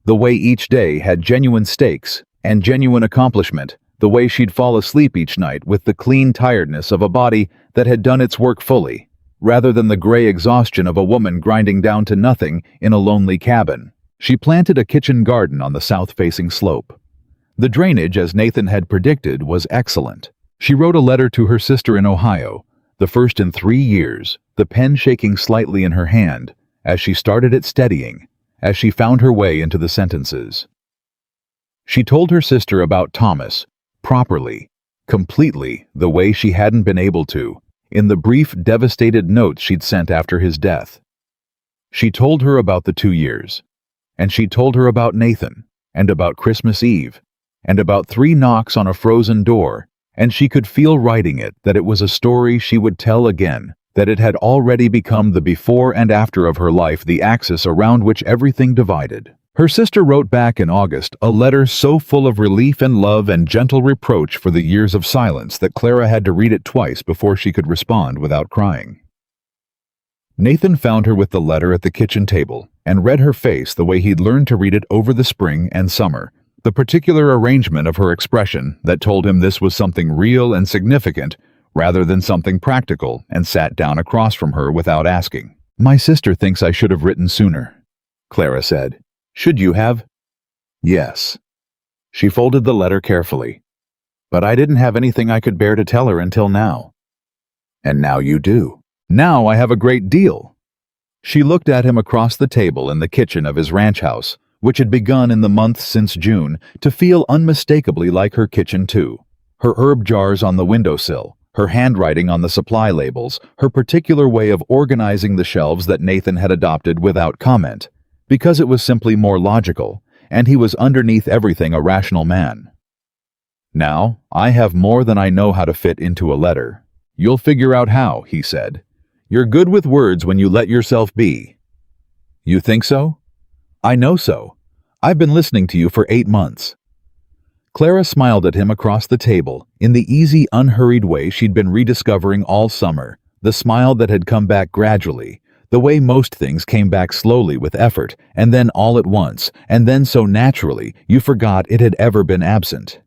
the way each day had genuine stakes and genuine accomplishment, the way she'd fall asleep each night with the clean tiredness of a body that had done its work fully, rather than the gray exhaustion of a woman grinding down to nothing in a lonely cabin. She planted a kitchen garden on the south-facing slope. The drainage, as Nathan had predicted, was excellent. She wrote a letter to her sister in Ohio, the first in 3 years, the pen shaking slightly in her hand, as she started it steadying, as she found her way into the sentences. She told her sister about Thomas, properly, completely, the way she hadn't been able to, in the brief, devastated notes she'd sent after his death. She told her about the 2 years, and she told her about Nathan, and about Christmas Eve, and about 3 knocks on a frozen door, and she could feel writing it that it was a story she would tell again, that it had already become the before and after of her life, the axis around which everything divided. Her sister wrote back in August a letter so full of relief and love and gentle reproach for the years of silence that Clara had to read it twice before she could respond without crying. Nathan found her with the letter at the kitchen table and read her face the way he'd learned to read it over the spring and summer, The particular arrangement of her expression that told him this was something real and significant rather than something practical, and sat down across from her without asking. "My sister thinks I should have written sooner," Clara said. "Should you have?" "Yes." She folded the letter carefully. "But I didn't have anything I could bear to tell her until now." "And now you do." "Now I have a great deal." She looked at him across the table in the kitchen of his ranch house, which had begun in the month since June to feel unmistakably like her kitchen too. Her herb jars on the windowsill, her handwriting on the supply labels, her particular way of organizing the shelves that Nathan had adopted without comment, because it was simply more logical, and he was underneath everything a rational man. "Now, I have more than I know how to fit into a letter. You'll figure out how," he said. "You're good with words when you let yourself be." "You think so?" "I know so. I've been listening to you for 8 months. Clara smiled at him across the table, in the easy, unhurried way she'd been rediscovering all summer, the smile that had come back gradually, the way most things came back slowly with effort, and then all at once, and then so naturally you forgot it had ever been absent.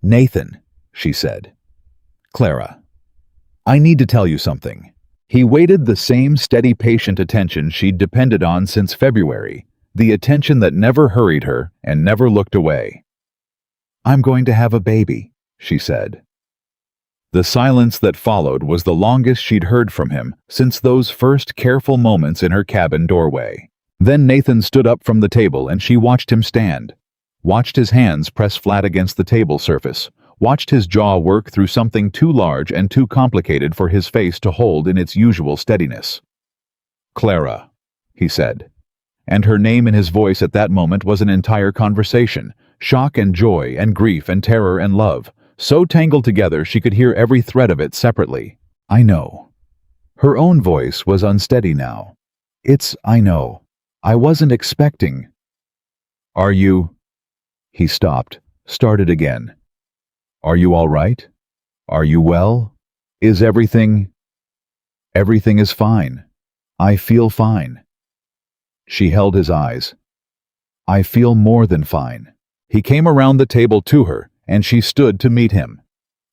"Nathan," she said. "Clara, I need to tell you something." He waited the same steady, patient attention she'd depended on since February, the attention that never hurried her and never looked away. "I'm going to have a baby," she said. The silence that followed was the longest she'd heard from him since those first careful moments in her cabin doorway. Then Nathan stood up from the table and she watched him stand, watched his hands press flat against the table surface, watched his jaw work through something too large and too complicated for his face to hold in its usual steadiness. "Clara," he said. And her name in his voice at that moment was an entire conversation, shock and joy and grief and terror and love, so tangled together she could hear every thread of it separately. "I know." Her own voice was unsteady now. I know. I wasn't expecting." "Are you—" He stopped, started again. "Are you all right? Are you well? Is everything—" "Everything is fine. I feel fine." She held his eyes. "I feel more than fine." He came around the table to her, and she stood to meet him.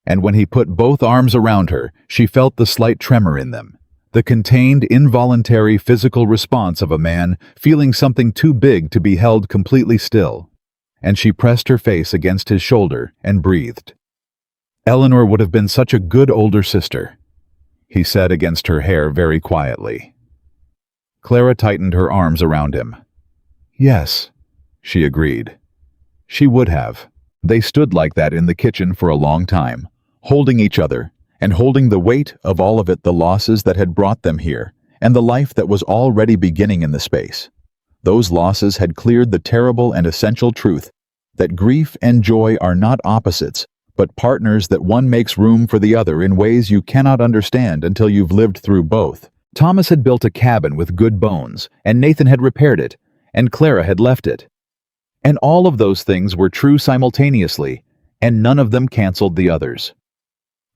And when he put both arms around her, she felt the slight tremor in them, the contained, involuntary physical response of a man feeling something too big to be held completely still. And she pressed her face against his shoulder and breathed. "Eleanor would have been such a good older sister," he said against her hair very quietly. Clara tightened her arms around him. "Yes," she agreed. She would have. They stood like that in the kitchen for a long time, holding each other, and holding the weight of all of it, the losses that had brought them here, and the life that was already beginning in the space. Those losses had cleared the terrible and essential truth that grief and joy are not opposites, but partners, that one makes room for the other in ways you cannot understand until you've lived through both. Thomas had built a cabin with good bones, and Nathan had repaired it, and Clara had left it. And all of those things were true simultaneously, and none of them canceled the others.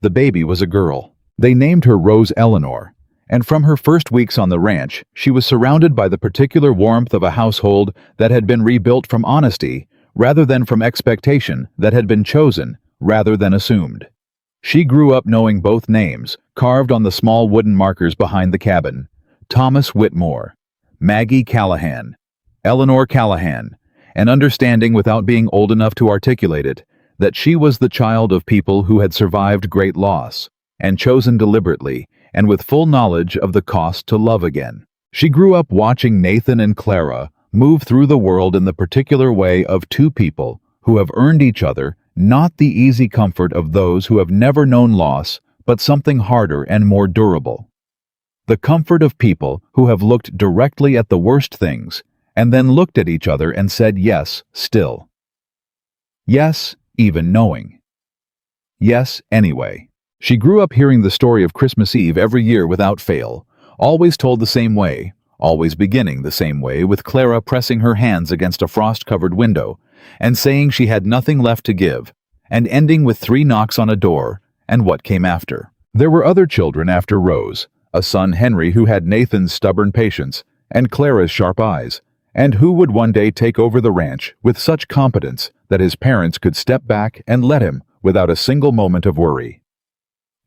The baby was a girl. They named her Rose Eleanor, and from her first weeks on the ranch, she was surrounded by the particular warmth of a household that had been rebuilt from honesty rather than from expectation, that had been chosen rather than assumed. She grew up knowing both names, carved on the small wooden markers behind the cabin: Thomas Whitmore, Maggie Callahan, Eleanor Callahan, and understanding, without being old enough to articulate it, that she was the child of people who had survived great loss, and chosen deliberately, and with full knowledge of the cost to love again. She grew up watching Nathan and Clara move through the world in the particular way of two people who have earned each other not the easy comfort of those who have never known loss, but something harder and more durable. The comfort of people who have looked directly at the worst things, and then looked at each other and said yes still. Yes, even knowing. Yes, anyway. She grew up hearing the story of Christmas Eve every year without fail, always told the same way, always beginning the same way, with Clara pressing her hands against a frost-covered window and saying she had nothing left to give, and ending with 3 knocks on a door and what came after. There were other children after Rose, a son Henry who had Nathan's stubborn patience and Clara's sharp eyes, And who would one day take over the ranch with such competence that his parents could step back and let him without a single moment of worry?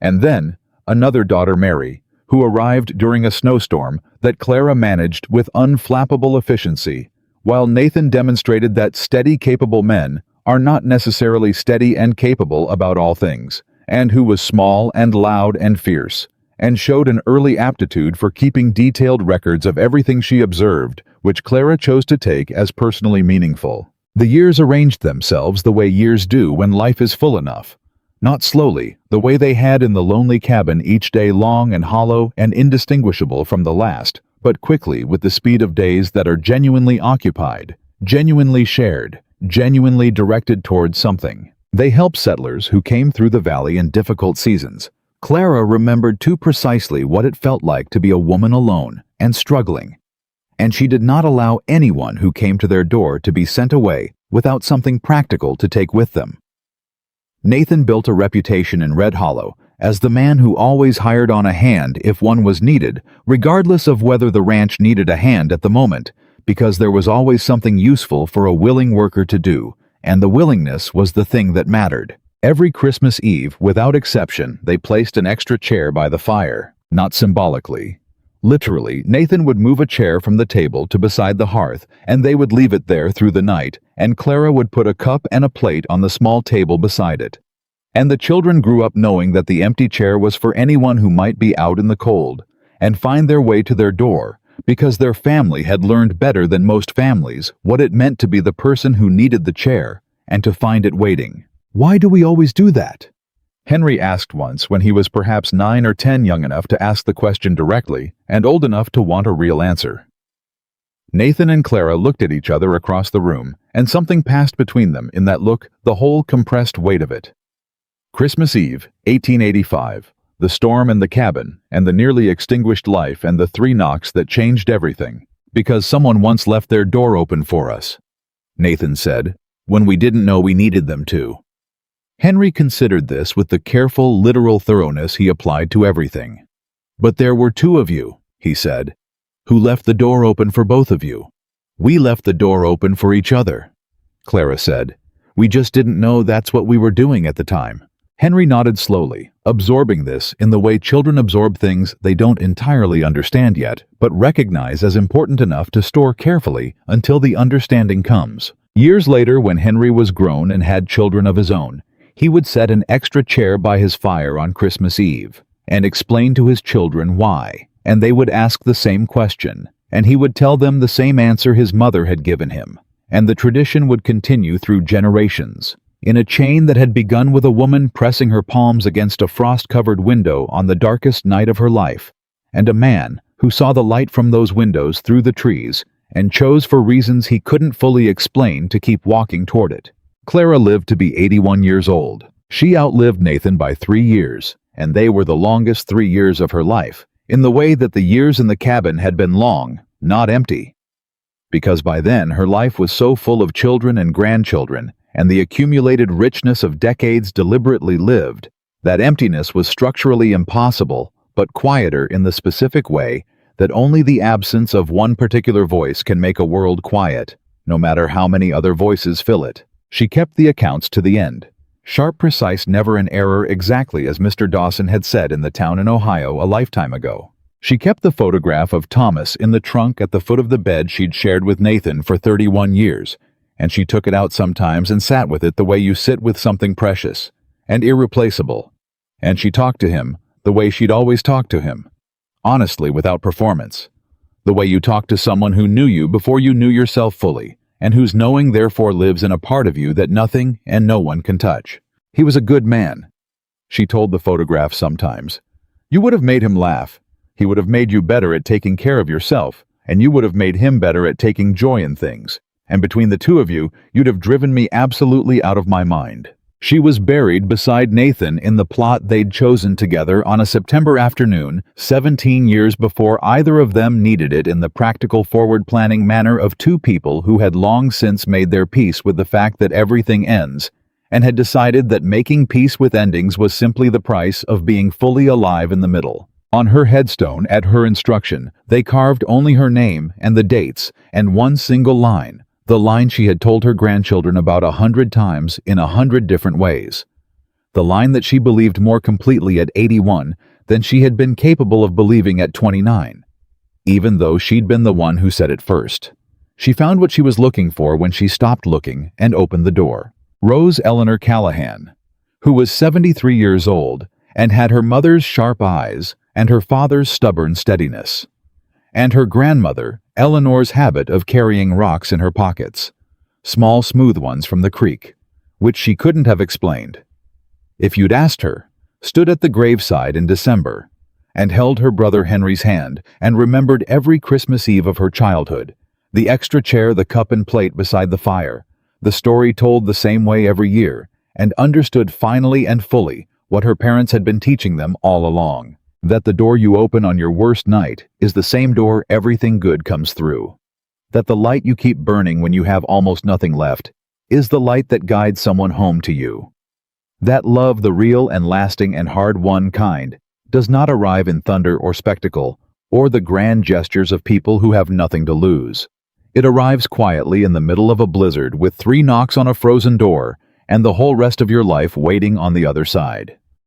And then, another daughter, Mary, who arrived during a snowstorm that Clara managed with unflappable efficiency, while Nathan demonstrated that steady, capable men are not necessarily steady and capable about all things, and who was small and loud and fierce, and showed an early aptitude for keeping detailed records of everything she observed, which Clara chose to take as personally meaningful. The years arranged themselves the way years do when life is full enough. Not slowly, the way they had in the lonely cabin, each day long and hollow and indistinguishable from the last, but quickly with the speed of days that are genuinely occupied, genuinely shared, genuinely directed towards something. They helped settlers who came through the valley in difficult seasons. Clara remembered too precisely what it felt like to be a woman alone and struggling, and she did not allow anyone who came to their door to be sent away without something practical to take with them. Nathan built a reputation in Red Hollow as the man who always hired on a hand if one was needed, regardless of whether the ranch needed a hand at the moment, because there was always something useful for a willing worker to do, and the willingness was the thing that mattered. Every Christmas Eve, without exception, they placed an extra chair by the fire, not symbolically. Literally, Nathan would move a chair from the table to beside the hearth, and they would leave it there through the night, and Clara would put a cup and a plate on the small table beside it. And the children grew up knowing that the empty chair was for anyone who might be out in the cold, and find their way to their door, because their family had learned better than most families what it meant to be the person who needed the chair, and to find it waiting. "Why do we always do that?" Henry asked once when he was perhaps 9 or 10, young enough to ask the question directly and old enough to want a real answer. Nathan and Clara looked at each other across the room, and something passed between them in that look, the whole compressed weight of it. Christmas Eve, 1885, the storm in the cabin, and the nearly extinguished life, and the 3 knocks that changed everything, because someone once left their door open for us, Nathan said, when we didn't know we needed them to. Henry considered this with the careful, literal thoroughness he applied to everything. "But there were 2 of you," he said, "who left the door open for both of you. We left the door open for each other," Clara said. "We just didn't know that's what we were doing at the time." Henry nodded slowly, absorbing this in the way children absorb things they don't entirely understand yet, but recognize as important enough to store carefully until the understanding comes. Years later, when Henry was grown and had children of his own, he would set an extra chair by his fire on Christmas Eve and explain to his children why, and they would ask the same question, and he would tell them the same answer his mother had given him, and the tradition would continue through generations, in a chain that had begun with a woman pressing her palms against a frost-covered window on the darkest night of her life, and a man who saw the light from those windows through the trees and chose for reasons he couldn't fully explain to keep walking toward it. Clara lived to be 81 years old. She outlived Nathan by 3 years, and they were the longest 3 years of her life, in the way that the years in the cabin had been long, not empty. Because by then her life was so full of children and grandchildren, and the accumulated richness of decades deliberately lived, that emptiness was structurally impossible, but quieter in the specific way that only the absence of one particular voice can make a world quiet, no matter how many other voices fill it. She kept the accounts to the end. Sharp, precise, never an error, exactly as Mr. Dawson had said in the town in Ohio a lifetime ago. She kept the photograph of Thomas in the trunk at the foot of the bed she'd shared with Nathan for 31 years, and she took it out sometimes and sat with it the way you sit with something precious and irreplaceable. And she talked to him the way she'd always talked to him, honestly, without performance, the way you talk to someone who knew you before you knew yourself fully, and whose knowing therefore lives in a part of you that nothing and no one can touch. He was a good man, she told the photograph sometimes. You would have made him laugh. He would have made you better at taking care of yourself, and you would have made him better at taking joy in things. And between the 2 of you, you'd have driven me absolutely out of my mind. She was buried beside Nathan in the plot they'd chosen together on a September afternoon, 17 years before either of them needed it, in the practical, forward-planning manner of 2 people who had long since made their peace with the fact that everything ends, and had decided that making peace with endings was simply the price of being fully alive in the middle. On her headstone, at her instruction, they carved only her name and the dates, and one single line, the line she had told her grandchildren about 100 times in 100 different ways. The line that she believed more completely at 81 than she had been capable of believing at 29, even though she'd been the one who said it first. She found what she was looking for when she stopped looking and opened the door. Rose Eleanor Callahan, who was 73 years old and had her mother's sharp eyes and her father's stubborn steadiness, and her grandmother, Eleanor's habit of carrying rocks in her pockets, small smooth ones from the creek, which she couldn't have explained. If you'd asked her, stood at the graveside in December, and held her brother Henry's hand and remembered every Christmas Eve of her childhood, the extra chair, the cup and plate beside the fire, the story told the same way every year, and understood finally and fully what her parents had been teaching them all along, that the door you open on your worst night is the same door everything good comes through, that the light you keep burning when you have almost nothing left is the light that guides someone home to you, that love, the real and lasting and hard-won kind, does not arrive in thunder or spectacle or the grand gestures of people who have nothing to lose. It arrives quietly in the middle of a blizzard with 3 knocks on a frozen door and the whole rest of your life waiting on the other side.